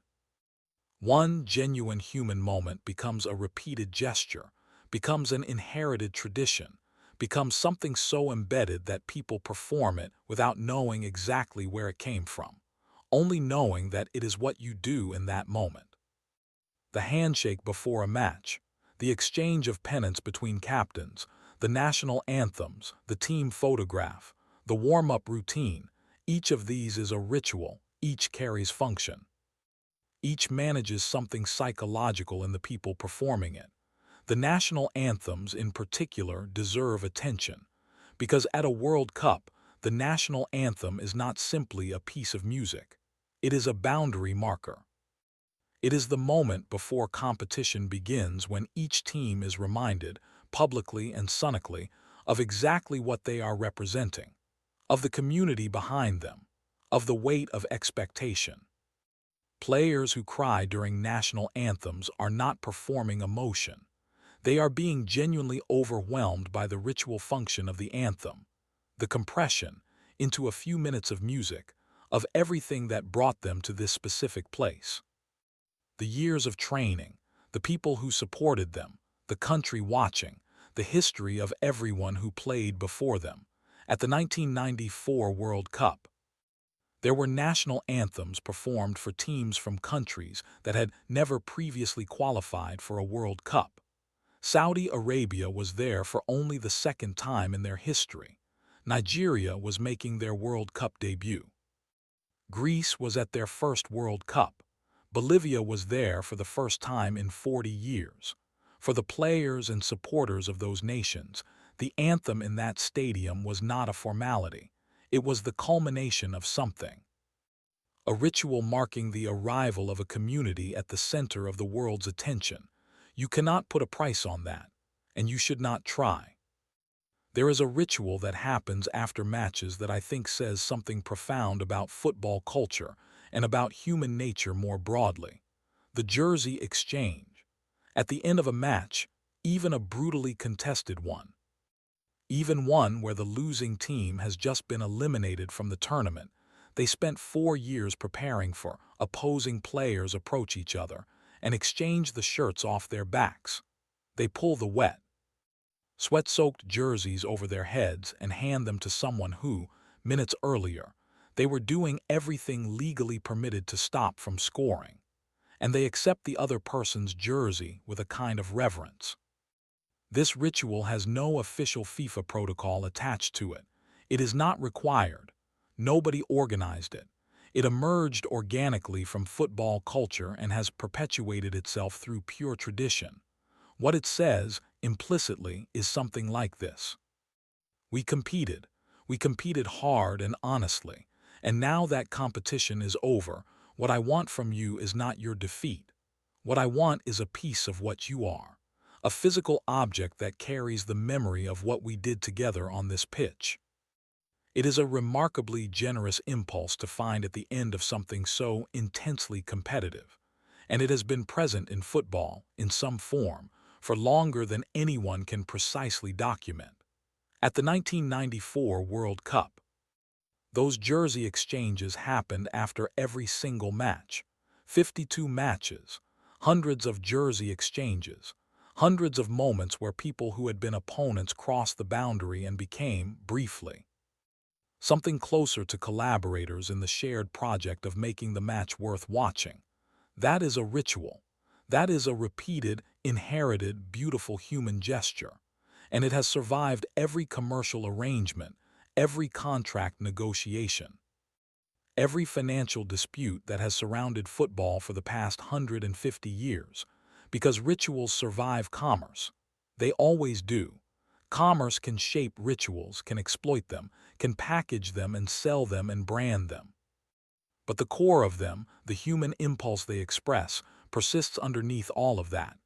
One genuine human moment becomes a repeated gesture, becomes an inherited tradition, becomes something so embedded that people perform it without knowing exactly where it came from, only knowing that it is what you do in that moment. The handshake before a match, the exchange of pennants between captains, the national anthems, the team photograph, the warm-up routine, each of these is a ritual, each carries function. Each manages something psychological in the people performing it. The national anthems in particular deserve attention, because at a World Cup, the national anthem is not simply a piece of music. It is a boundary marker. It is the moment before competition begins when each team is reminded, publicly and sonically, of exactly what they are representing, of the community behind them, of the weight of expectation. Players who cry during national anthems are not performing emotion. They are being genuinely overwhelmed by the ritual function of the anthem, the compression, into a few minutes of music, of everything that brought them to this specific place. The years of training, the people who supported them, the country watching, the history of everyone who played before them. At the 1994 World Cup, there were national anthems performed for teams from countries that had never previously qualified for a World Cup. Saudi Arabia was there for only the second time in their history. Nigeria was making their World Cup debut. Greece was at their first World Cup. Bolivia was there for the first time in 40 years. For the players and supporters of those nations, the anthem in that stadium was not a formality. It was the culmination of something. A ritual marking the arrival of a community at the center of the world's attention. You cannot put a price on that, and you should not try. There is a ritual that happens after matches that I think says something profound about football culture and about human nature more broadly. The jersey exchange. At the end of a match, even a brutally contested one, even one where the losing team has just been eliminated from the tournament, they spent 4 years preparing for, opposing players approach each other and exchange the shirts off their backs. They pull the wet, sweat-soaked jerseys over their heads and hand them to someone who, minutes earlier, they were doing everything legally permitted to stop from scoring, and they accept the other person's jersey with a kind of reverence. This ritual has no official FIFA protocol attached to it. It is not required. Nobody organized it. It emerged organically from football culture and has perpetuated itself through pure tradition. What it says, implicitly, is something like this. We competed. We competed hard and honestly. And now that competition is over, what I want from you is not your defeat. What I want is a piece of what you are. A physical object that carries the memory of what we did together on this pitch. It is a remarkably generous impulse to find at the end of something so intensely competitive, and it has been present in football, in some form, for longer than anyone can precisely document. At the 1994 World Cup, those jersey exchanges happened after every single match. 52 matches, hundreds of jersey exchanges, Hundreds of moments where people who had been opponents crossed the boundary and became, briefly, something closer to collaborators in the shared project of making the match worth watching. That is a ritual. That is a repeated, inherited, beautiful human gesture. And it has survived every commercial arrangement, every contract negotiation, every financial dispute that has surrounded football for the past 150 years. Because rituals survive commerce. They always do. Commerce can shape rituals, can exploit them, can package them and sell them and brand them. But the core of them, the human impulse they express, persists underneath all of that.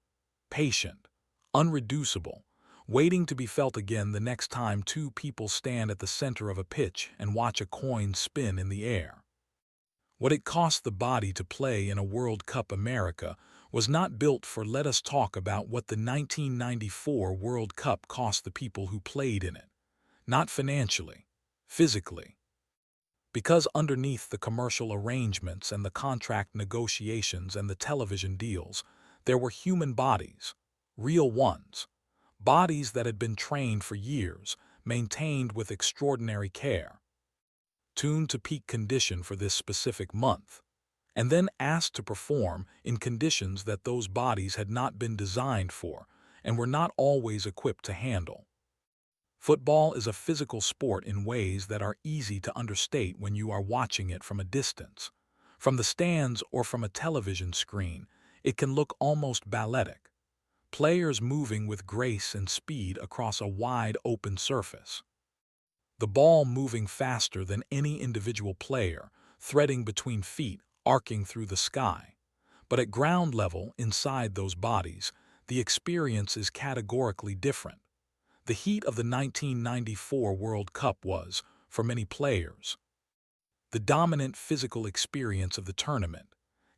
Patient, unreducible, waiting to be felt again the next time two people stand at the center of a pitch and watch a coin spin in the air. What it cost the body to play in a World Cup America was not built for. Let us talk about what the 1994 World Cup cost the people who played in it. Not financially, physically. Because underneath the commercial arrangements and the contract negotiations and the television deals, there were human bodies, real ones, bodies that had been trained for years, maintained with extraordinary care, tuned to peak condition for this specific month, and then asked to perform in conditions that those bodies had not been designed for and were not always equipped to handle. Football is a physical sport in ways that are easy to understate when you are watching it from a distance. From the stands or from a television screen, it can look almost balletic. Players moving with grace and speed across a wide open surface. The ball moving faster than any individual player, threading between feet, arcing through the sky. But at ground level, inside those bodies, the experience is categorically different. The heat of the 1994 World Cup was, for many players, the dominant physical experience of the tournament.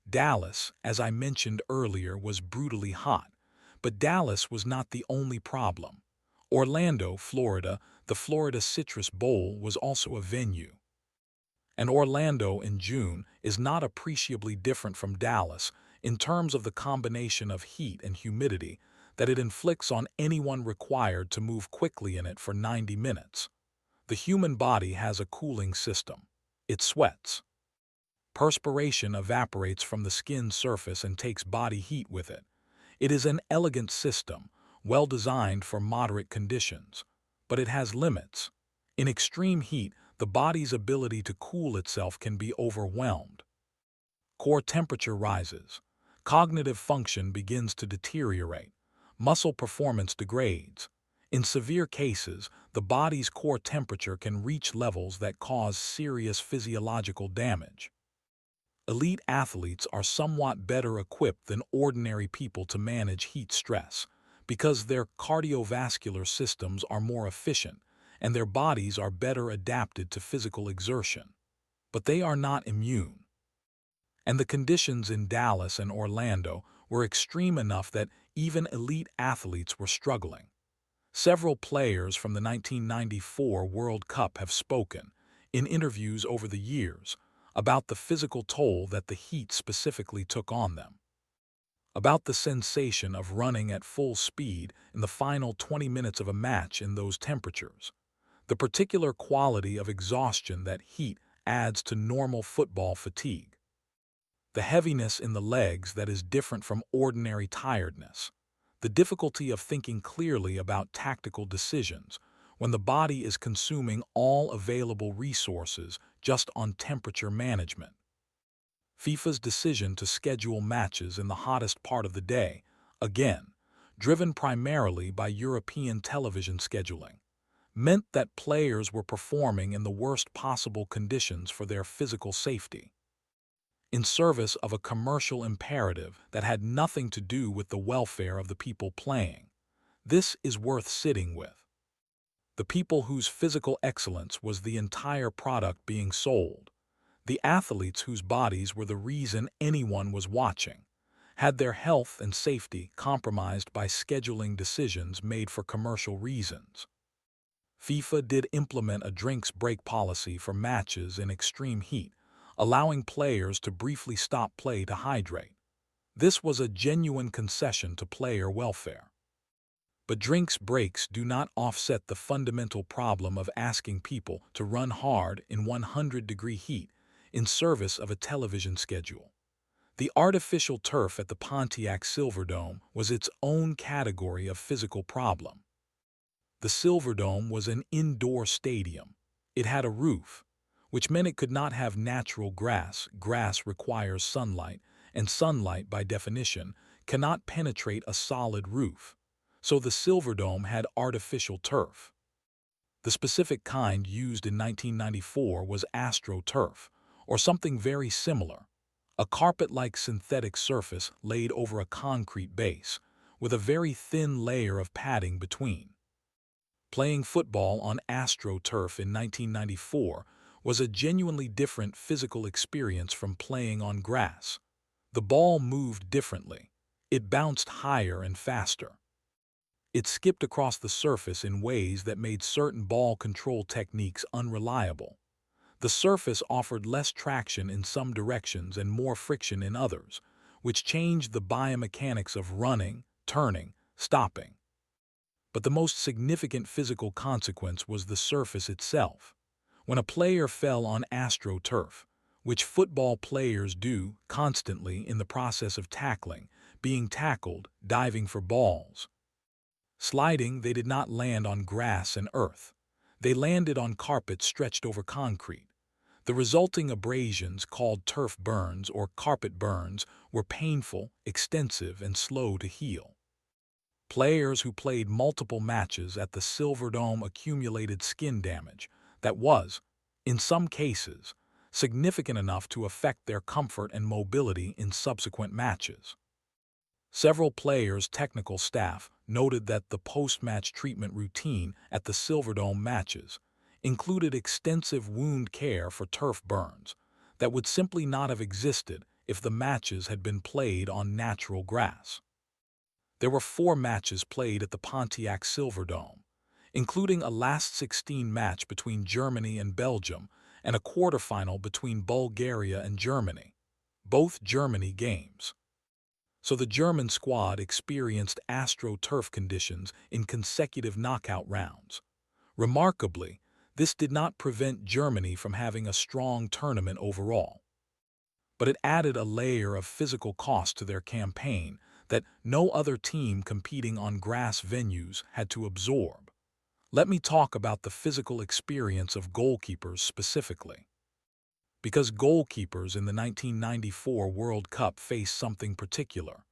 Dallas, as I mentioned earlier, was brutally hot, but Dallas was not the only problem. Orlando, Florida, the Florida Citrus Bowl was also a venue. And Orlando in June is not appreciably different from Dallas in terms of the combination of heat and humidity that it inflicts on anyone required to move quickly in it for 90 minutes. The human body has a cooling system. It sweats. Perspiration evaporates from the skin surface and takes body heat with it. It is an elegant system, well designed for moderate conditions. But it has limits. In extreme heat, the body's ability to cool itself can be overwhelmed. Core temperature rises. Cognitive function begins to deteriorate. Muscle performance degrades. In severe cases, the body's core temperature can reach levels that cause serious physiological damage. Elite athletes are somewhat better equipped than ordinary people to manage heat stress because their cardiovascular systems are more efficient and their bodies are better adapted to physical exertion. But they are not immune. And the conditions in Dallas and Orlando were extreme enough that even elite athletes were struggling. Several players from the 1994 World Cup have spoken, in interviews over the years, about the physical toll that the heat specifically took on them. About the sensation of running at full speed in the final 20 minutes of a match in those temperatures. The particular quality of exhaustion that heat adds to normal football fatigue. The heaviness in the legs that is different from ordinary tiredness. The difficulty of thinking clearly about tactical decisions when the body is consuming all available resources just on temperature management. FIFA's decision to schedule matches in the hottest part of the day, again, driven primarily by European television scheduling, meant that players were performing in the worst possible conditions for their physical safety, in service of a commercial imperative that had nothing to do with the welfare of the people playing. This is worth sitting with. The people whose physical excellence was the entire product being sold, the athletes whose bodies were the reason anyone was watching, had their health and safety compromised by scheduling decisions made for commercial reasons. FIFA did implement a drinks break policy for matches in extreme heat, allowing players to briefly stop play to hydrate. This was a genuine concession to player welfare. But drinks breaks do not offset the fundamental problem of asking people to run hard in 100-degree heat in service of a television schedule. The artificial turf at the Pontiac Silverdome was its own category of physical problem. The Silverdome was an indoor stadium. It had a roof, which meant it could not have natural grass. Grass requires sunlight, and sunlight, by definition, cannot penetrate a solid roof. So the Silverdome had artificial turf. The specific kind used in 1994 was AstroTurf, or something very similar, a carpet-like synthetic surface laid over a concrete base, with a very thin layer of padding between. Playing football on AstroTurf in 1994 was a genuinely different physical experience from playing on grass. The ball moved differently. It bounced higher and faster. It skipped across the surface in ways that made certain ball control techniques unreliable. The surface offered less traction in some directions and more friction in others, which changed the biomechanics of running, turning, stopping. But the most significant physical consequence was the surface itself. When a player fell on AstroTurf, which football players do constantly in the process of tackling, being tackled, diving for balls, sliding, they did not land on grass and earth. They landed on carpet stretched over concrete. The resulting abrasions, called turf burns or carpet burns, were painful, extensive, and slow to heal. Players who played multiple matches at the Silverdome accumulated skin damage that was, in some cases, significant enough to affect their comfort and mobility in subsequent matches. Several players' technical staff noted that the post-match treatment routine at the Silverdome matches included extensive wound care for turf burns that would simply not have existed if the matches had been played on natural grass. There were 4 matches played at the Pontiac Silverdome, including a last 16 match between Germany and Belgium and a quarterfinal between Bulgaria and Germany, both Germany games. So the German squad experienced AstroTurf conditions in consecutive knockout rounds. Remarkably, this did not prevent Germany from having a strong tournament overall. But it added a layer of physical cost to their campaign that no other team competing on grass venues had to absorb. Let me talk about the physical experience of goalkeepers specifically. Because goalkeepers in the 1994 World Cup faced something particular.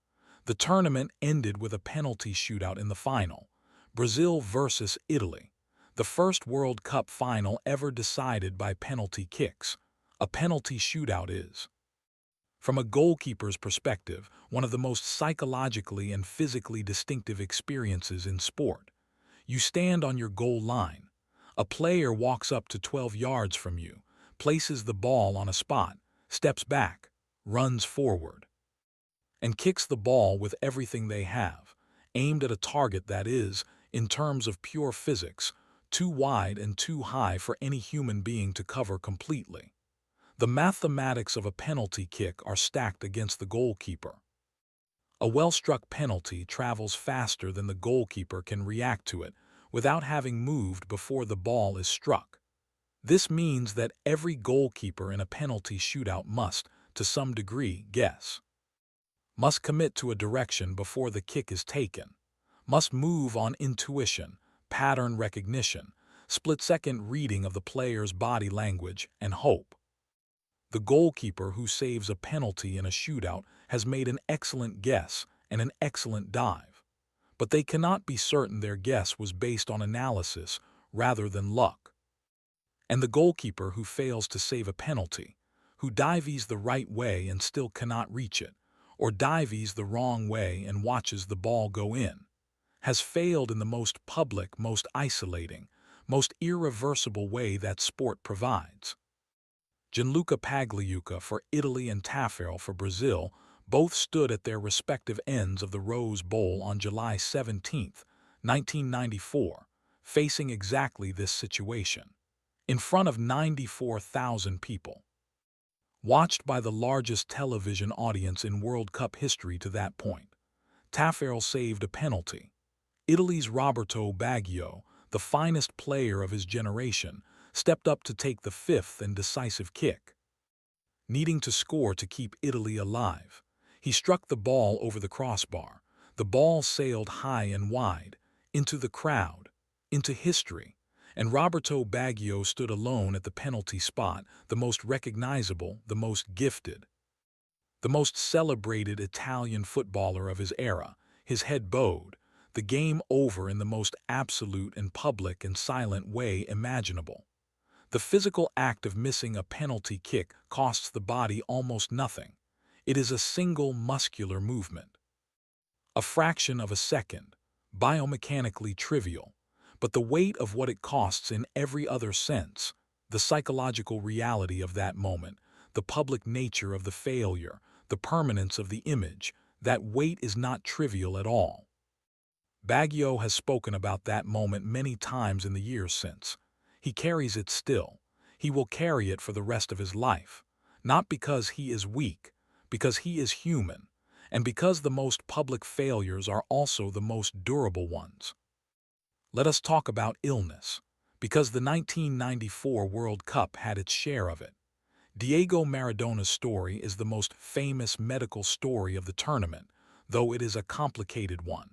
The tournament ended with a penalty shootout in the final, Brazil versus Italy, the first World Cup final ever decided by penalty kicks. A penalty shootout is, from a goalkeeper's perspective, one of the most psychologically and physically distinctive experiences in sport. You stand on your goal line. A player walks up to 12 yards from you, places the ball on a spot, steps back, runs forward, and kicks the ball with everything they have, aimed at a target that is, in terms of pure physics, too wide and too high for any human being to cover completely. The mathematics of a penalty kick are stacked against the goalkeeper. A well-struck penalty travels faster than the goalkeeper can react to it without having moved before the ball is struck. This means that every goalkeeper in a penalty shootout must, to some degree, guess. Must commit to a direction before the kick is taken. Must move on intuition, pattern recognition, split-second reading of the player's body language, and hope. The goalkeeper who saves a penalty in a shootout has made an excellent guess and an excellent dive, but they cannot be certain their guess was based on analysis rather than luck. And the goalkeeper who fails to save a penalty, who dives the right way and still cannot reach it, or dives the wrong way and watches the ball go in, has failed in the most public, most isolating, most irreversible way that sport provides. Gianluca Pagliuca for Italy and Taffarel for Brazil both stood at their respective ends of the Rose Bowl on July 17, 1994, facing exactly this situation, in front of 94,000 people. Watched by the largest television audience in World Cup history to that point, Taffarel saved a penalty. Italy's Roberto Baggio, the finest player of his generation, stepped up to take the fifth and decisive kick. Needing to score to keep Italy alive, he struck the ball over the crossbar. The ball sailed high and wide, into the crowd, into history, and Roberto Baggio stood alone at the penalty spot, the most recognizable, the most gifted, the most celebrated Italian footballer of his era, his head bowed, the game over in the most absolute and public and silent way imaginable. The physical act of missing a penalty kick costs the body almost nothing. It is a single muscular movement. A fraction of a second, biomechanically trivial, but the weight of what it costs in every other sense, the psychological reality of that moment, the public nature of the failure, the permanence of the image, that weight is not trivial at all. Baggio has spoken about that moment many times in the years since. He carries it still. He will carry it for the rest of his life, not because he is weak, because he is human, and because the most public failures are also the most durable ones. Let us talk about illness, because the 1994 World Cup had its share of it. Diego Maradona's story is the most famous medical story of the tournament, though it is a complicated one.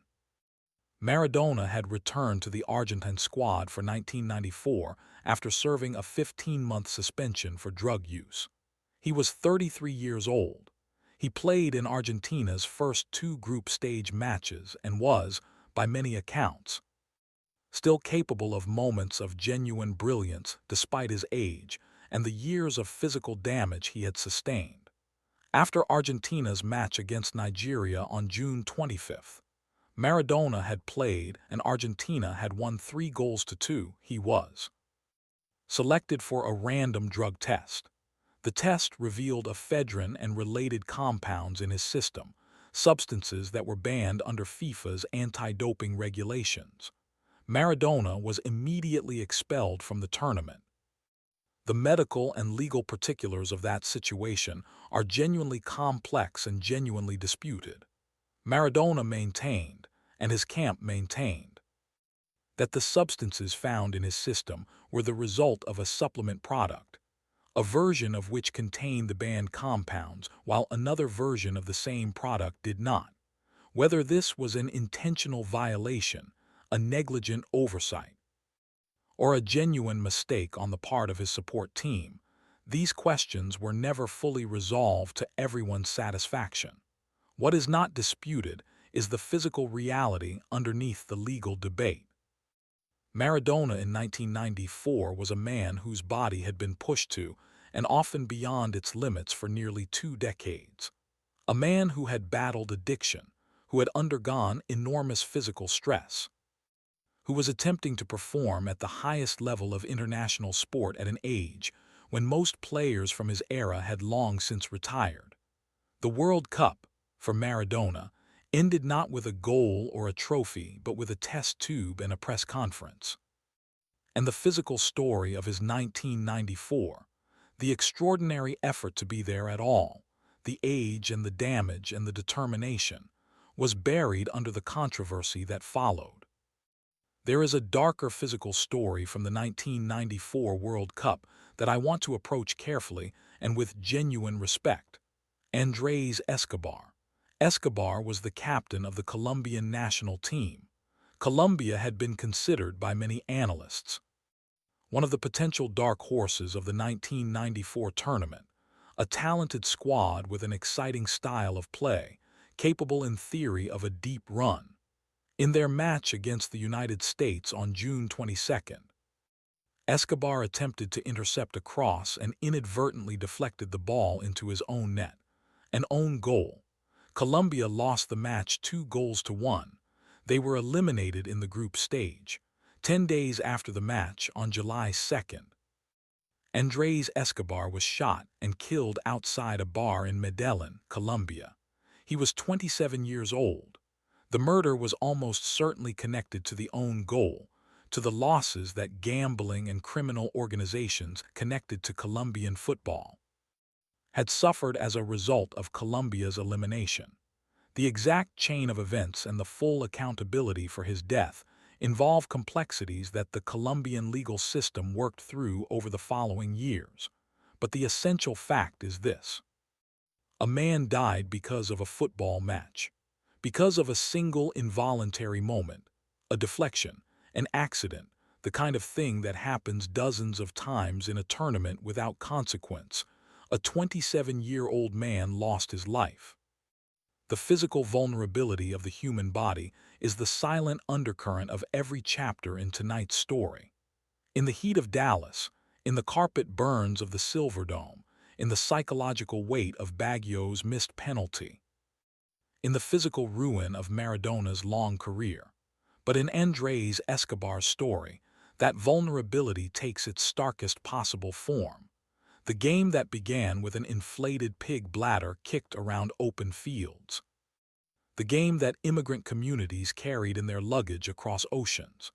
Maradona had returned to the Argentine squad for 1994 after serving a 15-month suspension for drug use. He was 33 years old. He played in Argentina's first two group stage matches and was, by many accounts, still capable of moments of genuine brilliance despite his age and the years of physical damage he had sustained. After Argentina's match against Nigeria on June 25th, Maradona had played and Argentina had won 3-2. He was selected for a random drug test. The test revealed ephedrine and related compounds in his system, substances that were banned under FIFA's anti-doping regulations. Maradona was immediately expelled from the tournament. The medical and legal particulars of that situation are genuinely complex and genuinely disputed. Maradona maintained, and his camp maintained, that the substances found in his system were the result of a supplement product, a version of which contained the banned compounds while another version of the same product did not. Whether this was an intentional violation, a negligent oversight, or a genuine mistake on the part of his support team, these questions were never fully resolved to everyone's satisfaction. What is not disputed is the physical reality underneath the legal debate. Maradona in 1994 was a man whose body had been pushed to and often beyond its limits for nearly 2 decades. A man who had battled addiction, who had undergone enormous physical stress, who was attempting to perform at the highest level of international sport at an age when most players from his era had long since retired. The World Cup, for Maradona, ended not with a goal or a trophy but with a test tube and a press conference. And the physical story of his 1994, the extraordinary effort to be there at all, the age and the damage and the determination, was buried under the controversy that followed. There is a darker physical story from the 1994 World Cup that I want to approach carefully and with genuine respect. Andrés Escobar. Escobar was the captain of the Colombian national team. Colombia had been considered by many analysts one of the potential dark horses of the 1994 tournament, a talented squad with an exciting style of play, capable in theory of a deep run. In their match against the United States on June 22nd, Escobar attempted to intercept a cross and inadvertently deflected the ball into his own net, an own goal. Colombia lost the match 2-1. They were eliminated in the group stage. 10 days after the match, on July 2nd, Andrés Escobar was shot and killed outside a bar in Medellin, Colombia. He was 27 years old. The murder was almost certainly connected to the own goal, to the losses that gambling and criminal organizations connected to Colombian football had suffered as a result of Colombia's elimination. The exact chain of events and the full accountability for his death involve complexities that the Colombian legal system worked through over the following years. But the essential fact is this: a man died because of a football match, because of a single involuntary moment, a deflection, an accident, the kind of thing that happens dozens of times in a tournament without consequence. A 27-year-old man lost his life. The physical vulnerability of the human body is the silent undercurrent of every chapter in tonight's story. In the heat of Dallas, in the carpet burns of the Silverdome, in the psychological weight of Baggio's missed penalty, in the physical ruin of Maradona's long career. But in Andrés Escobar's story, that vulnerability takes its starkest possible form. The game that began with an inflated pig bladder kicked around open fields. The game that immigrant communities carried in their luggage across oceans.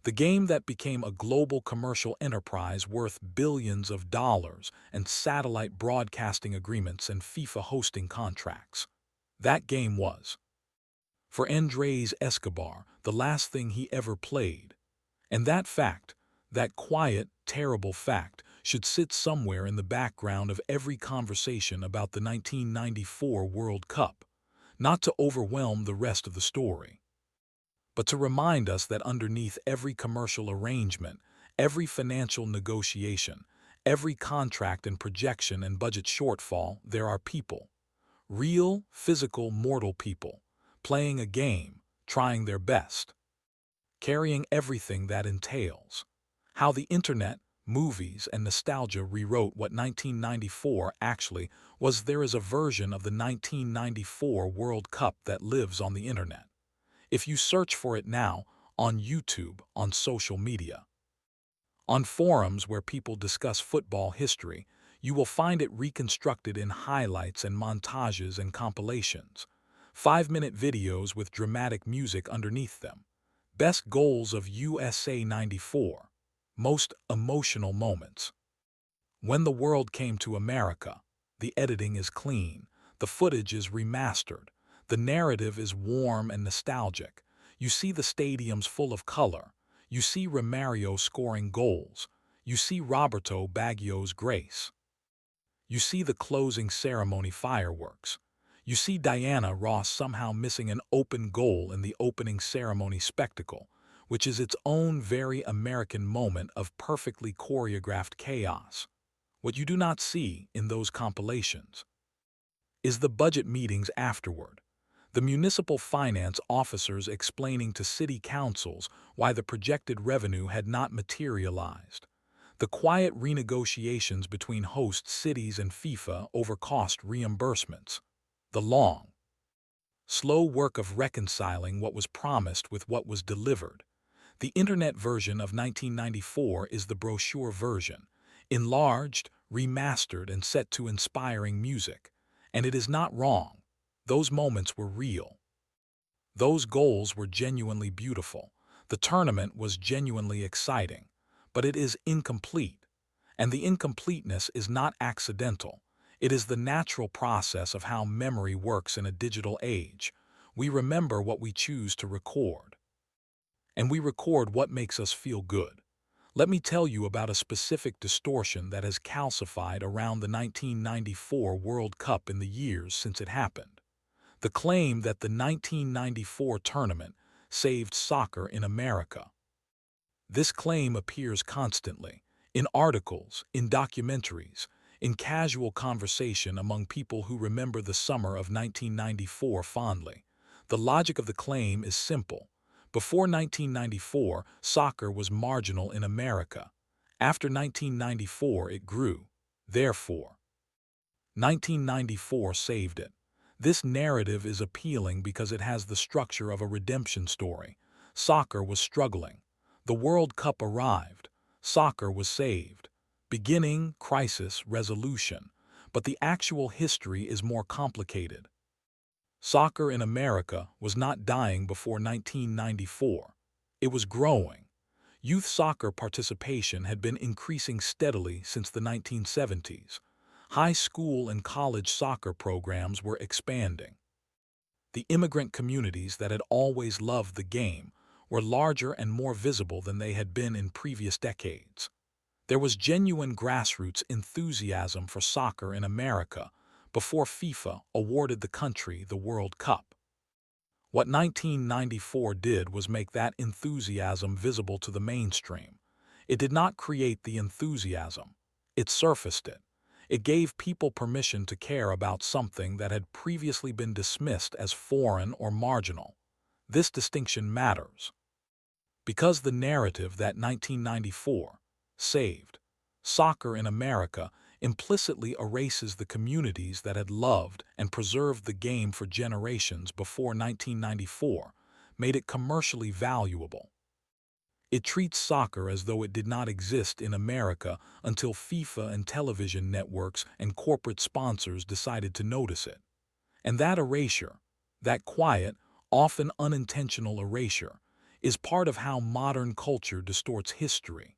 The game that became a global commercial enterprise worth billions of dollars and satellite broadcasting agreements and FIFA hosting contracts. That game was, for Andrés Escobar, the last thing he ever played. And that fact, that quiet, terrible fact, should sit somewhere in the background of every conversation about the 1994 World Cup, not to overwhelm the rest of the story, but to remind us that underneath every commercial arrangement, every financial negotiation, every contract and projection and budget shortfall, there are people. Real, physical, mortal people, playing a game, trying their best, carrying everything that entails. How the internet, movies, and nostalgia rewrote what 1994 actually was. There is a version of the 1994 World Cup that lives on the internet. If you search for it now, on YouTube, on social media, on forums where people discuss football history, you will find it reconstructed in highlights and montages and compilations. 5-minute videos with dramatic music underneath them. Best goals of USA 94. Most emotional moments. When the world came to America, the editing is clean, the footage is remastered, the narrative is warm and nostalgic. You see the stadiums full of color. You see Romario scoring goals. You see Roberto Baggio's grace. You see the closing ceremony fireworks. You see Diana Ross somehow missing an open goal in the opening ceremony spectacle, which is its own very American moment of perfectly choreographed chaos. What you do not see in those compilations is the budget meetings afterward, the municipal finance officers explaining to city councils why the projected revenue had not materialized, the quiet renegotiations between host cities and FIFA over cost reimbursements, the long, slow work of reconciling what was promised with what was delivered. The internet version of 1994 is the brochure version, enlarged, remastered, and set to inspiring music. And it is not wrong. Those moments were real. Those goals were genuinely beautiful. The tournament was genuinely exciting. But it is incomplete. And the incompleteness is not accidental. It is the natural process of how memory works in a digital age. We remember what we choose to record. And we record what makes us feel good. Let me tell you about a specific distortion that has calcified around the 1994 World Cup in the years since it happened. The claim that the 1994 tournament saved soccer in America. This claim appears constantly, in articles, in documentaries, in casual conversation among people who remember the summer of 1994 fondly. The logic of the claim is simple. Before 1994, soccer was marginal in America. After 1994, it grew. Therefore, 1994 saved it. This narrative is appealing because it has the structure of a redemption story. Soccer was struggling. The World Cup arrived. Soccer was saved. Beginning, crisis, resolution. But the actual history is more complicated. Soccer in America was not dying before 1994. It was growing. Youth soccer participation had been increasing steadily since the 1970s. High school and college soccer programs were expanding. The immigrant communities that had always loved the game were larger and more visible than they had been in previous decades. There was genuine grassroots enthusiasm for soccer in America before FIFA awarded the country the World Cup. What 1994 did was make that enthusiasm visible to the mainstream. It did not create the enthusiasm. It surfaced it. It gave people permission to care about something that had previously been dismissed as foreign or marginal. This distinction matters because the narrative that 1994 saved soccer in America implicitly erases the communities that had loved and preserved the game for generations before 1994, made it commercially valuable. It treats soccer as though it did not exist in America until FIFA and television networks and corporate sponsors decided to notice it. And that erasure, that quiet, often unintentional erasure, is part of how modern culture distorts history.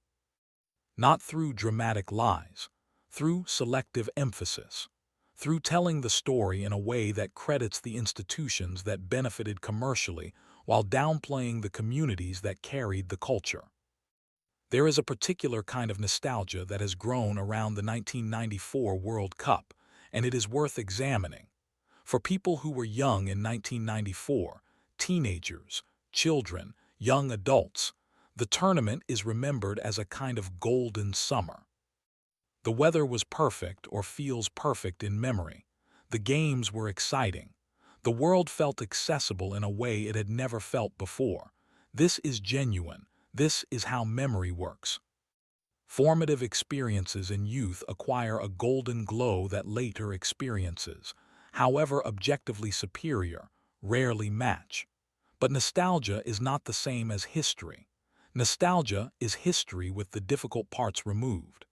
Not through dramatic lies, through selective emphasis, through telling the story in a way that credits the institutions that benefited commercially while downplaying the communities that carried the culture. There is a particular kind of nostalgia that has grown around the 1994 World Cup, and it is worth examining. For people who were young in 1994, teenagers, children, young adults, the tournament is remembered as a kind of golden summer. The weather was perfect or feels perfect in memory. The games were exciting. The world felt accessible in a way it had never felt before. This is genuine. This is how memory works. Formative experiences in youth acquire a golden glow that later experiences, however objectively superior, rarely match. But nostalgia is not the same as history. Nostalgia is history with the difficult parts removed.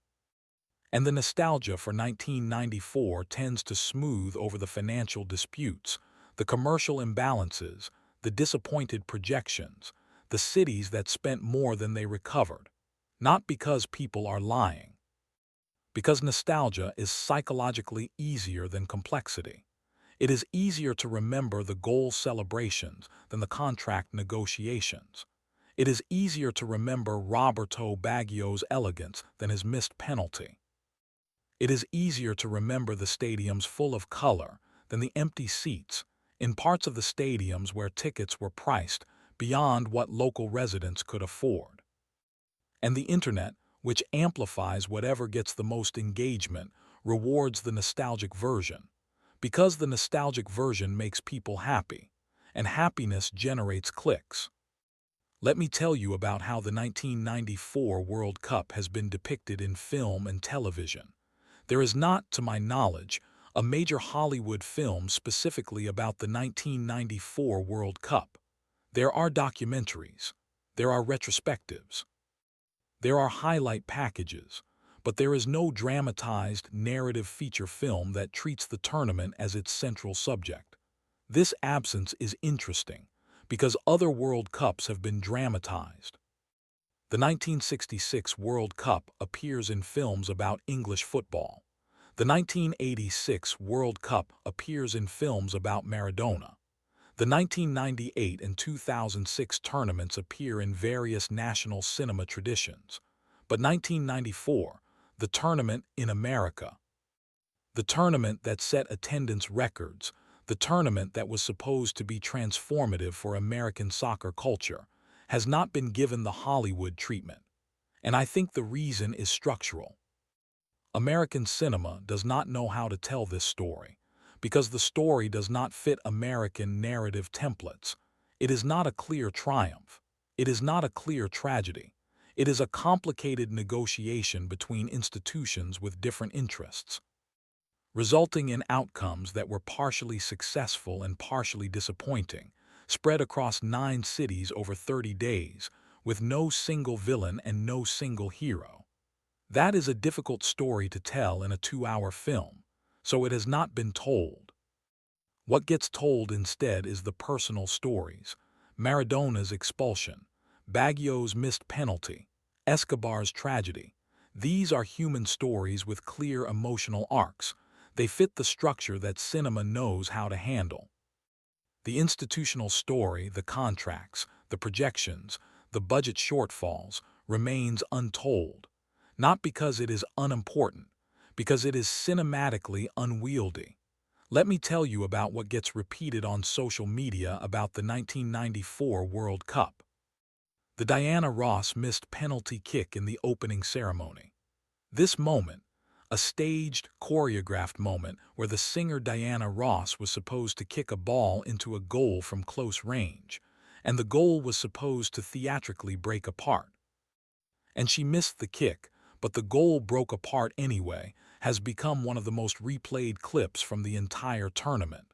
And the nostalgia for 1994 tends to smooth over the financial disputes, the commercial imbalances, the disappointed projections, the cities that spent more than they recovered. Not because people are lying. Because nostalgia is psychologically easier than complexity. It is easier to remember the goal celebrations than the contract negotiations. It is easier to remember Roberto Baggio's elegance than his missed penalty. It is easier to remember the stadiums full of color than the empty seats in parts of the stadiums where tickets were priced beyond what local residents could afford. And the internet, which amplifies whatever gets the most engagement, rewards the nostalgic version. Because the nostalgic version makes people happy, and happiness generates clicks. Let me tell you about how the 1994 World Cup has been depicted in film and television. There is not, to my knowledge, a major Hollywood film specifically about the 1994 World Cup. There are documentaries. There are retrospectives. There are highlight packages. But there is no dramatized narrative feature film that treats the tournament as its central subject. This absence is interesting because other World Cups have been dramatized. The 1966 World Cup appears in films about English football. The 1986 World Cup appears in films about Maradona. The 1998 and 2006 tournaments appear in various national cinema traditions. But 1994, the tournament in America, the tournament that set attendance records, the tournament that was supposed to be transformative for American soccer culture, has not been given the Hollywood treatment. And I think the reason is structural. American cinema does not know how to tell this story, because the story does not fit American narrative templates. It is not a clear triumph. It is not a clear tragedy. It is a complicated negotiation between institutions with different interests, resulting in outcomes that were partially successful and partially disappointing, spread across 9 cities over 30 days, with no single villain and no single hero. That is a difficult story to tell in a 2-hour film, so it has not been told. What gets told instead is the personal stories: Maradona's expulsion, Baggio's missed penalty, Escobar's tragedy. These are human stories with clear emotional arcs. They fit the structure that cinema knows how to handle. The institutional story, the contracts, the projections, the budget shortfalls remains untold, not because it is unimportant, because it is cinematically unwieldy. Let me tell you about what gets repeated on social media about the 1994 World Cup. The Diana Ross missed penalty kick in the opening ceremony. This moment, a staged, choreographed moment where the singer Diana Ross was supposed to kick a ball into a goal from close range, and the goal was supposed to theatrically break apart. And she missed the kick, but the goal broke apart anyway, has become one of the most replayed clips from the entire tournament.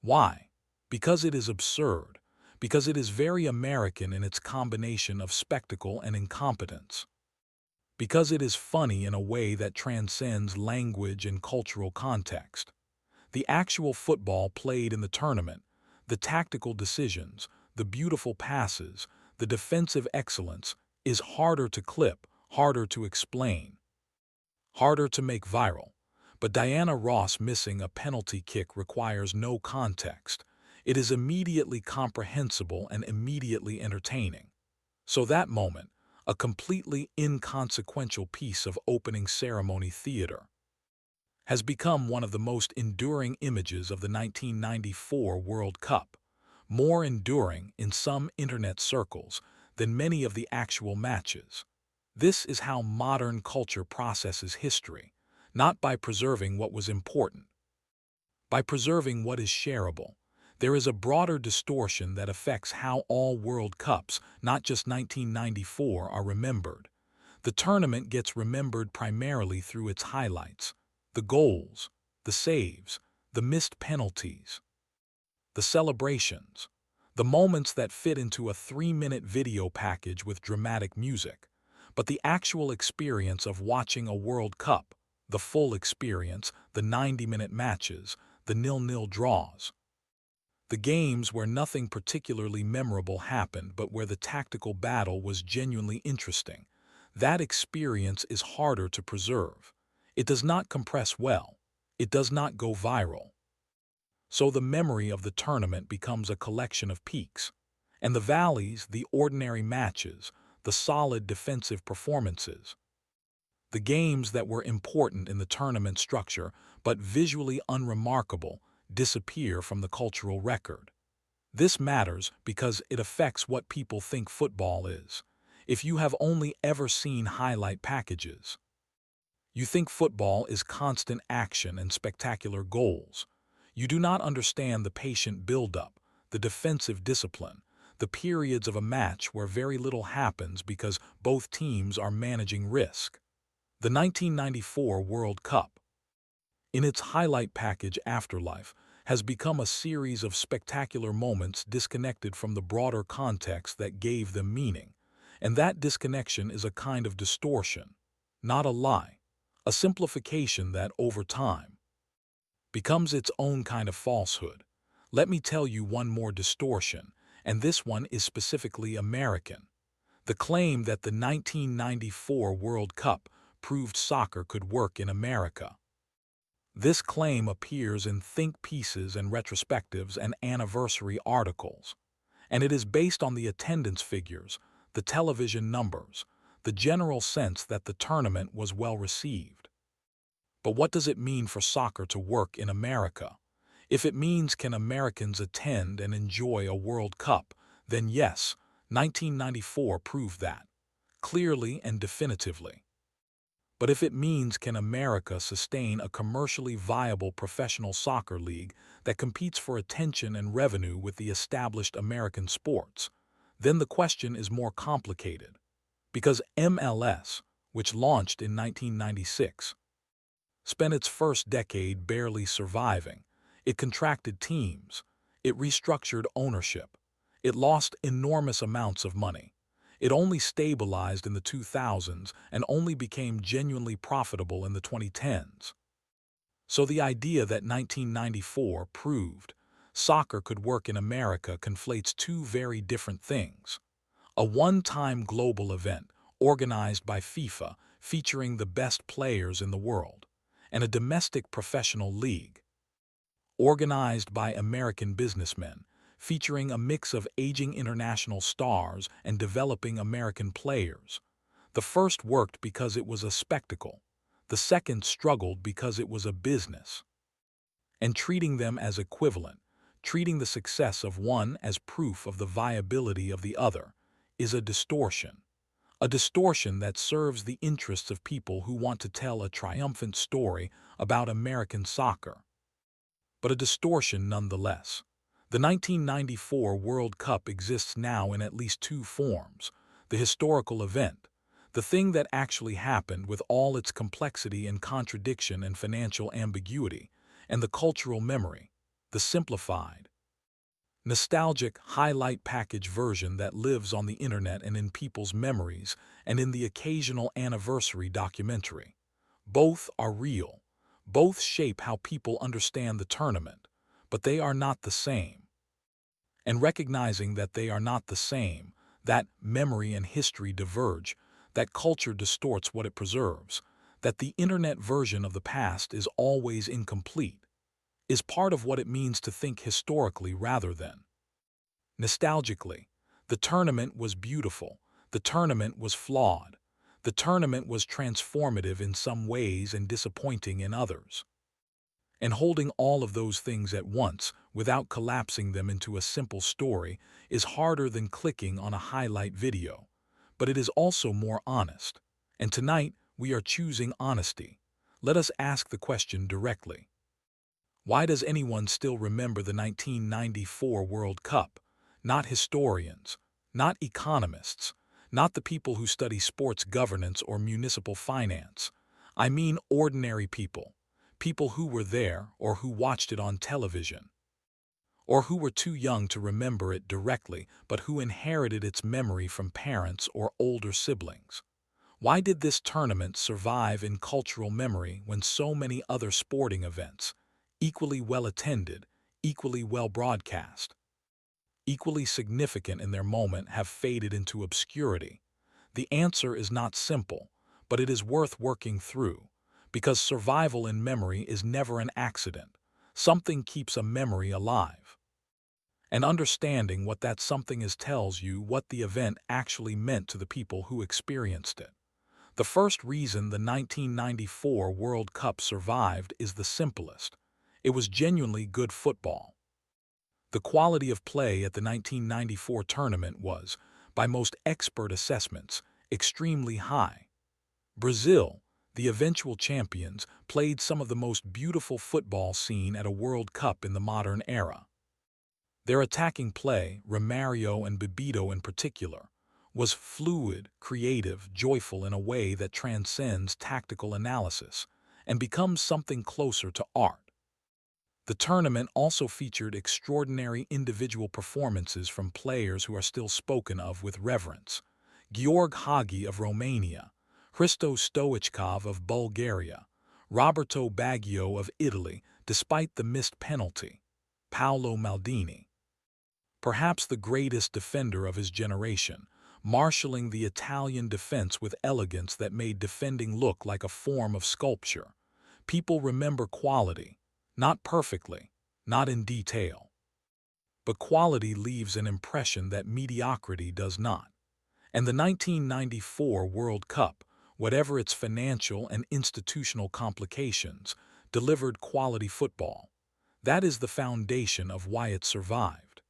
Why? Because it is absurd, because it is very American in its combination of spectacle and incompetence. Because it is funny in a way that transcends language and cultural context. The actual football played in the tournament, the tactical decisions, the beautiful passes, the defensive excellence, is harder to clip, harder to explain, harder to make viral. But Diana Ross missing a penalty kick requires no context. It is immediately comprehensible and immediately entertaining. So that moment, a completely inconsequential piece of opening ceremony theater, has become one of the most enduring images of the 1994 World Cup, more enduring in some internet circles than many of the actual matches. This is how modern culture processes history, not by preserving what was important, by preserving what is shareable. There is a broader distortion that affects how all World Cups, not just 1994, are remembered. The tournament gets remembered primarily through its highlights, the goals, the saves, the missed penalties, the celebrations, the moments that fit into a 3-minute video package with dramatic music. But the actual experience of watching a World Cup, the full experience, the 90-minute matches, the 0-0 draws, the games where nothing particularly memorable happened but where the tactical battle was genuinely interesting, that experience is harder to preserve. It does not compress well. It does not go viral. So the memory of the tournament becomes a collection of peaks, and the valleys, the ordinary matches, the solid defensive performances, the games that were important in the tournament structure but visually unremarkable, disappear from the cultural record. This matters because it affects what people think football is. If you have only ever seen highlight packages, you think football is constant action and spectacular goals. You do not understand the patient build-up, the defensive discipline, the periods of a match where very little happens because both teams are managing risk. The 1994 World Cup, in its highlight package Afterlife, has become a series of spectacular moments disconnected from the broader context that gave them meaning. And that disconnection is a kind of distortion, not a lie, a simplification that, over time, becomes its own kind of falsehood. Let me tell you one more distortion, and this one is specifically American. The claim that the 1994 World Cup proved soccer could work in America. This claim appears in think pieces and retrospectives and anniversary articles, and it is based on the attendance figures, the television numbers, the general sense that the tournament was well received. But what does it mean for soccer to work in America? If it means can Americans attend and enjoy a World Cup, then yes, 1994 proved that, clearly and definitively. But if it means can America sustain a commercially viable professional soccer league that competes for attention and revenue with the established American sports, then the question is more complicated. Because MLS, which launched in 1996, spent its first decade barely surviving. It contracted teams. It restructured ownership. It lost enormous amounts of money. It only stabilized in the 2000s and only became genuinely profitable in the 2010s. So the idea that 1994 proved soccer could work in America conflates two very different things. A one-time global event organized by FIFA featuring the best players in the world, and a domestic professional league organized by American businessmen featuring a mix of aging international stars and developing American players. The first worked because it was a spectacle. The second struggled because it was a business. And treating them as equivalent, treating the success of one as proof of the viability of the other, is a distortion. A distortion that serves the interests of people who want to tell a triumphant story about American soccer. But a distortion nonetheless. The 1994 World Cup exists now in at least two forms: the historical event, the thing that actually happened with all its complexity and contradiction and financial ambiguity, and the cultural memory, the simplified, nostalgic highlight package version that lives on the internet and in people's memories and in the occasional anniversary documentary. Both are real. Both shape how people understand the tournament, but they are not the same. And recognizing that they are not the same, that memory and history diverge, that culture distorts what it preserves, that the internet version of the past is always incomplete, is part of what it means to think historically rather than nostalgically. The tournament was beautiful. The tournament was flawed. The tournament was transformative in some ways and disappointing in others. And holding all of those things at once, without collapsing them into a simple story, is harder than clicking on a highlight video. But it is also more honest. And tonight, we are choosing honesty. Let us ask the question directly. Why does anyone still remember the 1994 World Cup? Not historians, not economists, not the people who study sports governance or municipal finance. I mean ordinary people, people who were there or who watched it on television, or who were too young to remember it directly but who inherited its memory from parents or older siblings. Why did this tournament survive in cultural memory when so many other sporting events, equally well attended, equally well broadcast, equally significant in their moment, have faded into obscurity? The answer is not simple, but it is worth working through, because survival in memory is never an accident. Something keeps a memory alive. And understanding what that something is tells you what the event actually meant to the people who experienced it. The first reason the 1994 World Cup survived is the simplest. It was genuinely good football. The quality of play at the 1994 tournament was, by most expert assessments, extremely high. Brazil, the eventual champions, played some of the most beautiful football seen at a World Cup in the modern era. Their attacking play, Romario and Bebeto in particular, was fluid, creative, joyful in a way that transcends tactical analysis and becomes something closer to art. The tournament also featured extraordinary individual performances from players who are still spoken of with reverence: Georg Hagi of Romania, Hristo Stoichkov of Bulgaria, Roberto Baggio of Italy, despite the missed penalty, Paolo Maldini, perhaps the greatest defender of his generation, marshalling the Italian defense with elegance that made defending look like a form of sculpture. People remember quality, not perfectly, not in detail. But quality leaves an impression that mediocrity does not. And the 1994 World Cup, whatever its financial and institutional complications, delivered quality football. That is the foundation of why it survived.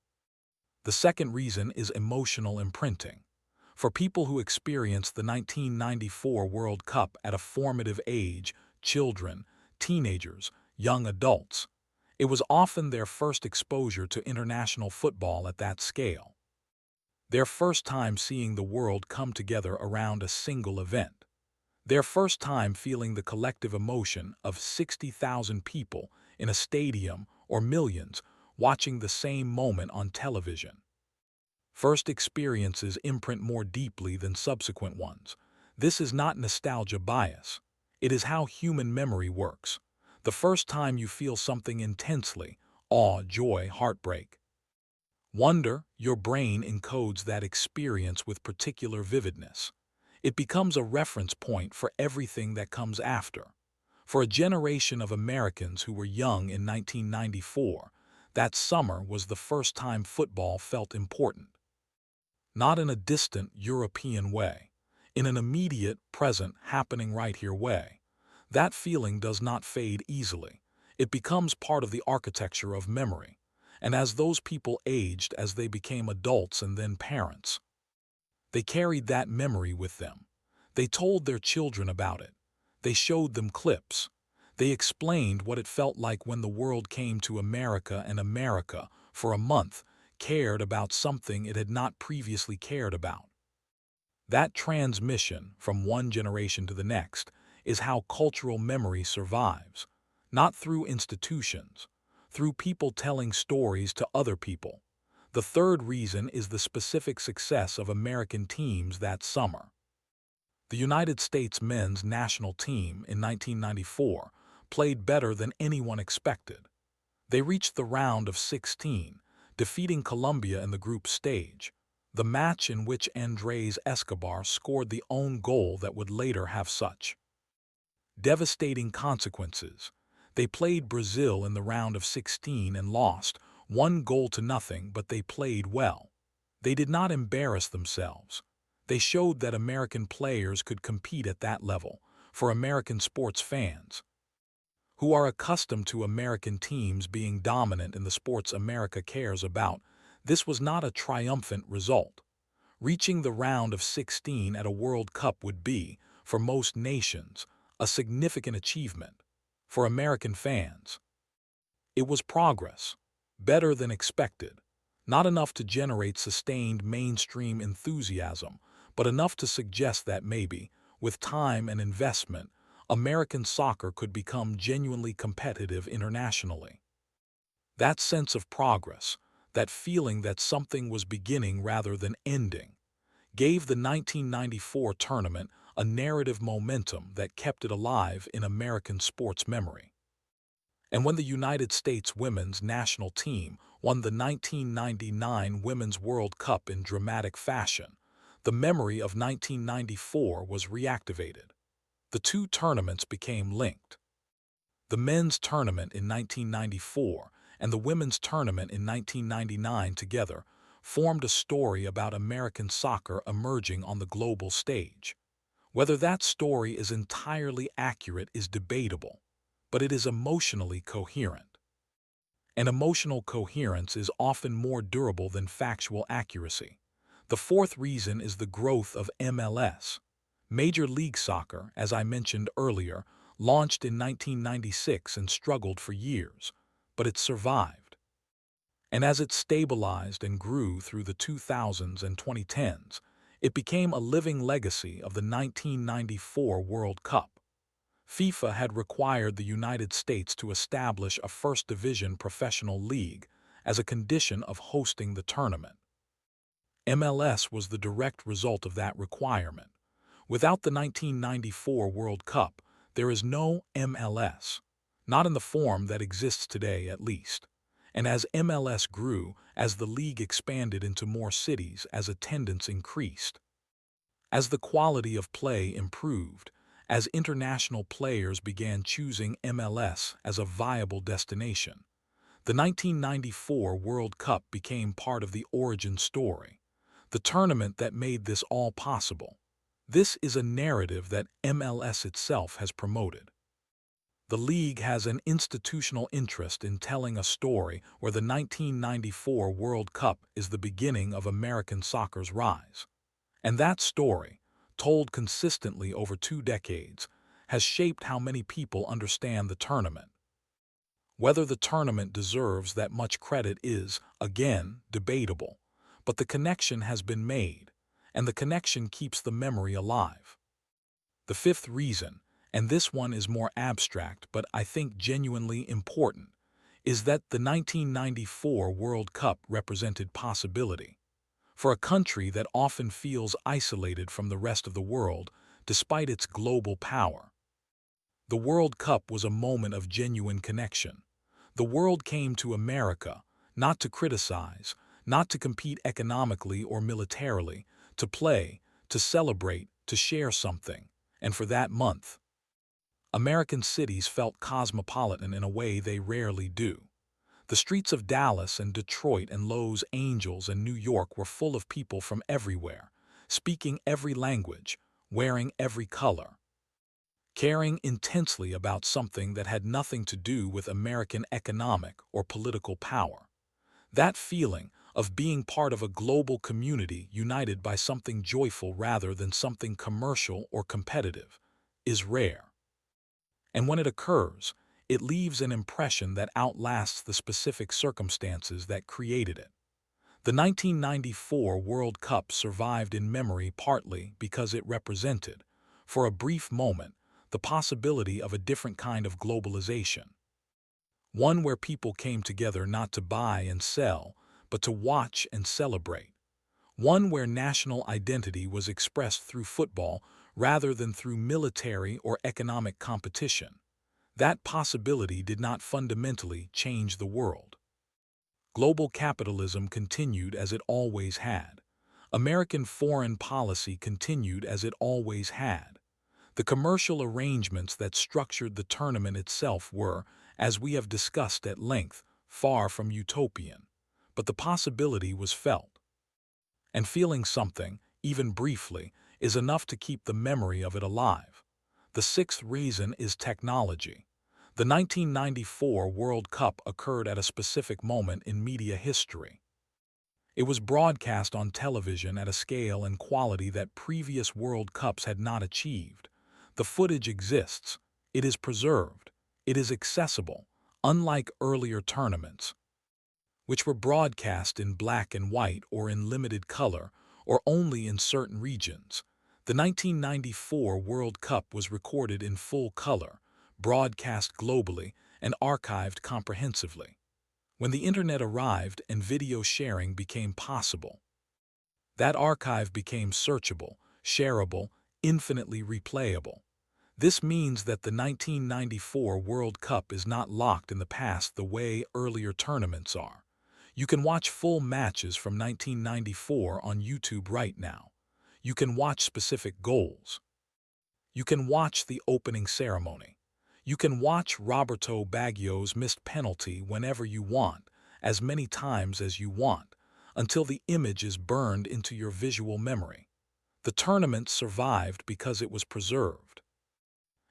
The second reason is emotional imprinting. For people who experienced the 1994 World Cup at a formative age, children, teenagers, young adults, it was often their first exposure to international football at that scale. Their first time seeing the world come together around a single event. Their first time feeling the collective emotion of 60,000 people in a stadium or millions watching the same moment on television. First experiences imprint more deeply than subsequent ones. This is not nostalgia bias. It is how human memory works. The first time you feel something intensely, awe, joy, heartbreak, wonder, your brain encodes that experience with particular vividness. It becomes a reference point for everything that comes after. For a generation of Americans who were young in 1994, That summer was the first time football felt important. Not in a distant European way, in an immediate, present, happening right here way. That feeling does not fade easily. It becomes part of the architecture of memory. And as those people aged, as they became adults and then parents, they carried that memory with them. They told their children about it. They showed them clips. They explained what it felt like when the world came to America, and America, for a month, cared about something it had not previously cared about. That transmission from one generation to the next is how cultural memory survives, not through institutions, through people telling stories to other people. The third reason is the specific success of American teams that summer. The United States men's national team in 1994 played better than anyone expected. They reached the round of 16, defeating Colombia in the group stage, the match in which Andrés Escobar scored the own goal that would later have such devastating consequences. They played Brazil in the round of 16 and lost 1-0, but they played well. They did not embarrass themselves. They showed that American players could compete at that level. For American sports fans, who are accustomed to American teams being dominant in the sports America cares about, this was not a triumphant result. Reaching the round of 16 at a World Cup would be, for most nations, a significant achievement. For American fans, it was progress, better than expected. Not enough to generate sustained mainstream enthusiasm, but enough to suggest that maybe, with time and investment, American soccer could become genuinely competitive internationally. That sense of progress, that feeling that something was beginning rather than ending, gave the 1994 tournament a narrative momentum that kept it alive in American sports memory. And when the United States women's national team won the 1999 Women's World Cup in dramatic fashion, the memory of 1994 was reactivated. The two tournaments became linked. The men's tournament in 1994 and the women's tournament in 1999 together formed a story about American soccer emerging on the global stage. Whether that story is entirely accurate is debatable, but it is emotionally coherent. And emotional coherence is often more durable than factual accuracy. The fourth reason is the growth of MLS. Major League Soccer, as I mentioned earlier, launched in 1996 and struggled for years, but it survived. And as it stabilized and grew through the 2000s and 2010s, it became a living legacy of the 1994 World Cup. FIFA had required the United States to establish a First Division professional league as a condition of hosting the tournament. MLS was the direct result of that requirement. Without the 1994 World Cup, there is no MLS, not in the form that exists today at least. And as MLS grew, as the league expanded into more cities, as attendance increased, as the quality of play improved, as international players began choosing MLS as a viable destination, the 1994 World Cup became part of the origin story, the tournament that made this all possible. This is a narrative that MLS itself has promoted. The league has an institutional interest in telling a story where the 1994 World Cup is the beginning of American soccer's rise. And that story, told consistently over 2 decades, has shaped how many people understand the tournament. Whether the tournament deserves that much credit is, again, debatable, but the connection has been made, and the connection keeps the memory alive. The fifth reason, and this one is more abstract but I think genuinely important, is that the 1994 World Cup represented possibility. For a country that often feels isolated from the rest of the world despite its global power, the World Cup was a moment of genuine connection. The world came to America, not to criticize, not to compete economically or militarily, to play, to celebrate, to share something. And for that month, American cities felt cosmopolitan in a way they rarely do. The streets of Dallas and Detroit and Los Angeles and New York were full of people from everywhere, speaking every language, wearing every color, caring intensely about something that had nothing to do with American economic or political power. That feeling of being part of a global community united by something joyful rather than something commercial or competitive is rare. And when it occurs, it leaves an impression that outlasts the specific circumstances that created it. The 1994 World Cup survived in memory partly because it represented, for a brief moment, the possibility of a different kind of globalization. One where people came together not to buy and sell, but to watch and celebrate. One where national identity was expressed through football rather than through military or economic competition. That possibility did not fundamentally change the world. Global capitalism continued as it always had. American foreign policy continued as it always had. The commercial arrangements that structured the tournament itself were, as we have discussed at length, far from utopian. But the possibility was felt. And feeling something, even briefly, is enough to keep the memory of it alive. The sixth reason is technology. The 1994 World Cup occurred at a specific moment in media history. It was broadcast on television at a scale and quality that previous World Cups had not achieved. The footage exists. It is preserved. It is accessible, unlike earlier tournaments, which were broadcast in black and white or in limited color, or only in certain regions. The 1994 World Cup was recorded in full color, broadcast globally, and archived comprehensively. When the internet arrived and video sharing became possible, that archive became searchable, shareable, infinitely replayable. This means that the 1994 World Cup is not locked in the past the way earlier tournaments are. You can watch full matches from 1994 on YouTube right now. You can watch specific goals. You can watch the opening ceremony. You can watch Roberto Baggio's missed penalty whenever you want, as many times as you want, until the image is burned into your visual memory. The tournament survived because it was preserved.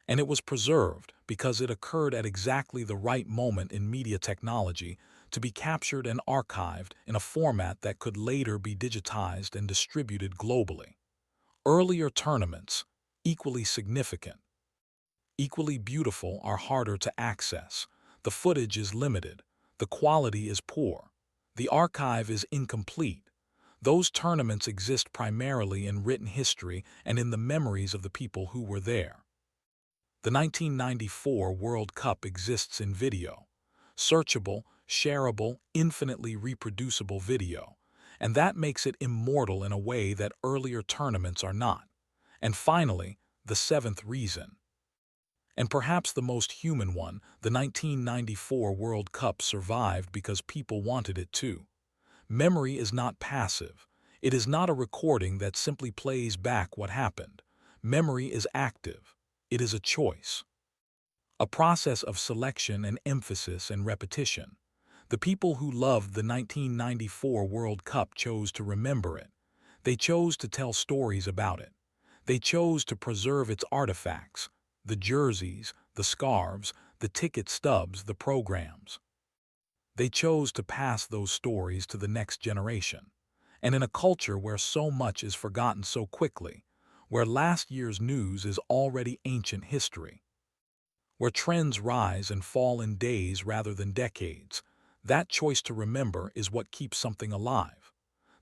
And it was preserved because it occurred at exactly the right moment in media technology to be captured and archived in a format that could later be digitized and distributed globally. Earlier tournaments, equally significant, equally beautiful, are harder to access. The footage is limited. The quality is poor. The archive is incomplete. Those tournaments exist primarily in written history and in the memories of the people who were there. The 1994 World Cup exists in video. Searchable, shareable, infinitely reproducible video. And that makes it immortal in a way that earlier tournaments are not. And finally, the seventh reason, and perhaps the most human one, the 1994 World Cup survived because people wanted it to. Memory is not passive. It is not a recording that simply plays back what happened. Memory is active. It is a choice. A process of selection and emphasis and repetition. The people who loved the 1994 World Cup chose to remember it. They chose to tell stories about it. They chose to preserve its artifacts, the jerseys, the scarves, the ticket stubs, the programs. They chose to pass those stories to the next generation. And in a culture where so much is forgotten so quickly, where last year's news is already ancient history, where trends rise and fall in days rather than decades, that choice to remember is what keeps something alive.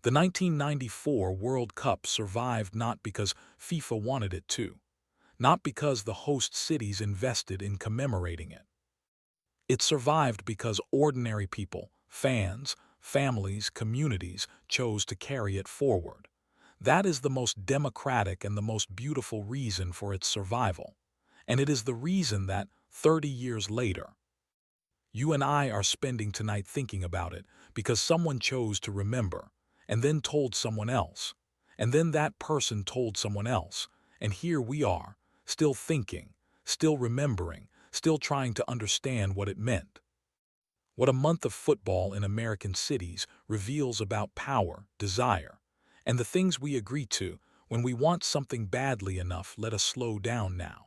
The 1994 World Cup survived not because FIFA wanted it to, not because the host cities invested in commemorating it. It survived because ordinary people, fans, families, communities chose to carry it forward. That is the most democratic and the most beautiful reason for its survival. And it is the reason that, 30 years later, you and I are spending tonight thinking about it because someone chose to remember, and then told someone else, and then that person told someone else, and here we are, still thinking, still remembering, still trying to understand what it meant. What a month of football in American cities reveals about power, desire, and the things we agree to when we want something badly enough. Let us slow down now.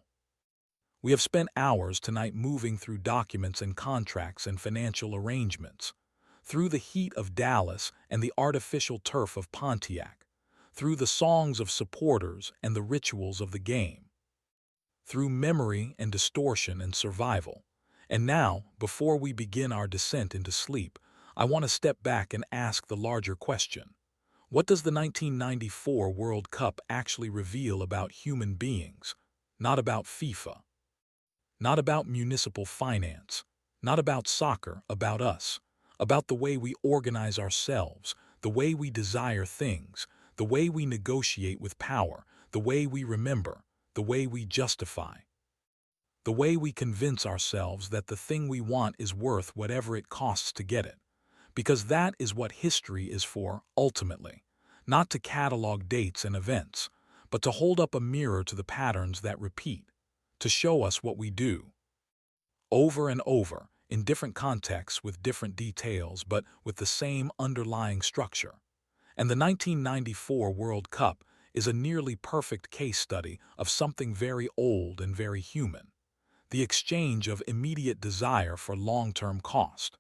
We have spent hours tonight moving through documents and contracts and financial arrangements, through the heat of Dallas and the artificial turf of Pontiac, through the songs of supporters and the rituals of the game, through memory and distortion and survival. And now, before we begin our descent into sleep, I want to step back and ask the larger question. What does the 1994 World Cup actually reveal about human beings? Not about FIFA. Not about municipal finance. Not about soccer, about us. About the way we organize ourselves, the way we desire things, the way we negotiate with power, the way we remember, the way we justify. The way we convince ourselves that the thing we want is worth whatever it costs to get it. Because that is what history is for, ultimately. Not to catalog dates and events, but to hold up a mirror to the patterns that repeat, to show us what we do. Over and over, in different contexts with different details, but with the same underlying structure. And the 1994 World Cup is a nearly perfect case study of something very old and very human. The exchange of immediate desire for long-term cost.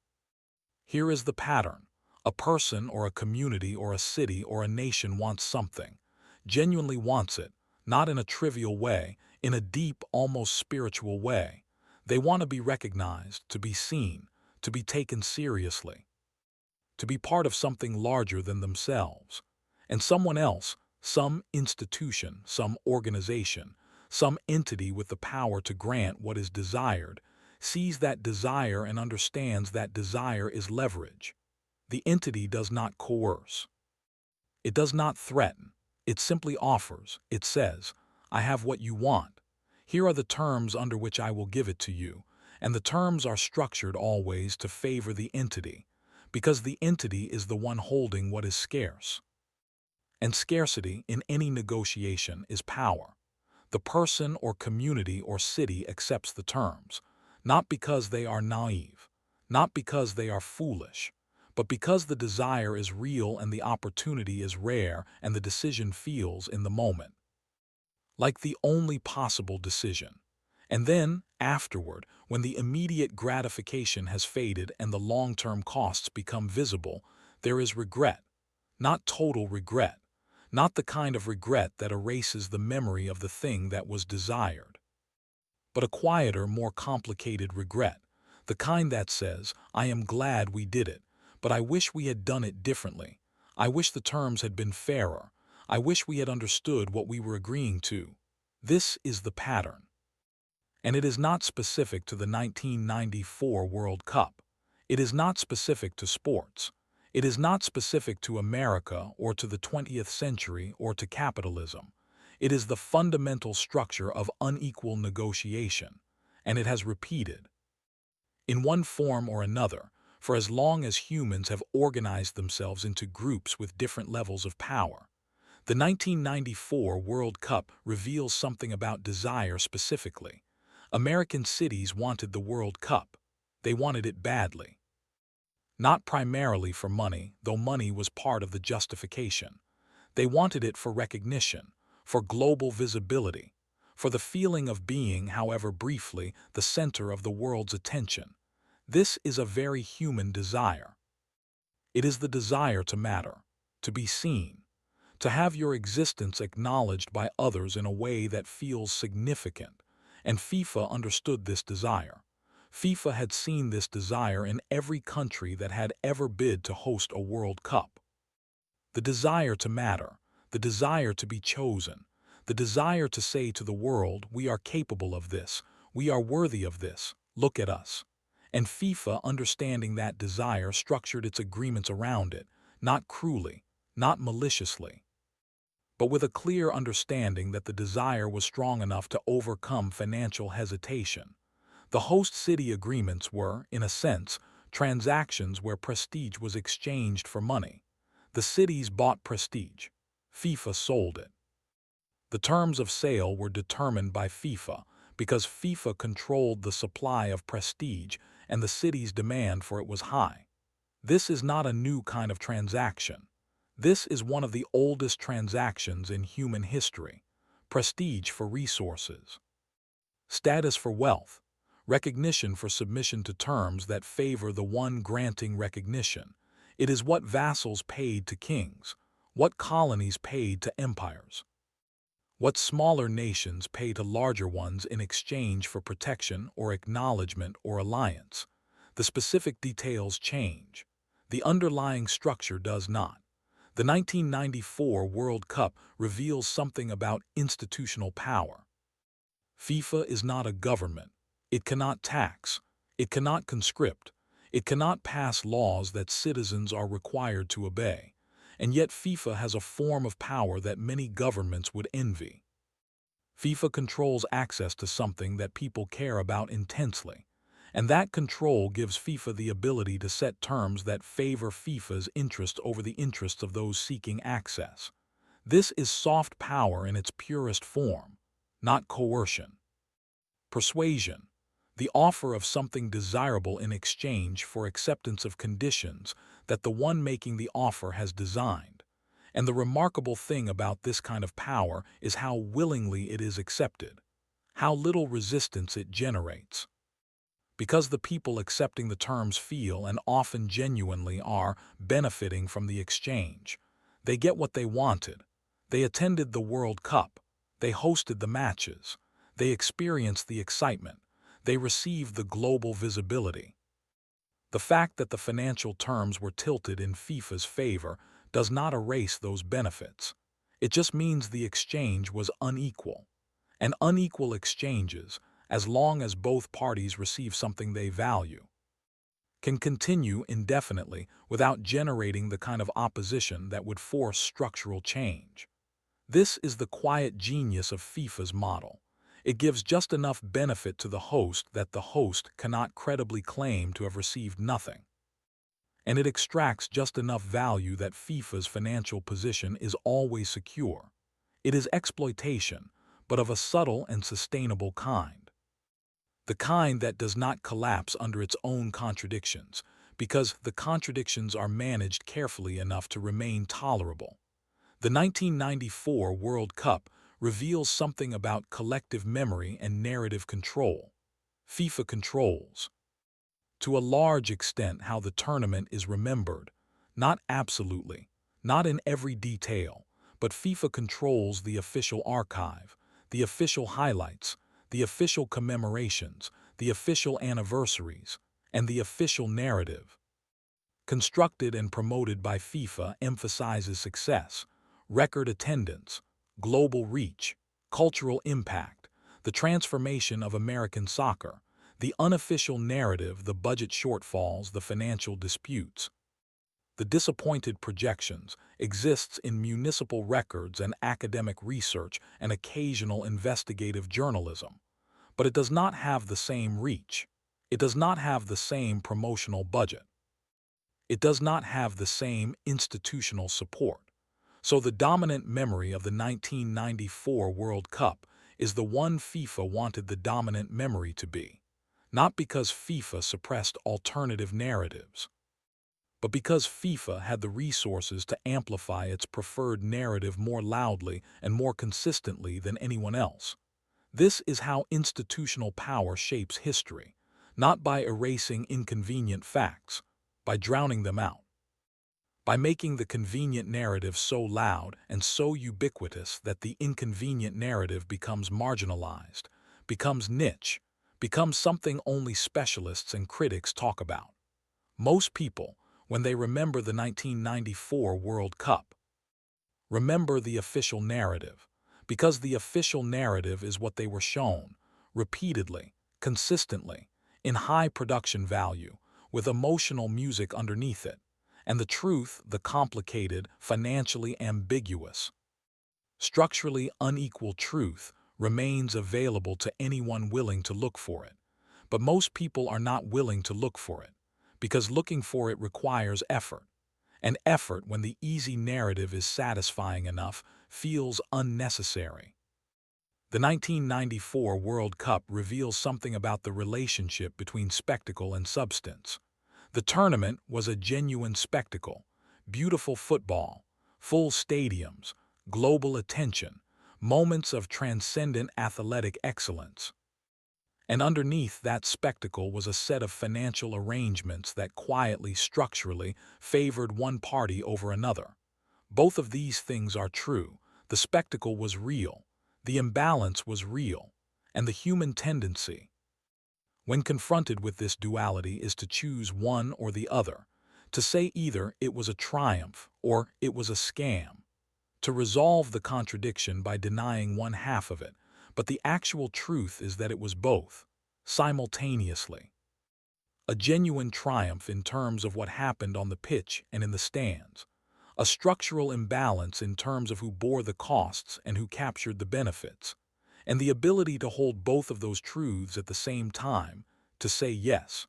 Here is the pattern. A person or a community or a city or a nation wants something, genuinely wants it, not in a trivial way, in a deep, almost spiritual way. They want to be recognized, to be seen, to be taken seriously, to be part of something larger than themselves. And someone else, some institution, some organization, some entity with the power to grant what is desired, sees that desire and understands that desire is leverage. The entity does not coerce. It does not threaten. It simply offers. It says, I have what you want. Here are the terms under which I will give it to you, and the terms are structured always to favor the entity, because the entity is the one holding what is scarce. And scarcity in any negotiation is power. The person or community or city accepts the terms, not because they are naive, not because they are foolish, but because the desire is real and the opportunity is rare and the decision feels in the moment like the only possible decision. And then, afterward, when the immediate gratification has faded and the long-term costs become visible, there is regret. Not total regret, not the kind of regret that erases the memory of the thing that was desired, but a quieter, more complicated regret, the kind that says, I am glad we did it, but I wish we had done it differently. I wish the terms had been fairer. I wish we had understood what we were agreeing to. This is the pattern. And it is not specific to the 1994 World Cup. It is not specific to sports. It is not specific to America or to the 20th century or to capitalism. It is the fundamental structure of unequal negotiation, and it has repeated, in one form or another, for as long as humans have organized themselves into groups with different levels of power. The 1994 World Cup reveals something about desire specifically. American cities wanted the World Cup. They wanted it badly. Not primarily for money, though money was part of the justification. They wanted it for recognition, for global visibility, for the feeling of being, however briefly, the center of the world's attention. This is a very human desire. It is the desire to matter, to be seen, to have your existence acknowledged by others in a way that feels significant. And FIFA understood this desire. FIFA had seen this desire in every country that had ever bid to host a World Cup. The desire to matter, the desire to be chosen, the desire to say to the world, we are capable of this, we are worthy of this, look at us. And FIFA, understanding that desire, structured its agreements around it, not cruelly, not maliciously, but with a clear understanding that the desire was strong enough to overcome financial hesitation. The host city agreements were, in a sense, transactions where prestige was exchanged for money. The cities bought prestige. FIFA sold it. The terms of sale were determined by FIFA because FIFA controlled the supply of prestige and the city's demand for it was high. This is not a new kind of transaction. This is one of the oldest transactions in human history. Prestige for resources, status for wealth, recognition for submission to terms that favor the one granting recognition. It is what vassals paid to kings, what colonies paid to empires, what smaller nations pay to larger ones in exchange for protection or acknowledgement or alliance. The specific details change. The underlying structure does not. The 1994 World Cup reveals something about institutional power. FIFA is not a government. It cannot tax. It cannot conscript. It cannot pass laws that citizens are required to obey. And yet FIFA has a form of power that many governments would envy. FIFA controls access to something that people care about intensely. And that control gives FIFA the ability to set terms that favor FIFA's interest over the interests of those seeking access. This is soft power in its purest form, not coercion. Persuasion, the offer of something desirable in exchange for acceptance of conditions that the one making the offer has designed. And the remarkable thing about this kind of power is how willingly it is accepted, how little resistance it generates. Because the people accepting the terms feel and often genuinely are benefiting from the exchange. They get what they wanted. They attended the World Cup. They hosted the matches. They experienced the excitement. They received the global visibility. The fact that the financial terms were tilted in FIFA's favor does not erase those benefits. It just means the exchange was unequal. And unequal exchanges, as long as both parties receive something they value, can continue indefinitely without generating the kind of opposition that would force structural change. This is the quiet genius of FIFA's model. It gives just enough benefit to the host that the host cannot credibly claim to have received nothing. And it extracts just enough value that FIFA's financial position is always secure. It is exploitation, but of a subtle and sustainable kind. The kind that does not collapse under its own contradictions, because the contradictions are managed carefully enough to remain tolerable. The 1994 World Cup reveals something about collective memory and narrative control. FIFA controls, to a large extent, how the tournament is remembered, not absolutely, not in every detail, but FIFA controls the official archive, the official highlights, the official commemorations, the official anniversaries, and the official narrative. Constructed and promoted by FIFA emphasizes success, record attendance, global reach, cultural impact, the transformation of American soccer, the unofficial narrative, the budget shortfalls, the financial disputes. The disappointed projections exists in municipal records and academic research and occasional investigative journalism. But it does not have the same reach. It does not have the same promotional budget. It does not have the same institutional support. So the dominant memory of the 1994 World Cup is the one FIFA wanted the dominant memory to be. Not because FIFA suppressed alternative narratives, but because FIFA had the resources to amplify its preferred narrative more loudly and more consistently than anyone else. This is how institutional power shapes history, not by erasing inconvenient facts, by drowning them out, by making the convenient narrative so loud and so ubiquitous that the inconvenient narrative becomes marginalized, becomes niche, becomes something only specialists and critics talk about. Most people, when they remember the 1994 World Cup, remember the official narrative, because the official narrative is what they were shown, repeatedly, consistently, in high production value, with emotional music underneath it, and the truth, the complicated, financially ambiguous, structurally unequal truth, remains available to anyone willing to look for it. But most people are not willing to look for it, because looking for it requires effort. And effort, when the easy narrative is satisfying enough, feels unnecessary. The 1994 World Cup reveals something about the relationship between spectacle and substance. The tournament was a genuine spectacle, beautiful football, full stadiums, global attention, moments of transcendent athletic excellence. And underneath that spectacle was a set of financial arrangements that quietly, structurally, favored one party over another. Both of these things are true. The spectacle was real, the imbalance was real, and the human tendency, when confronted with this duality, is to choose one or the other, to say either it was a triumph or it was a scam, to resolve the contradiction by denying one half of it, but the actual truth is that it was both, simultaneously. A genuine triumph in terms of what happened on the pitch and in the stands, a structural imbalance in terms of who bore the costs and who captured the benefits, and the ability to hold both of those truths at the same time, to say yes,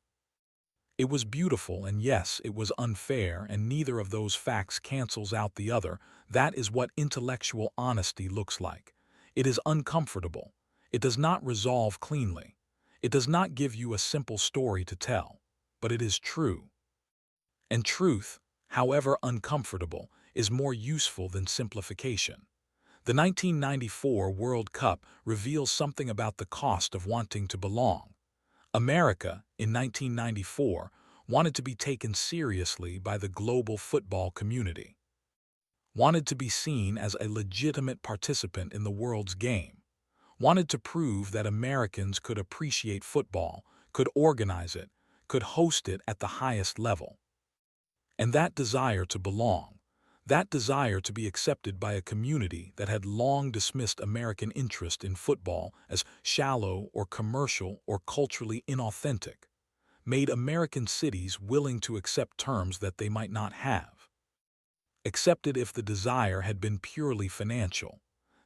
it was beautiful and yes, it was unfair, and neither of those facts cancels out the other. That is what intellectual honesty looks like. It is uncomfortable. It does not resolve cleanly. It does not give you a simple story to tell, but it is true. And truth, however uncomfortable, is more useful than simplification. The 1994 World Cup reveals something about the cost of wanting to belong. America, in 1994, wanted to be taken seriously by the global football community, wanted to be seen as a legitimate participant in the world's game, wanted to prove that Americans could appreciate football, could organize it, could host it at the highest level. And that desire to belong, that desire to be accepted by a community that had long dismissed American interest in football as shallow or commercial or culturally inauthentic, made American cities willing to accept terms that they might not have accepted if the desire had been purely financial.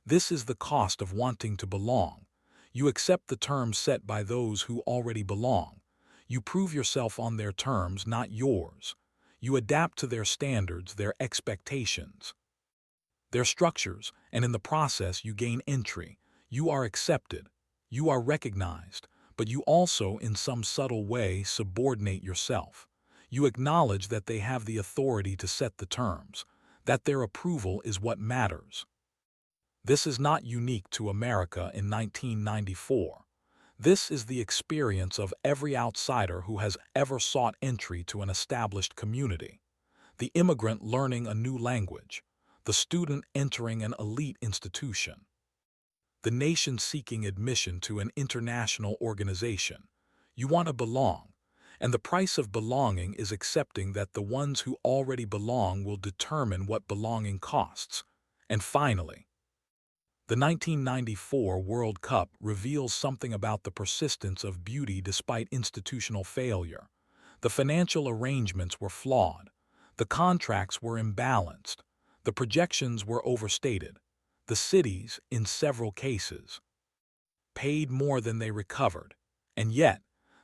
This is the cost of wanting to belong. You accept the terms set by those who already belong. You prove yourself on their terms, not yours. You adapt to their standards, their expectations, their structures, and in the process you gain entry. You are accepted. You are recognized, but you also, in some subtle way, subordinate yourself. You acknowledge that they have the authority to set the terms, that their approval is what matters. This is not unique to America in 1994. This is the experience of every outsider who has ever sought entry to an established community. The immigrant learning a new language, the student entering an elite institution, the nation seeking admission to an international organization. You want to belong, and the price of belonging is accepting that the ones who already belong will determine what belonging costs. And finally, the 1994 World Cup reveals something about the persistence of beauty despite institutional failure. The financial arrangements were flawed. The contracts were imbalanced. The projections were overstated. The cities, in several cases, paid more than they recovered. And yet,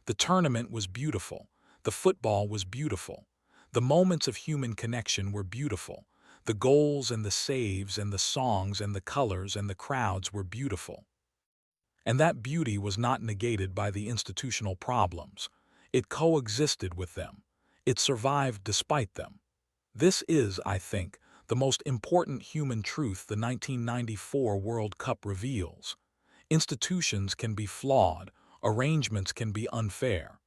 the tournament was beautiful. The football was beautiful. The moments of human connection were beautiful. The goals and the saves and the songs and the colors and the crowds were beautiful. And that beauty was not negated by the institutional problems. It coexisted with them. It survived despite them. This is, I think, the most important human truth the 1994 World Cup reveals. Institutions can be flawed, arrangements can be unfair.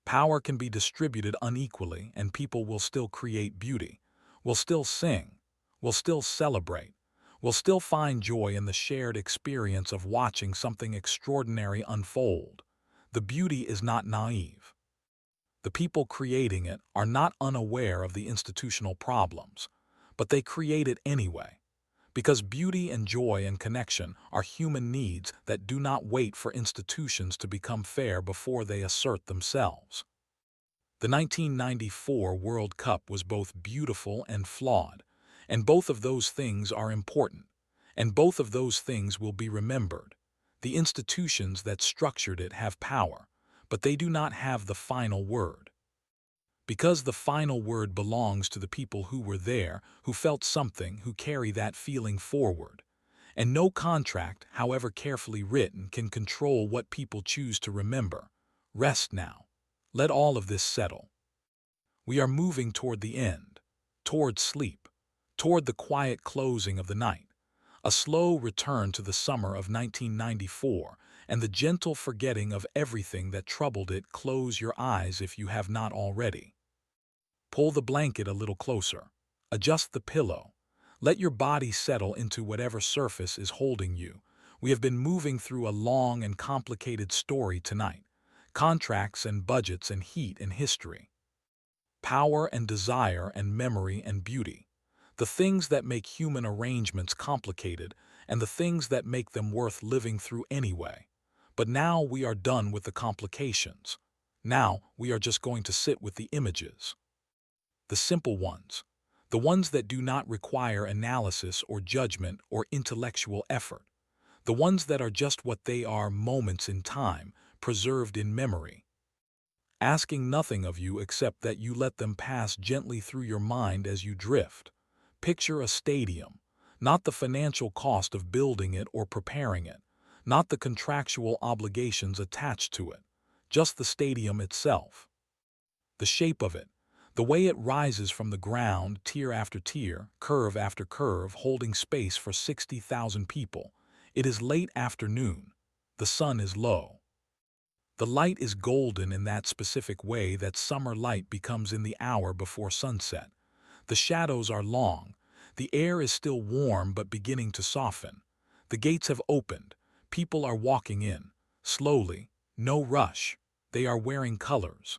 Power can be distributed unequally, and people will still create beauty, will still sing, will still celebrate, will still find joy in the shared experience of watching something extraordinary unfold. The beauty is not naive. The people creating it are not unaware of the institutional problems, but they create it anyway, because beauty and joy and connection are human needs that do not wait for institutions to become fair before they assert themselves. The 1994 World Cup was both beautiful and flawed, and both of those things are important, and both of those things will be remembered. The institutions that structured it have power, but they do not have the final word. Because the final word belongs to the people who were there, who felt something, who carry that feeling forward. And no contract, however carefully written, can control what people choose to remember. Rest now. Let all of this settle. We are moving toward the end, toward sleep, toward the quiet closing of the night, a slow return to the summer of 1994, and the gentle forgetting of everything that troubled it. Close your eyes if you have not already. Pull the blanket a little closer. Adjust the pillow. Let your body settle into whatever surface is holding you. We have been moving through a long and complicated story tonight. Contracts and budgets and heat and history. Power and desire and memory and beauty. The things that make human arrangements complicated and the things that make them worth living through anyway. But now we are done with the complications. Now we are just going to sit with the images. The simple ones. The ones that do not require analysis or judgment or intellectual effort. The ones that are just what they are, moments in time, preserved in memory. Asking nothing of you except that you let them pass gently through your mind as you drift. Picture a stadium, not the financial cost of building it or preparing it, not the contractual obligations attached to it, just the stadium itself. The shape of it, the way it rises from the ground, tier after tier, curve after curve, holding space for 60,000 people. It is late afternoon. The sun is low. The light is golden in that specific way that summer light becomes in the hour before sunset. The shadows are long. The air is still warm but beginning to soften. The gates have opened. People are walking in. Slowly. No rush. They are wearing colors.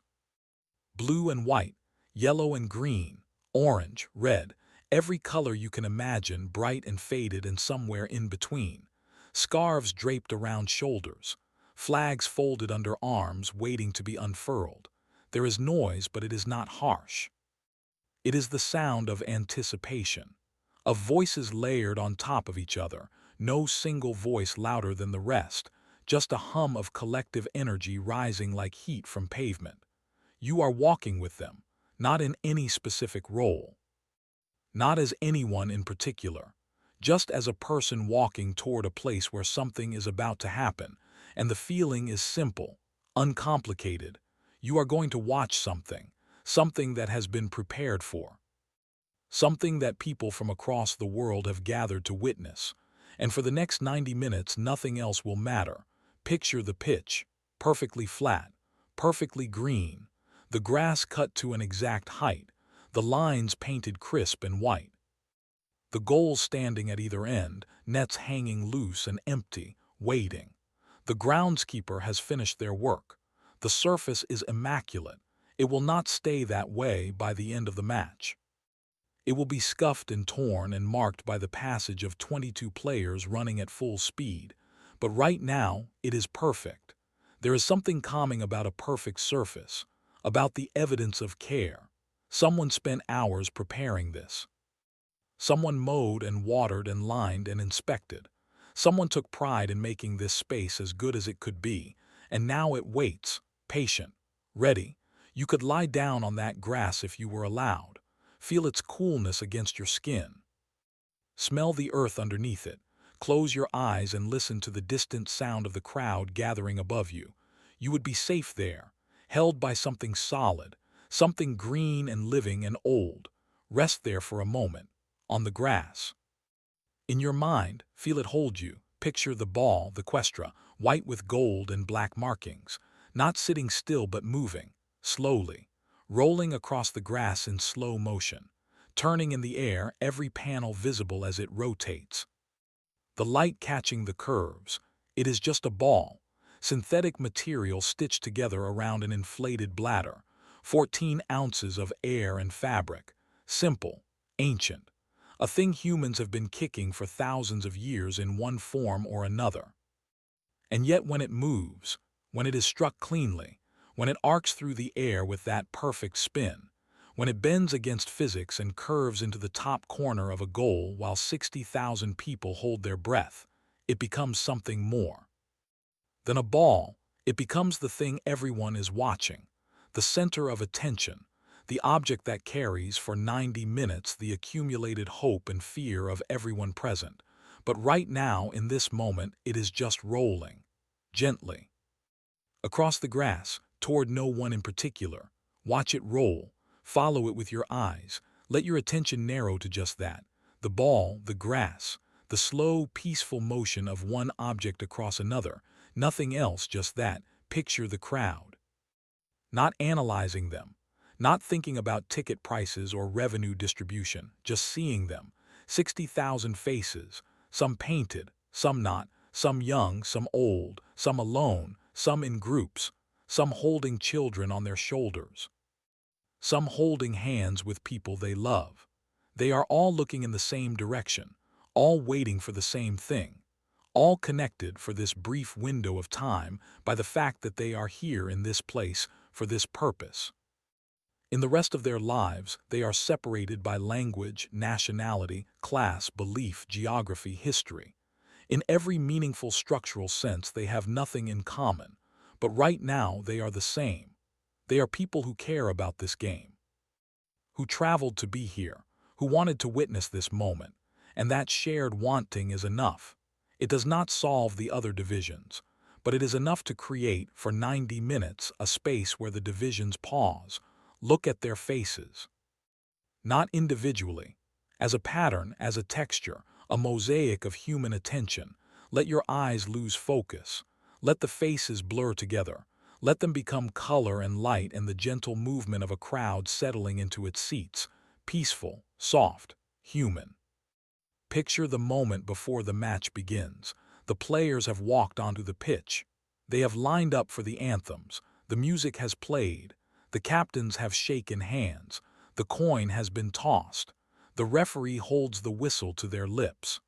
Blue and white, yellow and green, orange, red, every color you can imagine, bright and faded and somewhere in between. Scarves draped around shoulders. Flags folded under arms, waiting to be unfurled. There is noise, but it is not harsh. It is the sound of anticipation, of voices layered on top of each other, no single voice louder than the rest, just a hum of collective energy rising like heat from pavement. You are walking with them, not in any specific role, not as anyone in particular, just as a person walking toward a place where something is about to happen, and the feeling is simple, uncomplicated. You are going to watch something, something that has been prepared for, something that people from across the world have gathered to witness, and for the next 90 minutes nothing else will matter. Picture the pitch, perfectly flat, perfectly green, the grass cut to an exact height, the lines painted crisp and white. The goals standing at either end, nets hanging loose and empty, waiting. The groundskeeper has finished their work. The surface is immaculate. It will not stay that way by the end of the match. It will be scuffed and torn and marked by the passage of 22 players running at full speed. But right now, it is perfect. There is something calming about a perfect surface, about the evidence of care. Someone spent hours preparing this. Someone mowed and watered and lined and inspected. Someone took pride in making this space as good as it could be, and now it waits, patient, ready. You could lie down on that grass if you were allowed. Feel its coolness against your skin. Smell the earth underneath it. Close your eyes and listen to the distant sound of the crowd gathering above you. You would be safe there, held by something solid, something green and living and old. Rest there for a moment, on the grass. In your mind, feel it hold you. Picture the ball, the questra, white with gold and black markings, not sitting still but moving, slowly, rolling across the grass in slow motion, turning in the air, every panel visible as it rotates. The light catching the curves. It is just a ball, synthetic material stitched together around an inflated bladder, 14 ounces of air and fabric, simple, ancient, a thing humans have been kicking for thousands of years in one form or another. And yet when it moves, when it is struck cleanly, when it arcs through the air with that perfect spin, when it bends against physics and curves into the top corner of a goal while 60,000 people hold their breath, it becomes something more than a ball. It becomes the thing everyone is watching, the center of attention, the object that carries for 90 minutes the accumulated hope and fear of everyone present. But right now, in this moment, it is just rolling. Gently. Across the grass, toward no one in particular. Watch it roll. Follow it with your eyes. Let your attention narrow to just that. The ball, the grass, the slow, peaceful motion of one object across another. Nothing else, just that. Picture the crowd. Not analyzing them. Not thinking about ticket prices or revenue distribution. Just seeing them. 60,000 faces. Some painted, some not. Some young, some old. Some alone, some in groups. Some holding children on their shoulders. Some holding hands with people they love. They are all looking in the same direction, all waiting for the same thing, all connected for this brief window of time by the fact that they are here in this place for this purpose. In the rest of their lives, they are separated by language, nationality, class, belief, geography, history. In every meaningful structural sense, they have nothing in common, but right now they are the same. They are people who care about this game, who traveled to be here, who wanted to witness this moment, and that shared wanting is enough. It does not solve the other divisions, but it is enough to create, for 90 minutes, a space where the divisions pause, look at their faces. Not individually, as a pattern, as a texture, a mosaic of human attention. Let your eyes lose focus. Let the faces blur together. Let them become color and light and the gentle movement of a crowd settling into its seats, peaceful, soft, human. Picture the moment before the match begins. The players have walked onto the pitch. They have lined up for the anthems. The music has played. The captains have shaken hands. The coin has been tossed. The referee holds the whistle to their lips.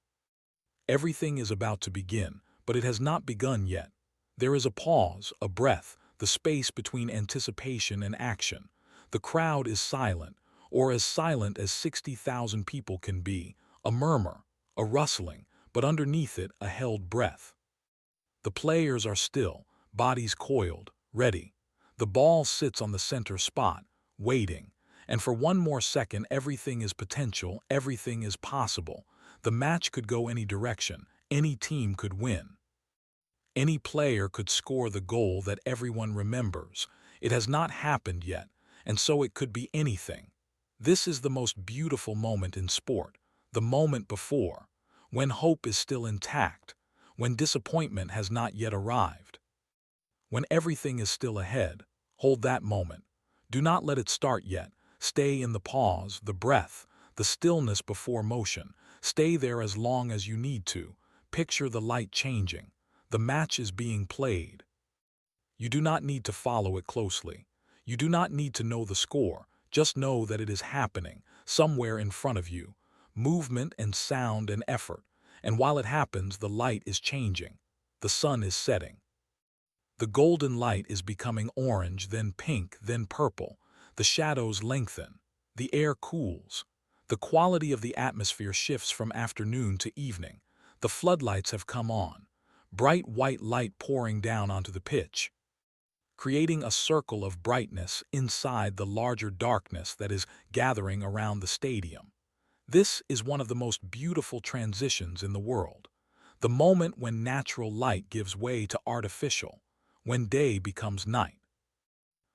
Everything is about to begin, but it has not begun yet. There is a pause, a breath, the space between anticipation and action. The crowd is silent, or as silent as 60,000 people can be, a murmur, a rustling, but underneath it a held breath. The players are still, bodies coiled, ready. The ball sits on the center spot, waiting, and for one more second everything is potential, everything is possible. The match could go any direction, any team could win. Any player could score the goal that everyone remembers. It has not happened yet, and so it could be anything. This is the most beautiful moment in sport, the moment before, when hope is still intact, when disappointment has not yet arrived. When everything is still ahead, hold that moment. Do not let it start yet. Stay in the pause, the breath, the stillness before motion. Stay there as long as you need to. Picture the light changing. The match is being played. You do not need to follow it closely. You do not need to know the score. Just know that it is happening, somewhere in front of you. Movement and sound and effort. And while it happens, the light is changing. The sun is setting. The golden light is becoming orange, then pink, then purple. The shadows lengthen. The air cools. The quality of the atmosphere shifts from afternoon to evening. The floodlights have come on. Bright white light pouring down onto the pitch, creating a circle of brightness inside the larger darkness that is gathering around the stadium. This is one of the most beautiful transitions in the world. The moment when natural light gives way to artificial, when day becomes night.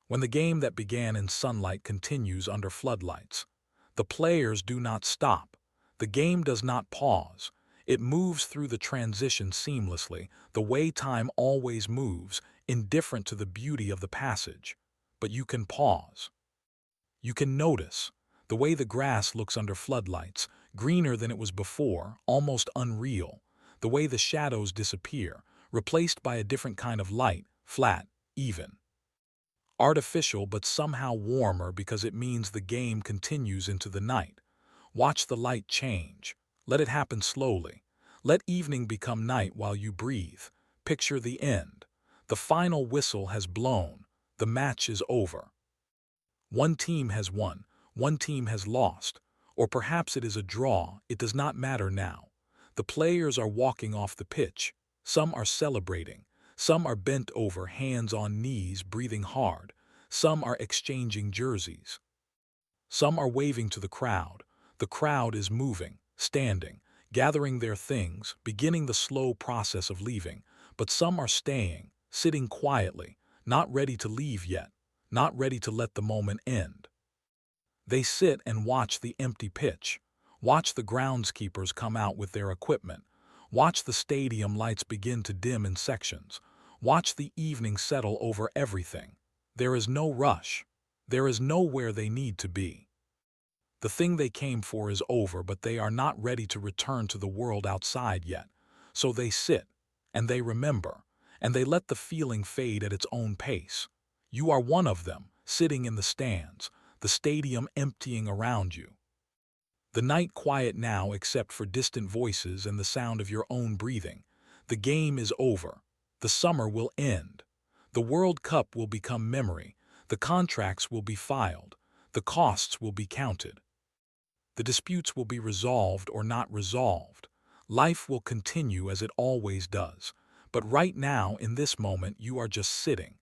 When the game that began in sunlight continues under floodlights. The players do not stop. The game does not pause. It moves through the transition seamlessly, the way time always moves, indifferent to the beauty of the passage. But you can pause. You can notice the way the grass looks under floodlights, greener than it was before, almost unreal. The way the shadows disappear, replaced by a different kind of light, flat, even. Artificial but somehow warmer because it means the game continues into the night. Watch the light change. Let it happen slowly. Let evening become night while you breathe. Picture the end. The final whistle has blown. The match is over. One team has won. One team has lost. Or perhaps it is a draw. It does not matter now. The players are walking off the pitch. Some are celebrating. Some are bent over, hands on knees, breathing hard. Some are exchanging jerseys. Some are waving to the crowd. The crowd is moving, standing, gathering their things, beginning the slow process of leaving, but some are staying, sitting quietly, not ready to leave yet, not ready to let the moment end. They sit and watch the empty pitch, watch the groundskeepers come out with their equipment, watch the stadium lights begin to dim in sections, watch the evening settle over everything. There is no rush. There is nowhere they need to be. The thing they came for is over, but they are not ready to return to the world outside yet. So they sit, and they remember, and they let the feeling fade at its own pace. You are one of them, sitting in the stands, the stadium emptying around you. The night quiet now except for distant voices and the sound of your own breathing. The game is over. The summer will end. The World Cup will become memory. The contracts will be filed. The costs will be counted. The disputes will be resolved or not resolved. Life will continue as it always does. But right now, in this moment, you are just sitting,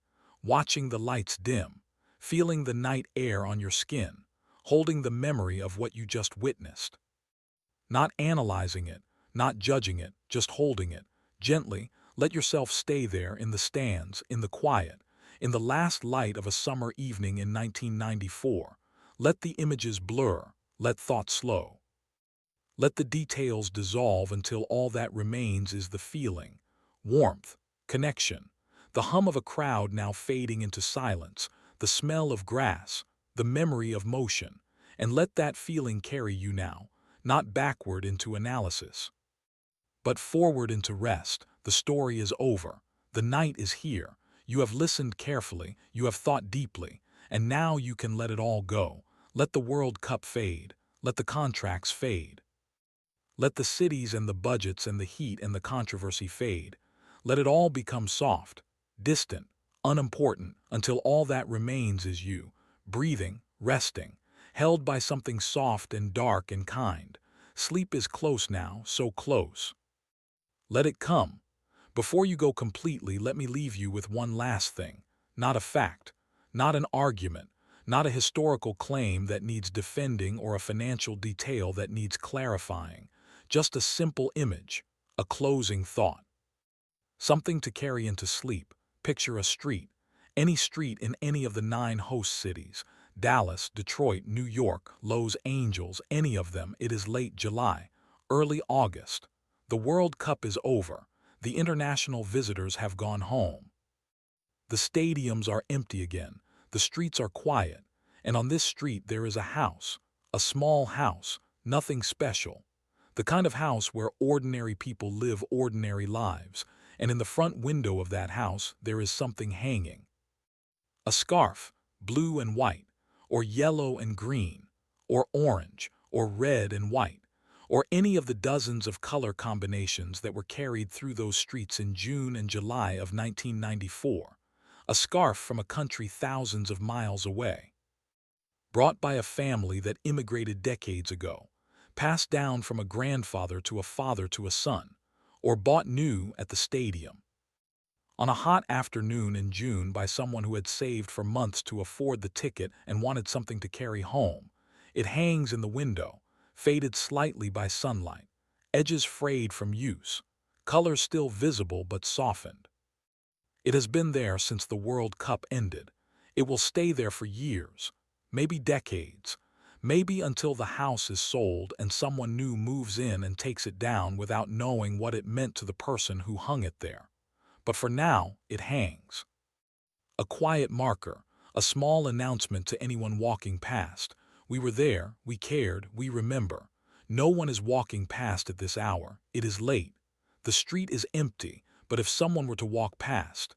watching the lights dim, feeling the night air on your skin, holding the memory of what you just witnessed. Not analyzing it, not judging it, just holding it. Gently, let yourself stay there in the stands, in the quiet, in the last light of a summer evening in 1994. Let the images blur, let thought slow. Let the details dissolve until all that remains is the feeling, warmth, connection, the hum of a crowd now fading into silence, the smell of grass, the memory of motion, and let that feeling carry you now, not backward into analysis, but forward into rest. The story is over. The night is here. You have listened carefully, you have thought deeply, and now you can let it all go. Let the World Cup fade. Let the contracts fade. Let the cities and the budgets and the heat and the controversy fade. Let it all become soft, distant, unimportant, until all that remains is you, breathing, resting, held by something soft and dark and kind. Sleep is close now, so close. Let it come. Before you go completely, let me leave you with one last thing. Not a fact, not an argument, not a historical claim that needs defending or a financial detail that needs clarifying. Just a simple image, a closing thought. Something to carry into sleep. Picture a street. Any street in any of the 9 host cities. Dallas, Detroit, New York, Los Angeles, any of them. It is late July, early August. The World Cup is over. The international visitors have gone home. The stadiums are empty again. The streets are quiet. And on this street there is a house. A small house. Nothing special. The kind of house where ordinary people live ordinary lives. And in the front window of that house there is something hanging. A scarf, blue and white, or yellow and green, or orange, or red and white, or any of the dozens of color combinations that were carried through those streets in June and July of 1994. A scarf from a country thousands of miles away. Brought by a family that immigrated decades ago, passed down from a grandfather to a father to a son, or bought new at the stadium. On a hot afternoon in June by someone who had saved for months to afford the ticket and wanted something to carry home. It hangs in the window, faded slightly by sunlight, edges frayed from use, colors still visible but softened. It has been there since the World Cup ended. It will stay there for years, maybe decades, maybe until the house is sold and someone new moves in and takes it down without knowing what it meant to the person who hung it there. But for now, it hangs. A quiet marker, a small announcement to anyone walking past. We were there, we cared, we remember. No one is walking past at this hour. It is late. The street is empty, but if someone were to walk past,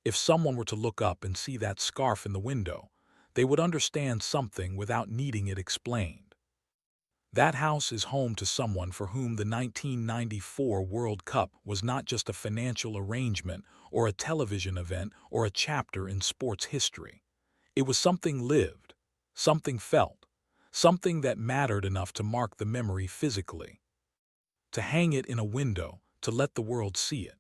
if someone were to look up and see that scarf in the window, they would understand something without needing it explained. That house is home to someone for whom the 1994 World Cup was not just a financial arrangement or a television event or a chapter in sports history. It was something lived, something felt, something that mattered enough to mark the memory physically, to hang it in a window, to let the world see it.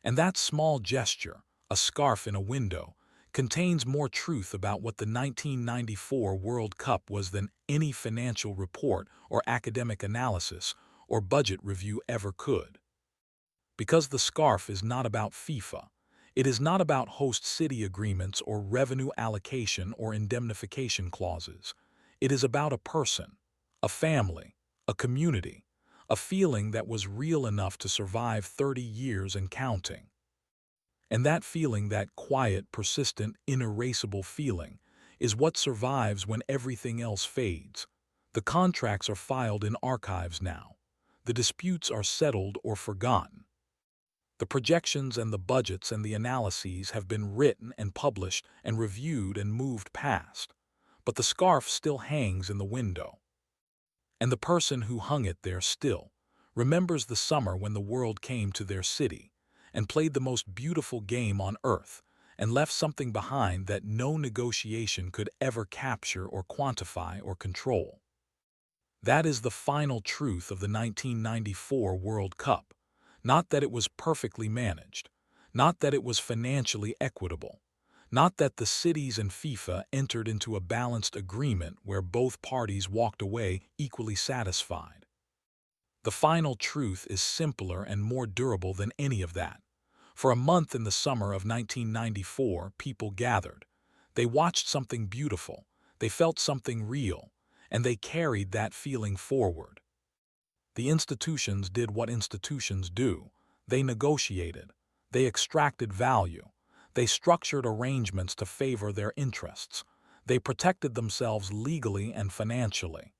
And that small gesture, a scarf in a window, contains more truth about what the 1994 World Cup was than any financial report or academic analysis or budget review ever could. Because the scarf is not about FIFA. It is not about host city agreements or revenue allocation or indemnification clauses. It is about a person, a family, a community, a feeling that was real enough to survive 30 years and counting. And that feeling, that quiet, persistent, inerasable feeling, is what survives when everything else fades. The contracts are filed in archives now. The disputes are settled or forgotten. The projections and the budgets and the analyses have been written and published and reviewed and moved past. But the scarf still hangs in the window. And the person who hung it there still remembers the summer when the world came to their city and played the most beautiful game on earth and left something behind that no negotiation could ever capture or quantify or control. That is the final truth of the 1994 World Cup. Not that it was perfectly managed, not that it was financially equitable, not that the cities and FIFA entered into a balanced agreement where both parties walked away equally satisfied. The final truth is simpler and more durable than any of that. For a month in the summer of 1994, people gathered. They watched something beautiful, they felt something real, and they carried that feeling forward. The institutions did what institutions do. They negotiated. They extracted value. They structured arrangements to favor their interests. They protected themselves legally and financially.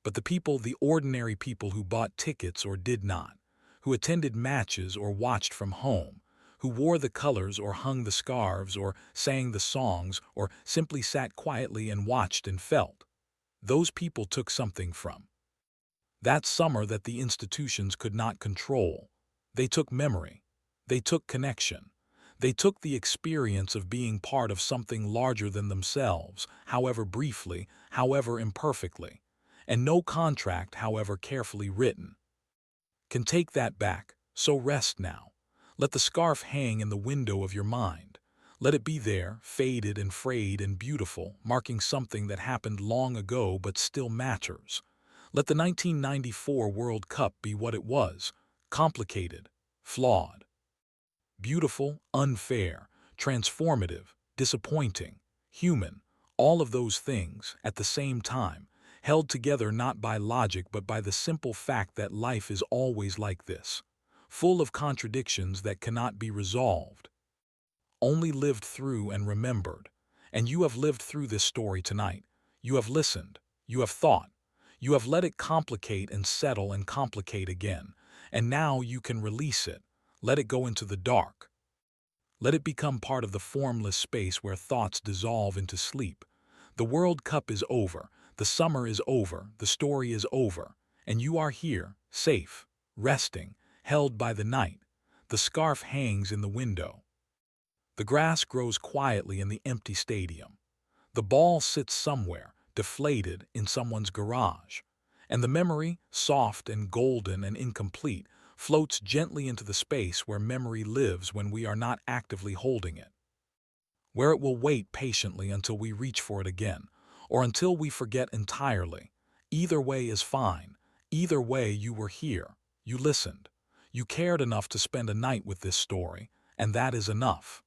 But the people, the ordinary people who bought tickets or did not, who attended matches or watched from home, who wore the colors or hung the scarves or sang the songs or simply sat quietly and watched and felt, those people took something from that summer that the institutions could not control. They took memory. They took connection. They took the experience of being part of something larger than themselves, however briefly, however imperfectly. And no contract, however carefully written, can take that back. So rest now. Let the scarf hang in the window of your mind. Let it be there, faded and frayed and beautiful, marking something that happened long ago but still matters. Let the 1994 World Cup be what it was: complicated, flawed, beautiful, unfair, transformative, disappointing, human, all of those things at the same time, held together not by logic but by the simple fact that life is always like this, full of contradictions that cannot be resolved, only lived through and remembered. And you have lived through this story tonight. You have listened. You have thought. You have let it complicate and settle and complicate again. And now you can release it. Let it go into the dark. Let it become part of the formless space where thoughts dissolve into sleep. The World Cup is over. The summer is over. The story is over. And you are here, safe, resting, held by the night. The scarf hangs in the window. The grass grows quietly in the empty stadium. The ball sits somewhere, deflated, in someone's garage. And the memory, soft and golden and incomplete, floats gently into the space where memory lives when we are not actively holding it. Where it will wait patiently until we reach for it again, or until we forget entirely. Either way is fine. Either way, you were here. You listened. You cared enough to spend a night with this story, and that is enough.